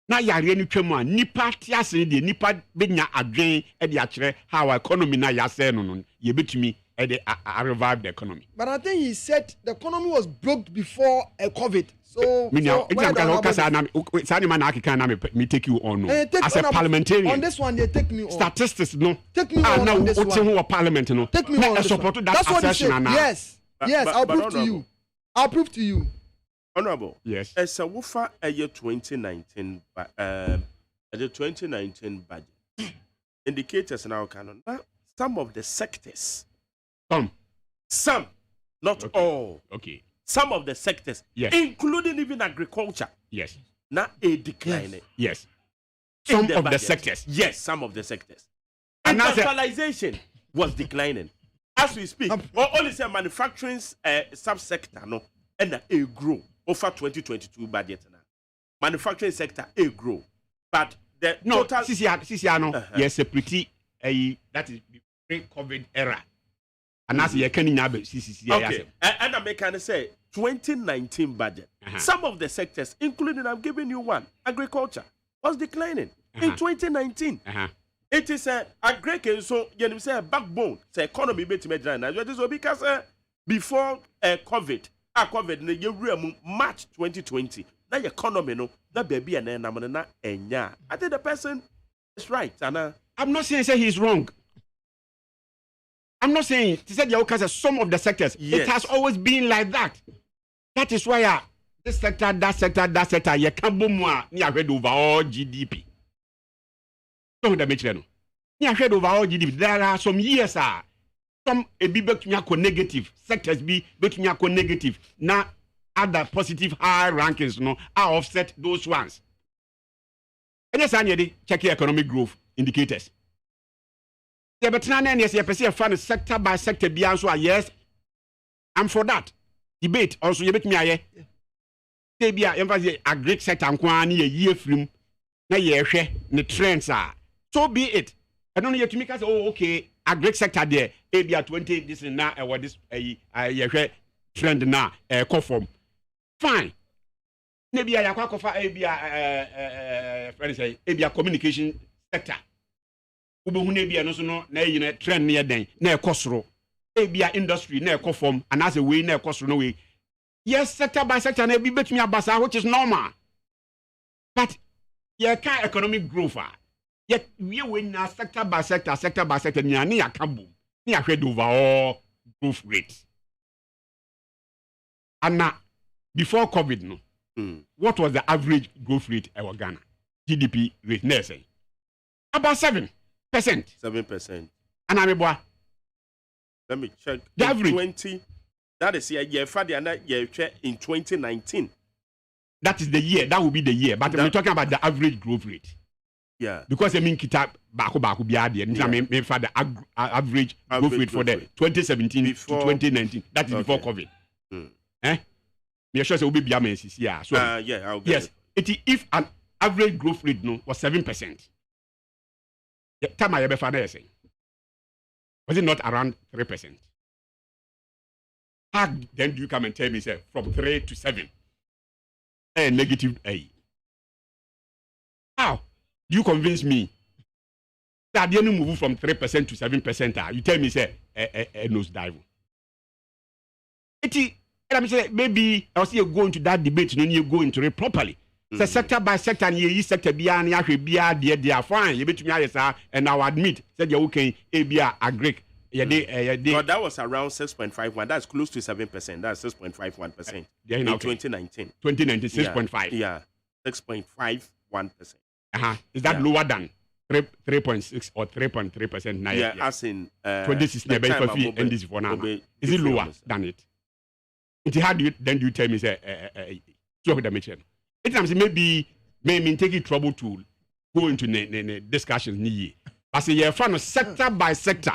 na yare ni twam nipa tiase de nipa benya adwen e de akere how economy na yase no ye betumi e de revive the economy. But I think he said the economy was broke before COVID. So me take you on as a parliamentarian on this one. They take me on statistics no take me on now this one. Parliament no take me on support that that's what he assertion. Yes, yes, I'll prove to you. I'll prove to you. Honorable. Yes. As a woofer a year 2019 the 2019 budget indicators now canon. Some of the sectors. Some. Not okay. All. Okay. Some of the sectors, yes, including even agriculture. Yes. Now a decline. Yes. Some of the sectors. Yes, some of the sectors. Industrialization was declining. As we speak, only say manufacturing subsector no and a grow over 2022 budget now. Manufacturing sector a grow, but the total yes, a pretty that is pre-COVID era, and as you can okay. And I make say 2019 budget. Some of the sectors, including I'm giving you one, agriculture was declining in 2019. It is a great so you say a backbone, say economy better now. Because before COVID, COVID in March 2020, that economy no that baby and then I think the person is right, and I'm not saying he's wrong. I'm not saying he said some of the sectors. Yes. It has always been like that. That is why this sector, that sector, you can't boom over all GDP. The Michelin. You heard overall GDP. There are some years, some a be negative sectors be negative. Now other positive high rankings, are offset those ones. And yes, I need check your economic growth indicators. Yeah, but now yes, you perceive fund sector by sector. Be answer yes, I'm for that debate. Also, you bet me aye. Say be emphasis a great sector and kwani a year film. Na ye hwe the trends are. So be it. I don't know yet to make us okay. A great sector there. Maybe 20 this and now what this trend now conform. Fine. Maybe I quite offer a communication sector. Ubu maybe no so no trend near then na kosro. Maybe industry na conform and as a way na kosro no way. Yes, sector by sector na be between abasa which is normal. But you can't economic growth. Yet we win now sector by sector, ni a kambu, ni a head overall growth rate. And now, before COVID, what was the average growth rate in Ghana? GDP rate, about 7%. 7%. And I'm a let me check. The average 20. That is in 2019. That is the year. That will be the year. But we're talking about the average growth rate. Yeah. Because I mean, kita baku biadi. I mean, for the average growth rate for the 2017 before, to 2019. That is before COVID. Me sure say we be biame yeah. So yeah. I'll yes. If an average growth rate was 7%. The time I ever found saying, was it not around 3%? How then do you come and tell me, say, from 3 to 7? Negative A. How do you convince me that the only move from 3% to 7%? You tell me, say, a nose dive. Maybe I'll see you go into that debate and then you go into it properly. So sector by sector, and you sector beyond they are fine. You bet me, and I'll admit that you're okay, ABR, agree. But that was around 6.51. That's close to 7%. That's 6.51% in 2019. 6.5. Yeah, 6.51%. Is that lower than 3.6 or 3.3% now? Yeah, as in 2016, and this for now. Is it lower than it? How do you tell me say so the mission? It times maybe take trouble to go into the discussions. I say you're fan of sector by sector.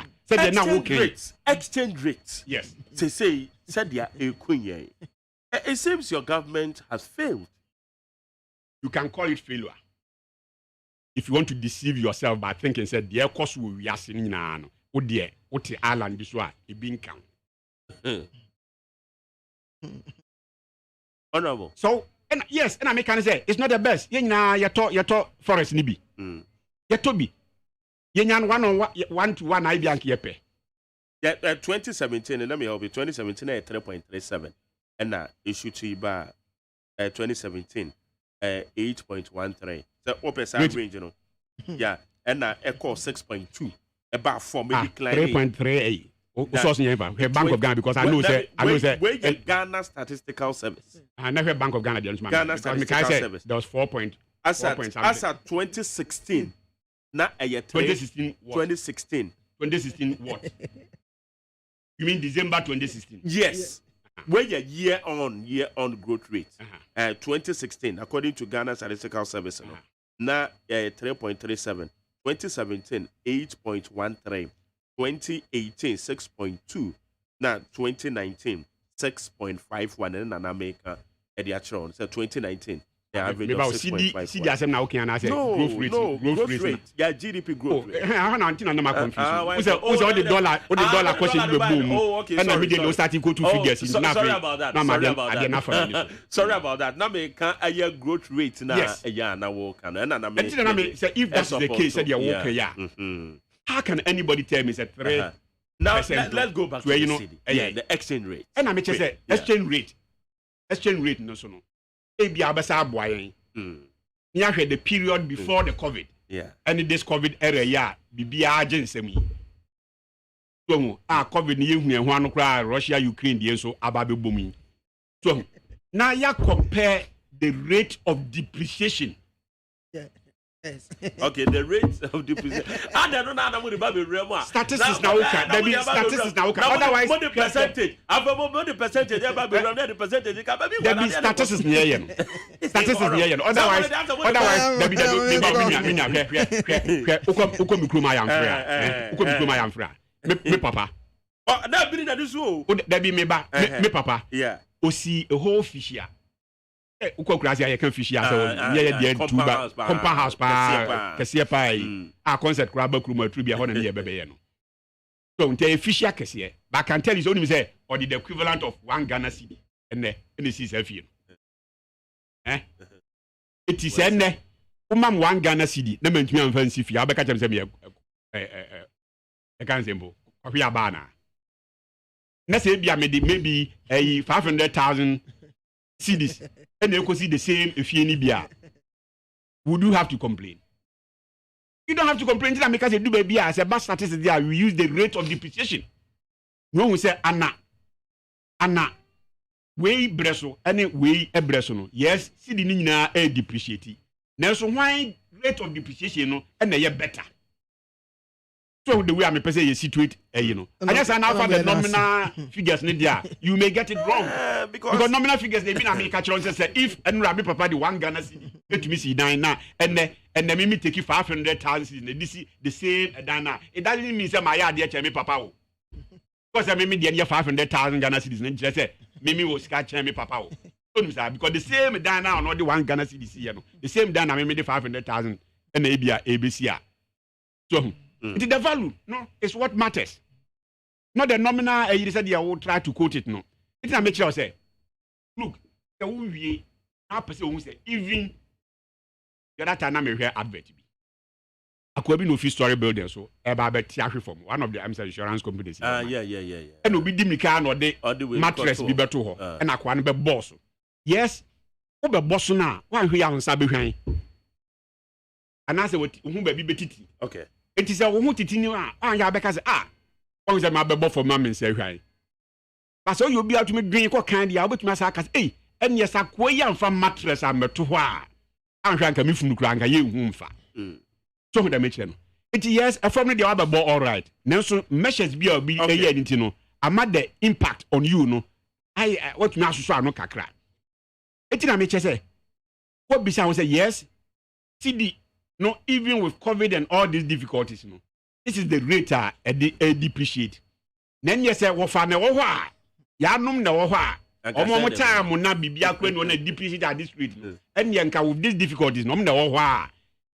Exchange rates. Yes. Said they are a queen. It seems your government has failed. You can call it failure. If you want to deceive yourself by thinking, said the cost will be asking now. Oh dear, what the island this one, it being count. Honorable. So, and yes, and I can say it's not the best. You talk forest nibi. You tobi. You nyan 1-on-1 I bianchi yepe. Yeah, 2017, let me help you. 2017 at 3.37. And now issue to bar 2017 8.13. So open side range, you know. Yeah, and now echo 6.2. About 4 maybe 3.38. Bank of Ghana, because I know that where the Ghana Statistical Service. I never Bank of Ghana. Ghana Statistical Service. There was 4 point. As at 2016. Not a year 2016. What? 2016. 2016 what? You mean December 2016? Yes. Where your year on growth rate. 2016, according to Ghana Statistical Service, now 3.37. 2017, 8.13. 2018, 6.2. Now 2019, 6.51. And in America, so 2019. The average of 6.5. CD as now can I say growth rate. Yeah, GDP growth rate. I don't know confusion. Who's all the dollar question the boom. Oh, okay. And immediately starting go to figures. Sorry about that. Sorry about that. Now me can a year growth rate now. Yeah, now work and I say if that's the case, said you're working. Yeah. How can anybody tell me that 3? Now let's go back to the exchange rate. And I say exchange rate no so no. Maybe abasa boy. The period before the COVID. Yeah. And this COVID era, yeah, be agency me. So, COVID ni you one cry Russia, Ukraine, the so ababe booming. So now you compare the rate of depreciation. Yeah. Yes. Okay, the rate of depreciation. I don't know statistics now okay. There be statistics now okay. Otherwise, the percentage. The percentage. The percentage. There be statistics near you. Statistics near you. Otherwise, there be me papa. Oh, that be that is so. There be me papa. Yeah. Osi a whole fish here. Uko krasi ya kan fish ya so ye de tuba compound house pa kese pa a concept kura ba kru ma tribia ho na ye bebe ye no so nte fish ya kese but I can tell you only say or the equivalent of 1 Ghana cedi ene si selfie it is ene umam 1 Ghana cedi na mantumi amfa nsi fi abeka chem se me kan sembo kwafi abana na say bia me maybe 500,000 cedis and you can see the same if you need would you have to complain? You don't have to complain because you do baby as a bad statistic there. We use the rate of depreciation. No one say Anna way breso any way a breso. Yes, see the nina a depreciate. Now so why rate of depreciation no and they better. So the way I'm a person you situate, you know. I just now the nominal figures there. You may get it wrong because nominal figures they mean I make a say if and Rabbi Papa the 1 Ghana cedi let me see now and then me take you 500,000 this the same Dana. It doesn't mean say my yard there me Papa. Because I mean the 500,000 Ghana cedis and just say me will scratch me Papa. Because the same Dana or not the 1 Ghana cedi you know. The same Dana me the 500,000 and ABC. So it is the value, no, it's what matters. Not the nominal, you said you will try to quote it, no. It's not make sure say, look, the we opposite say even the other time I hear advert. I could be no fee story builder, so about from one of the insurance companies. Yeah. And we be car or the mattress be better her, and I can't be boss. Yes, over boss now, one who are on Sabi. And I say what whom be betty. Okay. It is a woman to continue. Ah, because what was my bebo for mammy say, right? But so you'll be able to make drink what candy, I'll bet my sack, eh, and yes, I quay from mattress and metuha. I'm trying to move from the crank, you womb fa. So the mention. It yes, a family the other ball all right. Now so measures be a year into no. I'm at the impact on you, no. I what now so no kakra. It na me say. What beside say yes. CD no even with COVID and all these difficulties, no. This is the rate depreciate. Then yes, what fa na wo ho ya num na wo ho omo time na bibia kwen no na depreciate at this rate. And yanka with these difficulties no na wo ho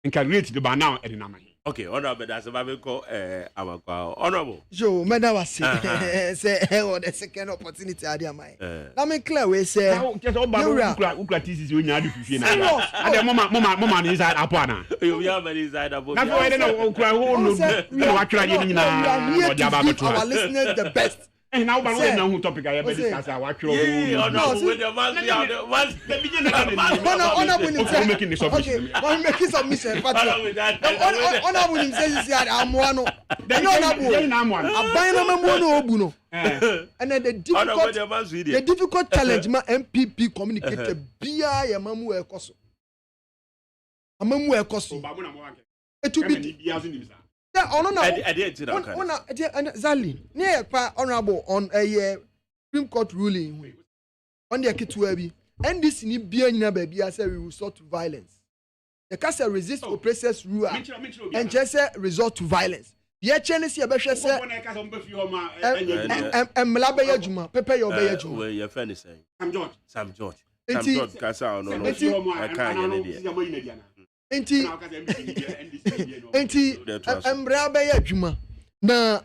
and can rate the by now at the number. Okay, honorable, that's what we call honorable. So, madam was say, the second opportunity I dear my. Let me clear we say. Just all about thesis when you are doing. And the mama inside Apana. You have an inside about. That's why I don't know. Our listeners the best. And now, but we know who topic I ever discuss. I watch your making the submission. I'm making submission. Honorable says, I'm one. I'm one. I'm buying a mono. And then the difficult challenge my MPP communicated via a mamu ekoso. A mamu ekoso. It will be. Yeah, Zali, near honorable on a Supreme Court ruling on the Kituabi, and this in Biana baby, I said we will resort to violence. The Casa resist oppressors rule and just resort to violence. The Chinese Abasha said, and Malabaya Juma, Pepe your Bayajuma. Your friend is saying, Sam George. Casa, no, I can't. Enti Mbrabe Juma na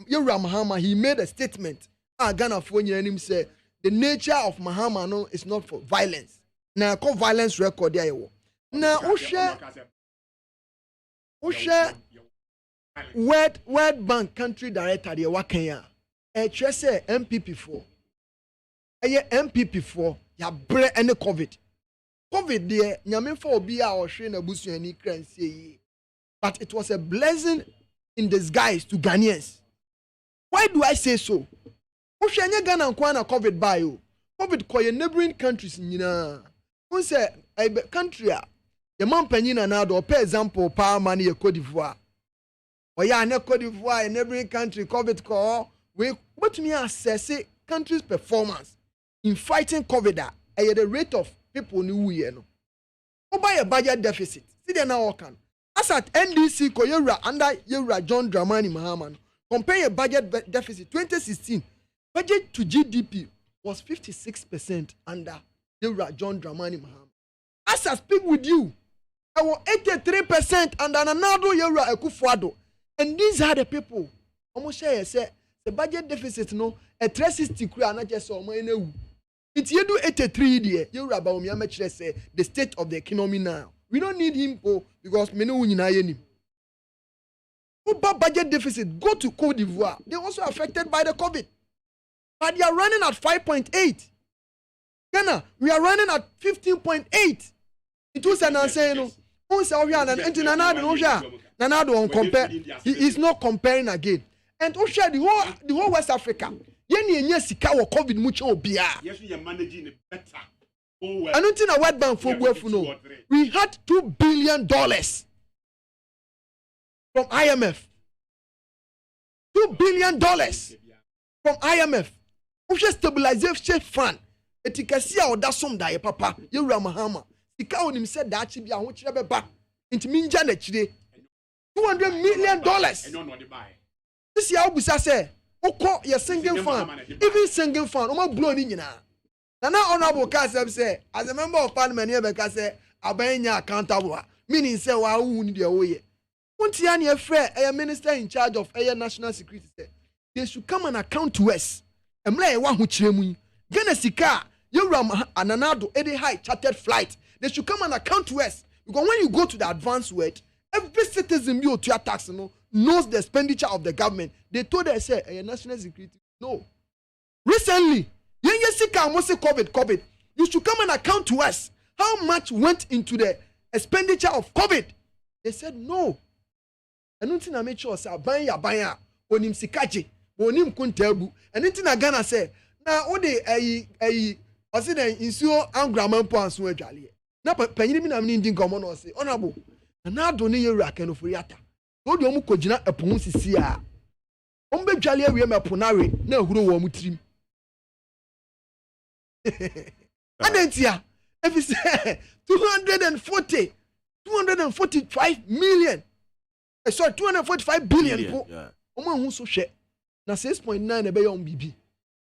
Yura Mahama, he made a statement. Ghana for him say the nature of Mahama no is not for violence. Na call violence record there. Na Usha World Bank country director there Wakenya. Say MPP4. MPP4 ya bre any COVID. COVID there, nyame for obi a ohwe na busu ani kransie. But it was a blessing in disguise to Ghanaians. Why do I say so? Ohwe anya Ghana kwa na COVID by you. COVID koye neighboring countries nyina. Who say a country a the man panyin na do per example power man ye Cote d'Ivoire. Oya na Cote d'Ivoire a neighboring country COVID ko we what me assess country's performance in fighting COVID at the rate of people new year no. Who buy a budget deficit? See they now can. As at NDC Koyera under Yera John Dramani Mahama, compare a budget deficit 2016. Budget to GDP was 56% under Yera John Dramani Mahama. As I speak with you, I was 83% under Nanado Yera Ekufuado. And these are the people. Almost say the budget deficit no a 360 kura na just so money. It's you do 83 there. You about me, I'm say the state of the economy now. We don't need him because me no win him. Budget deficit go to Cote d'Ivoire. They're also affected by the COVID, but they are running at 5.8. Ghana, we are running at 15.8. It was an answer, no. Who say we are an Nanado on compare. He is not comparing again. And Osha the whole West Africa. Yenye sika wo COVID mucho obia. Yes, we are managing it better. I don't think a World Bank for no. We had $2 billion from IMF. $2 billion from IMF. Osha stabilization fund. Etikasia or that some die papa. Yura Mahama. Sika on him said that be a which never back. Into minja next $200 million. This year Obusa say Oko your singing fan, even singing fan, no blow ni nyina. Na honorable Kasem say, as a member of parliament here, because say abenya accountable. Meaning say wa who need your way. Unti ani afre a minister in charge of air national security say they should come and account to us. Emla e wa hu kiremu. Ghana sika you ram ananado any high chartered flight. They should come and account to us because when you go to the advanced word, every citizen you to your tax knows the expenditure of the government. They told us say national security. No. Recently, COVID. You should come and account to us how much went into the expenditure of COVID. They said no. And nothing I make sure say banya onim sikaje onim kuntabu. And nothing I Ghana say na o de o say the insuo angraman po anso adwale. Na panyin bi na me ndi nkomo no say honorable na do ne yewura kanoforiata. O de omu kogina epon sisi a. O mbe dwale awie meponare na ahuro wo mu tirim. Adentia if it's 245 million. Sorry, 245 billion po. Oma hu so hwe. Na 6.9 ebe yon bibi.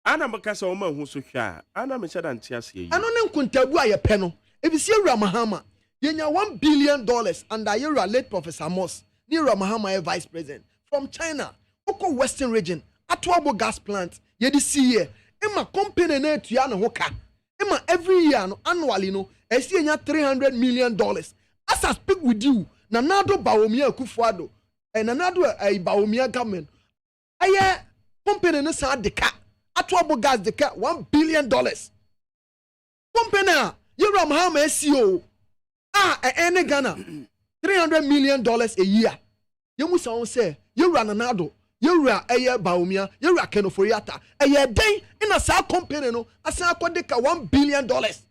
Ana makasa oma hu so hwe a. Ana me chada ntia se yi. Ano ne nkuntabu a ye pe no. If it's Yura Mahama, yenya $1 billion under Yura late Professor Moss. Ni Yura Mahama vice president from China. Oko Western region. Atuabo gas plant. Ye di see here. Ema company na etua no hoka. Ema every year no annually no. Esi yenya $300 million. As I speak with you, Nanado Bawumia Kufuado, and Nanado a Bawumia government. Aye, company no sa deka. Atuabo gas deka $1 billion. Company Yura Mahama SEO. Ene Ghana $300 million a year. You must say Yura Nanado. Yura aye Bawumia. Yura Kenoforiata. Aye day in a sa company no. Asa deka $1 billion. This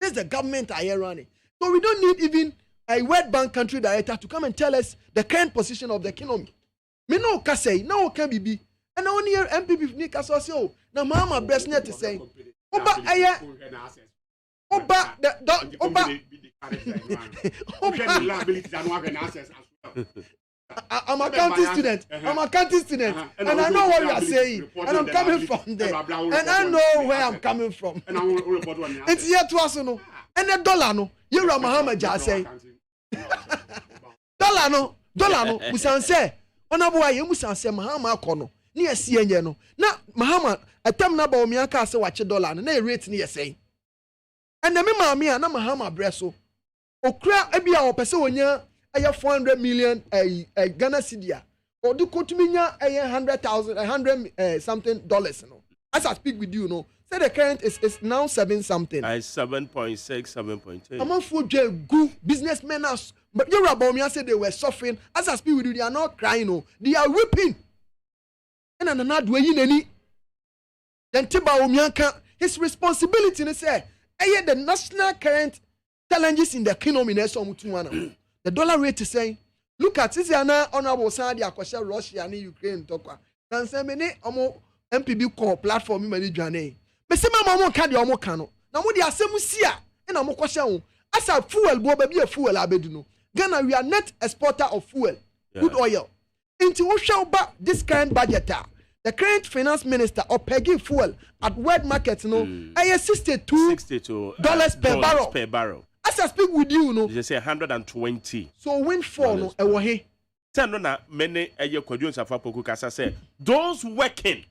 is the government I running. So we don't need even a World Bank country director to come and tell us the current position of the economy. Me no ka say, no can be. And I only hear MPP ni ka so say, oh, na mama breast net to say, oba aye, oba the oba. I'm a accounting student. I'm a accounting student, and I know what you are saying, and I'm coming from there, and I know where I'm coming from. It's here to us, no. And the dollar, no. You are Muhammad just say. Dollar, no. Musan say. Honorable, you musan say Muhammad kono. Ni esi enye no. Na Muhammad, atam na ba omianka say wache dollar no. Na rate ni say. And the me maami na Muhammad breso. Okra ebia opese wonya aya 400 million Ghana cedi. Or do kotuminya aya 100,000 something dollars no. As I speak with you, no. Say the current is now 7 something. 7.6, 7.8. Among food good businessmen us, but you about me said they were suffering. As I speak with you, they are not crying, no, they are weeping. And I'm not doing any. Then Tiba Omianka, his responsibility is say, the national current challenges in the economy. The dollar rate is saying, look at this honorable Saudi Akosha, Russia and Ukraine talk. Can say many MPB call platform manage. Mese mama mo ka de omo ka no na mo de asem sia e na mo kwahye as a fuel bo ba bi a fuel abedu no Ghana we are net exporter of fuel, good oil. Into wo hwe ba this current budget the current finance minister pegging fuel at world market no $62 per barrel. As I speak with you no you say 120. So windfall no e wo he no na many kwadun safa poku kasa say those working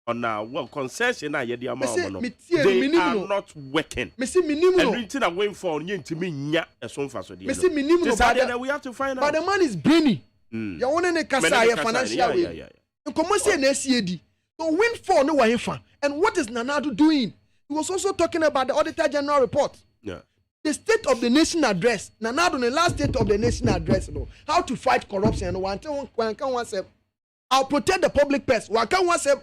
on well concession na ye dey amount no they are not working. Me see minimum no everything that going for you ntimi nya eso mfa so dey. Me see minimum no we have to find out. But the man is brainy. Ya wona ne kasa ye financial way. Nkomo say na siedi. So windfall no wa hefa. And what is Nanado doing? He was also talking about the Auditor General report. Yeah. The State of the Nation address. Nanado the last State of the Nation address no. How to fight corruption. One can one say I'll protect the public purse. One can one say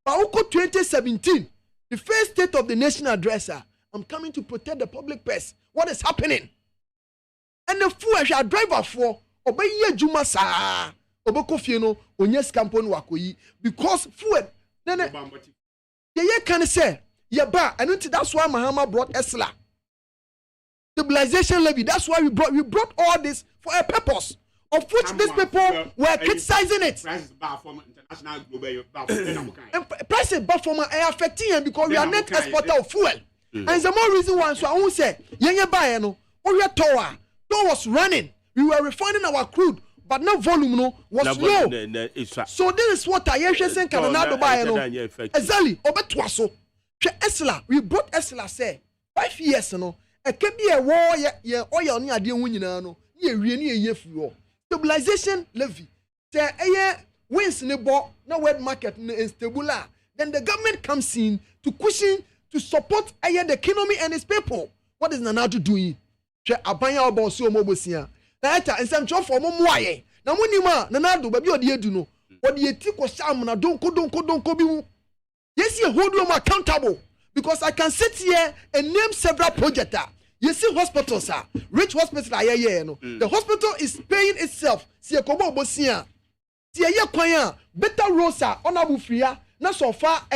Pauko 2017, the first State of the Nation addresser, I'm coming to protect the public purse. What is happening? And the fool shall drive for obey ye juma sa obeko fieno onye scampon wakoyi because fool then ye can say ye ba and that's why Mahama brought Esla stabilization levy. That's why we brought all this for a purpose of which these people were criticizing it. Prices but for my affecting him because we are net exporter of fuel. And the more reason why so I won't say yenye buy no or your tower was running. We were refining our crude, but no volume no was low. So this is what I saying Canada buy no. Exactly. Obetwaso. Esla, we brought Esla say 5 years no. E can be a war ye oil ni ade hu nyina no. Ye wie ni ye fuo. Stabilization levy. Say wins ne bo na world market unstable. Then the government comes in to cushion to support the economy and its people. What is Nanado doing? Che abanya obo so mobosia. Na eta ensem cho for momoaye. Na munima Nanado baby odi edu no. Odi eti ko sham na donko bi mu. Yes, you hold them accountable because I can sit here and name several projects. You see hospitals, rich hospitals no. The hospital is paying itself. See a kobo bosia. See a kwanya better rosa honorable free. Na so far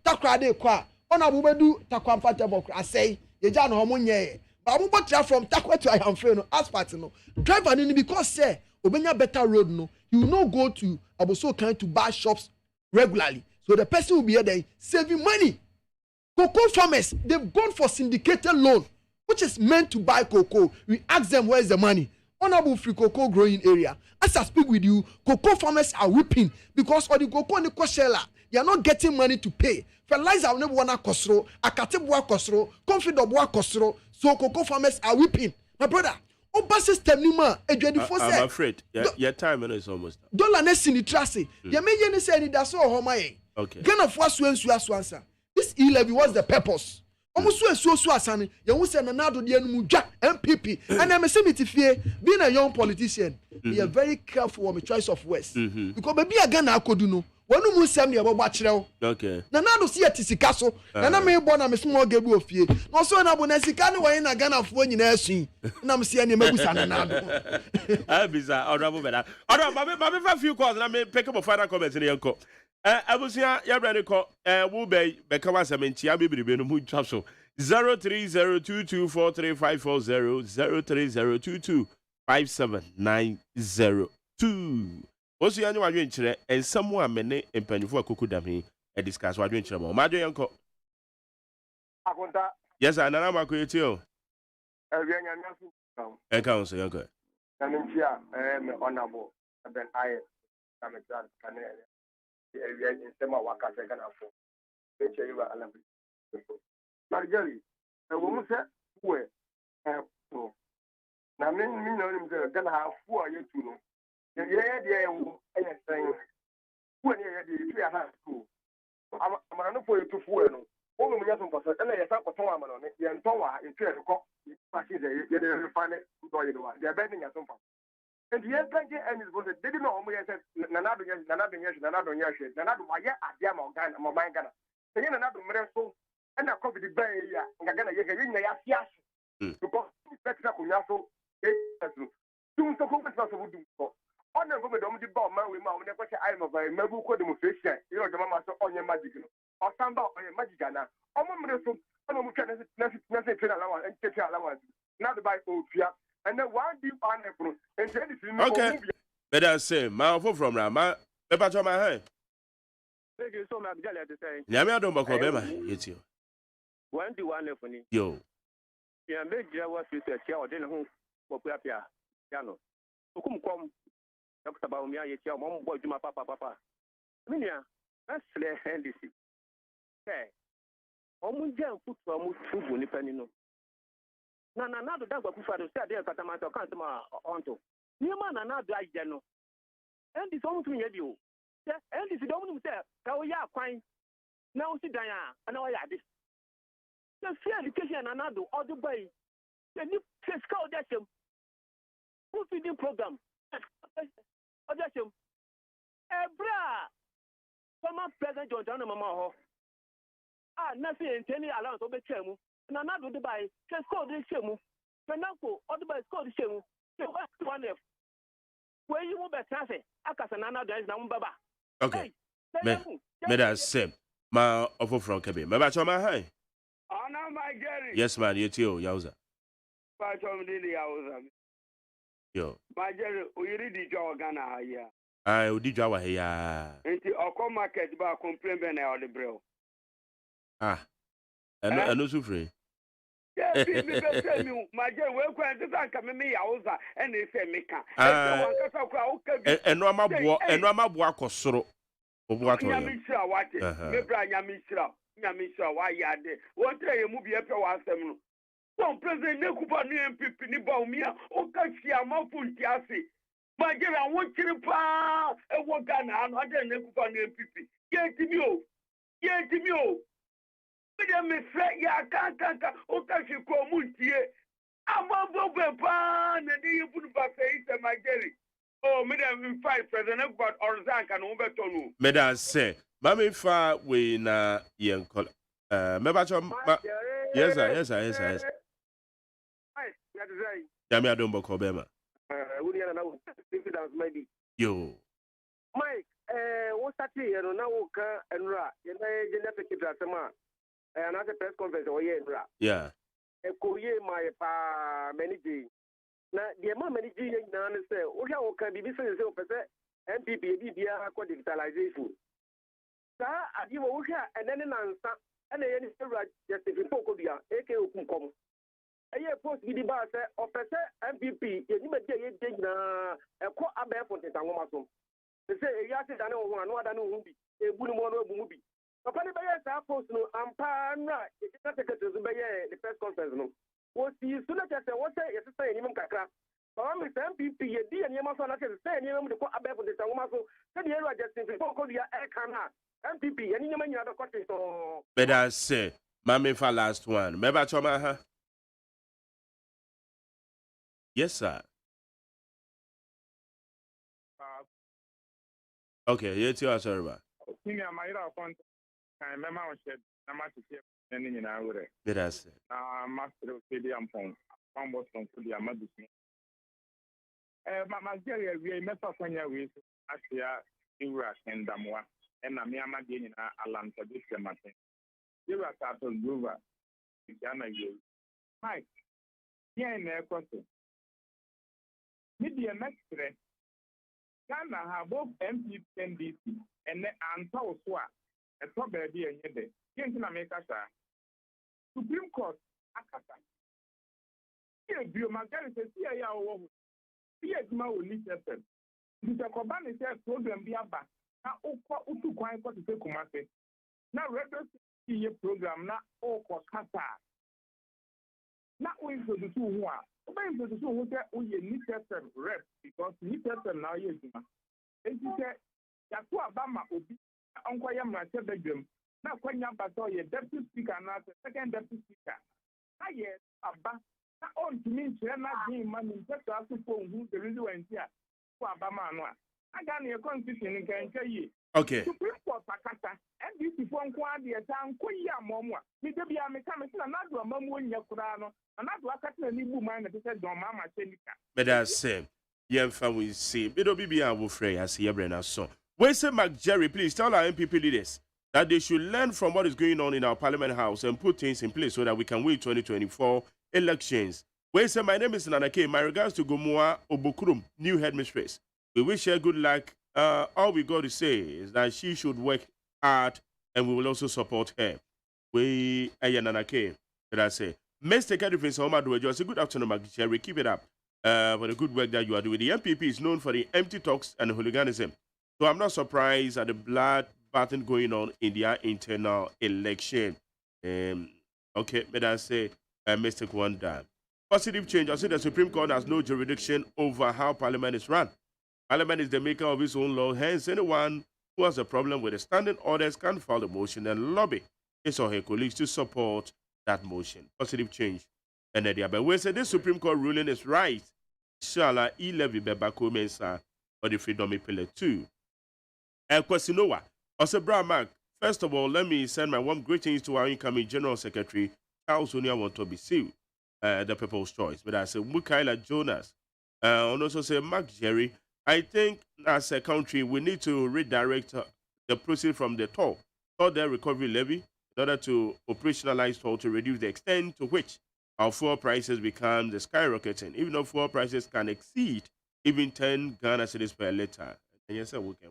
takrade kwa honorable bedu takwamfatable. I say ye jano homunye. But I'm about from takwa to I am free no asphalt no. Driver ni because say obenya better road no. You will not go to Aboso kind to buy shops regularly. So the person will be here there saving money. Cocoa farmers, they've gone for syndicated loan, which is meant to buy cocoa. We ask them where's the money. Honorable free cocoa growing area. As I speak with you, cocoa farmers are weeping because all the cocoa and the koshela, they are not getting money to pay. Fertilizer never wanna kosro, akatebua kosro, confidobua kosro. So cocoa farmers are weeping. My brother, Oba system nima I'm afraid. Your time is almost up. Dollar nesi ni trase. Ya me yeni say ni daso homaye. Okay. Gana fwa answer. This e-levy was the purpose. Almost so asani. Ya who say Nanado di enu ja MPP. And I'm a fie being a young politician. Be very careful with my choice of words. Because baby agana akodu no. Wanu mu sem ne bobo akireo. Okay. Nanado si atisika so. Na me bo na me small gebu ofie. No so na bo na sika ne wan na Ghana fo nyina asun. Na me se ne mabusa Nanado. Bisa honorable beda. Honorable ma me few calls na me pick up final comments ne yanko. Abusia ya brand ko wo be ka wa semenchi abibiribe no mu twa so 0302243540 0302257902. Osu ya nyi wadwe nkyere ensamu a mene empanyufo akoko dame e discuss wadwe nkyere mo madwe yanko akonta yes anana makoyeti o ewia nya nyasu e ka unso yanko na ntia me honorable ben aye na me try kanele ewia nsema wakase kana fo eche yiwa alabi margari wo mu se we na me no ni mze gana hafu a yetu no ye de ewu eyesen wo ni ye de tu ya ha school amana no fo yetu fu no wo mu nya so mpaso na ye sa koton amana no ye nton wa etu e ko pa ki de ye de refine do ye do wa de be ni nya so mpaso and ye kanje and is because they did not omo ye say nanado ye nanado wa ye adia ma organ ma man gana se ye nanado mre so na covid ba ya nga gana ye nya ya fiaso because better ko nya so tum so ko better so wudu ko ona go me dom di ba man we ma o ne ko say I am by mabu ko demonstration you know the mama so onye magic no o samba onye magic na o mo mre so ona mu twa na se train alawa en tete alawa na do by ofia and then one deep on the and then okay but I say ma from Rama e pa to my hand thank you so much jale to say nyame adom bako be ma yetio one di one for ni yo ya me gira wa fi se tia o de ne ho popu apia ya no okum kom dr baumia ye tia mo bo djuma papa minia asle ndc omu je nfutu omu tubu ni pani no na Nanado dagwa kufa do say dey katamata kan ma onto ni ma Nanado aje no ndc omu tumi ye bi o ndc do omu say ka o ya kwan na o si dan a na o ya de the free education Nanado all the boy the new fiscal audition who feeding program audition ebra former president John John mama ho nothing any allowance obe chemu Nanado the buy fiscal de chemu penanko all the boy score de chemu one f where you move better say akasa Nanado is na mbaba okay me that same ma offer from kebe me ba choma hi Ana my Jerry. yes man yetio yauza Ba chom dili yauza. Yo. My Jerry, we read the job Ghana here. I odi dwa wa he ya. Enti oko market ba complain be na all the bro. Eno so free. Yeah, people say me, my Jerry, we go and say ka me yauza and they say me kan. Eno amaboa akosoro. Obu ato. Nyami chira wate. Me bra nyami chira. Nyamisha, why ya de? What day you move your power? Some president Nekuba ni MPP ni Baumia, Okashia, Mapuntiasi. My dear, I want you to pa a Wagana, and I didn't Nekuba ni MPP. Get to you. Get to you. But me say, ya can't, Okashi Komuntie. I'm over pan, and you put back face, my Jerry. Oh, Madam, 5 President, but Orzank and Overtonu. Madam say, Mammy fa we na yen call. Yes, sir. Yami Adombo Kobema. Yo. Mike, what's that here? No, now, and Ra, and I genetic drama. And as a press conference, or Ra. Yeah. A courier, my manager. Now, the amount of manager, you say, what can be business MPP, digitalization. Sir, I give a work and then an answer, and then just if you focus on AK Ukum. A post with the bar, officer MPP, you may take a quite a bear for the Tangomatum. They say, yes, I know one, what I know will be a good movie. Upon the Bayers, I post no Ampana, it's not a the press conference. No, was the student as a water, yes, say, even Kakra. I'm with MPP, a dear, and you must not say, you know, the quite a bear for the Tangomatum. Then you are just in the focus your air canna. MPP, and you know, other countries. But I say, Mammy for last one. Remember, Choma? Yes, sir. Okay, yes, you are, sir. I remember I said, I'm not sending in our way. But I say, Master of Stadium Pong, almost from the Amadis. My dear, we met up when you wish, actually, in Rush and Damoa, and I'm Yamagan in Atlanta, this Martin. You are Tato Groover, Jana, you. Mike, here in their question. Media next today. Ghana have both MPP and DC, and Anto Swa, a top baby and yet. Can't make us Supreme Court, Akata. Here, Biomagari says, here, here, my only system. Mr. Kobani says, program be about. Now, Utu Kwan to take Kumase. Now, radio program, not all for Kata. Not going to the 2 who are. Going to the 2 who need system rep because need system now is. And she said, Yakua Bama Obi, Uncle Yamma said bedroom. Now, when Yambato, your deputy speaker, not the second deputy speaker. I yet, Abba, not on to me, not being money, just to ask who the reason went here. For Abama. I got your constitution and can tell you. Okay. Supreme Court Pakata, and this is one quantity at time, Koya Momo. Maybe I'm a coming to another Mamu in Yakurano, another Akata Nibu man that said, Don Mama Chenica. But I say, young family see, it'll be our free as here, Brenna. So, where say Mark Jerry, please tell our MPP leaders that they should learn from what is going on in our Parliament House and put things in place so that we can win 2024 elections. Where say, my name is Nanake. My regards to Gomoa Obokurum, new headmistress. We wish her good luck. All we got to say is that she should work hard and we will also support her. We Nanake, but I say, Mr. Kadifin Soma Duejo, say good afternoon, Mark Jerry. Keep it up for the good work that you are doing. The MPP is known for the empty talks and hooliganism. So I'm not surprised at the blood bathing going on in their internal election. Okay, but I say, Mr. Kwanda. Positive change. I say the Supreme Court has no jurisdiction over how Parliament is run. Parliament is the maker of its own law. Hence, anyone who has a problem with the standing orders can file a motion and lobby his or her colleagues to support that motion. Positive change. And but we say this Supreme Court ruling is right. Shala e-levy bebako mensa or the freedom pillar 2. Kwesinowa. Also, Bra Mark, first of all, let me send my warm greetings to our incoming General Secretary, Charles Onia Wantobisiu, the People's Choice. But I say Mukaila Jonas. And also say Mark Jerry. I think as a country, we need to redirect the proceeds from the toll debt recovery levy in order to operationalize toll to reduce the extent to which our fuel prices become skyrocketing. Even though fuel prices can exceed even 10 Ghana cedis per liter. And yes, sir, we can.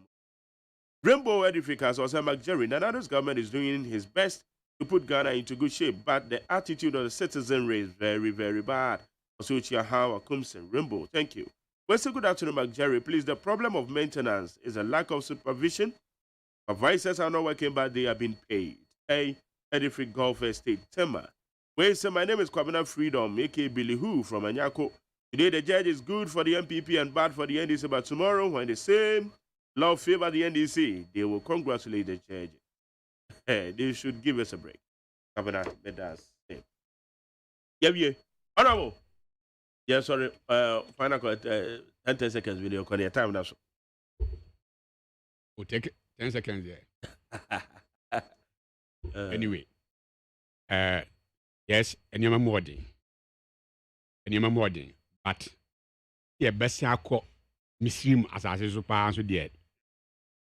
Rainbow edificers also Mark Jerry. Nando's government is doing his best to put Ghana into good shape, but the attitude of the citizenry is very, very bad. Also, Chiahawa Kumsen, Rainbow, thank you. Well, so good afternoon, Mark Jerry. Please, the problem of maintenance is a lack of supervision. Supervisors are not working, but they are being paid. Hey, Edifric Gulf Estate, Tema. Where say my name is Kwabena Freedom, aka Billy Who from Anyako. Today the judge is good for the MPP and bad for the NDC, but tomorrow when the same law favor the NDC, they will congratulate the judge. They should give us a break. Kwabena Medas. Yeah. Honorable. Yeah, sorry. Final 10 seconds video. Call your time now. We'll take 10 seconds there. Anyway, yes, and you're more than, but yeah, best I call Muslim as I say so far so dead.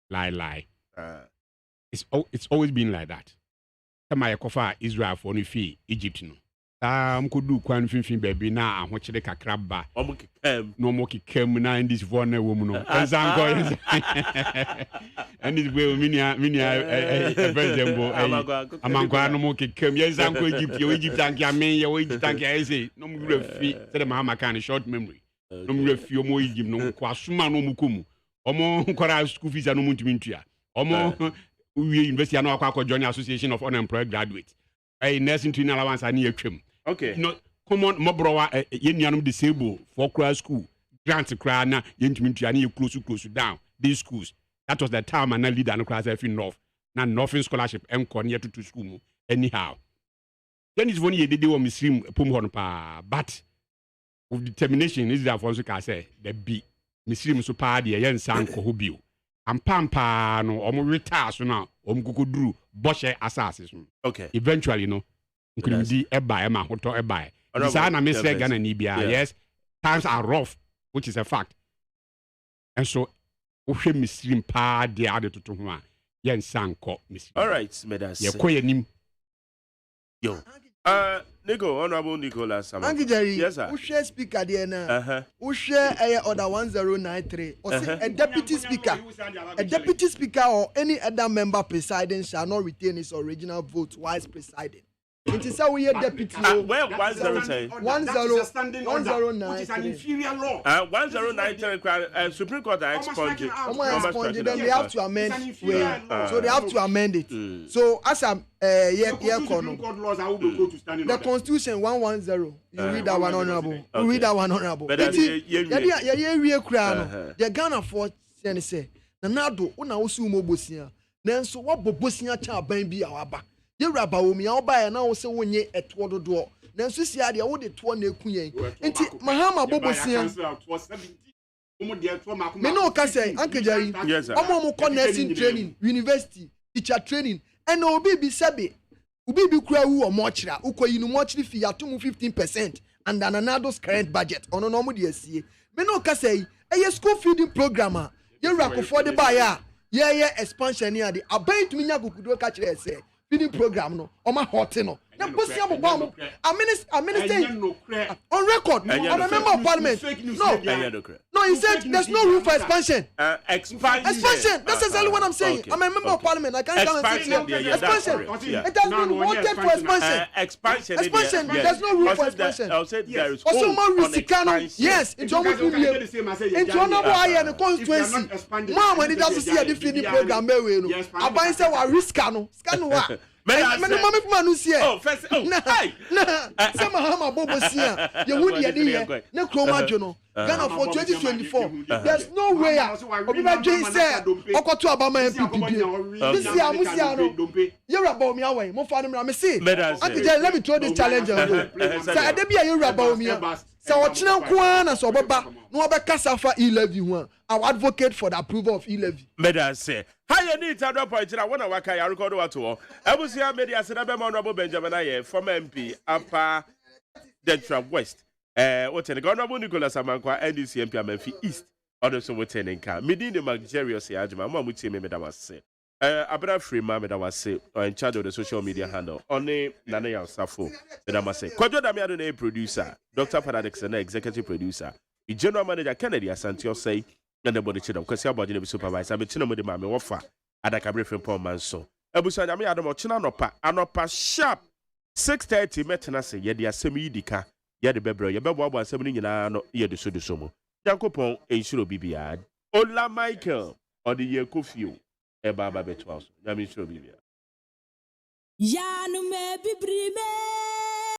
Lie. It's always been like that. Come I cover Israel for any fee, Egypt no. Could do quan fin baby now and watch the crabba. No more came now in this one woman. And this way, minia, among no came. Yes, Uncle Egypt, your Egypt and Yamin, your Egypt and I say, no more fee, said a mamma kind of short memory. No more few more Egypt, no Quasuma no Mukumu, or more Kora school fees and no Muntimintia, or more we invest in our Joint Association of Unemployed Graduates. A nursing training allowance I need a trim. Okay. No, come on, Mobrowa, Yen disabled for class school. Grant a cry now, Yentimintri, I need close down. These schools. That was the time and I lead and class every North. Now, Northern scholarship, near to school. Anyhow. Then it's one year they do Miss Rim Pumhorn pa, but with determination is that for I say, the B. Miss Rim so party, a young son, Kohubio. And Pampa, no, or retire so now, Drew, Boshe assassin. Okay. Eventually, you know. Could be a buy, a hotel, a buy. Yes, times are rough, which is a fact. And so, we Muslim pa de added to one. Yen Sanko, Miss. All right, Medas. Yo. Nico, Honorable Nicholas. Yes, sir. Who share speaker there now? Who share order 1093? Or say a deputy speaker or any other member presiding shall not retain his original vote whilst presiding. It is how we hear deputy. Where 10 109, which is an inferior law. 1093 Supreme Court expunged. Then they have to amend. So they have to amend it. So as I'm the Constitution 110. You read that one honorable. You read that one honorable. The Ghana for say Nanado una osu mo bosia. Nanso what bobosia cha ban bi awaba. Ye raba omi awba na wo se wonye eto dodo. Nanso sia de wo de to na eku yen. Enti mahama bobosia. Me no ka say Uncle Jerry. Omo mo ko nursing training, university, teacher training. And obi bi sebe. Obi bi kura wu o mo kira. Ukoyi no mo kiri fi atom 15% and Nanado's current budget. Ono no mo de asie. Me no ka say e school feeding programmer. Ye rako for the buyer. Ye expansion here the aban to nya gukudo ka kire say feeding program no o ma hot no na posia bobo a minister on record I'm a member of parliament no he said there's no room for expansion expansion that's exactly what I'm saying. I'm a member of parliament. I can't come and say expansion it has been wanted for expansion there's no room for expansion also more risikano yes it's almost into honorable higher in the constituency mom when it doesn't see a feeding program no aban say wa riskano scano wa mama kuma no see some hama bobo sia you would ye na kroma dwo Ghana for 2024 there's no way obi ba dwen say okoto abama MPP this year musia no you raba omi away mo fa no me see let me throw this challenge say ade bia you raba omi say ochina nko na so baba no obekasa fa e-levy ho I advocate for the approval of e-levy. Medas say, how you need to drop point? I want to work. I record what to. I was here. Media said, "I'm Honorable Benjamin Aye, former MP, Upper Dentra West. What's the Honorable Nicholas Amankwa, NDC MP, Memphis East. Others so what's in car. Medin the Magerius say, Ajma, Mom would say me that was say. Abra free mamma that was say, or in charge of the social media handle. Only Nana Safo, that I must say. Kojo Damiano, producer, Dr. Paradix, executive producer. The general manager Kennedy Asantio say. And the body children, because your body will supervise. I'm a chino with the mammy offer. And I can bring from Paul Manso. Ebusa, I mean, I don't know, Chinanopa, Anopa sharp 6:30 metanase, yet the assembly dika, yet the bebro, your bebo was 7 in an year to Sudusomo. Jacopo, a shuro BBR. Ola Michael, or the year Kofi, a baba betwals. Yami shuro BBR. Yanu me bibri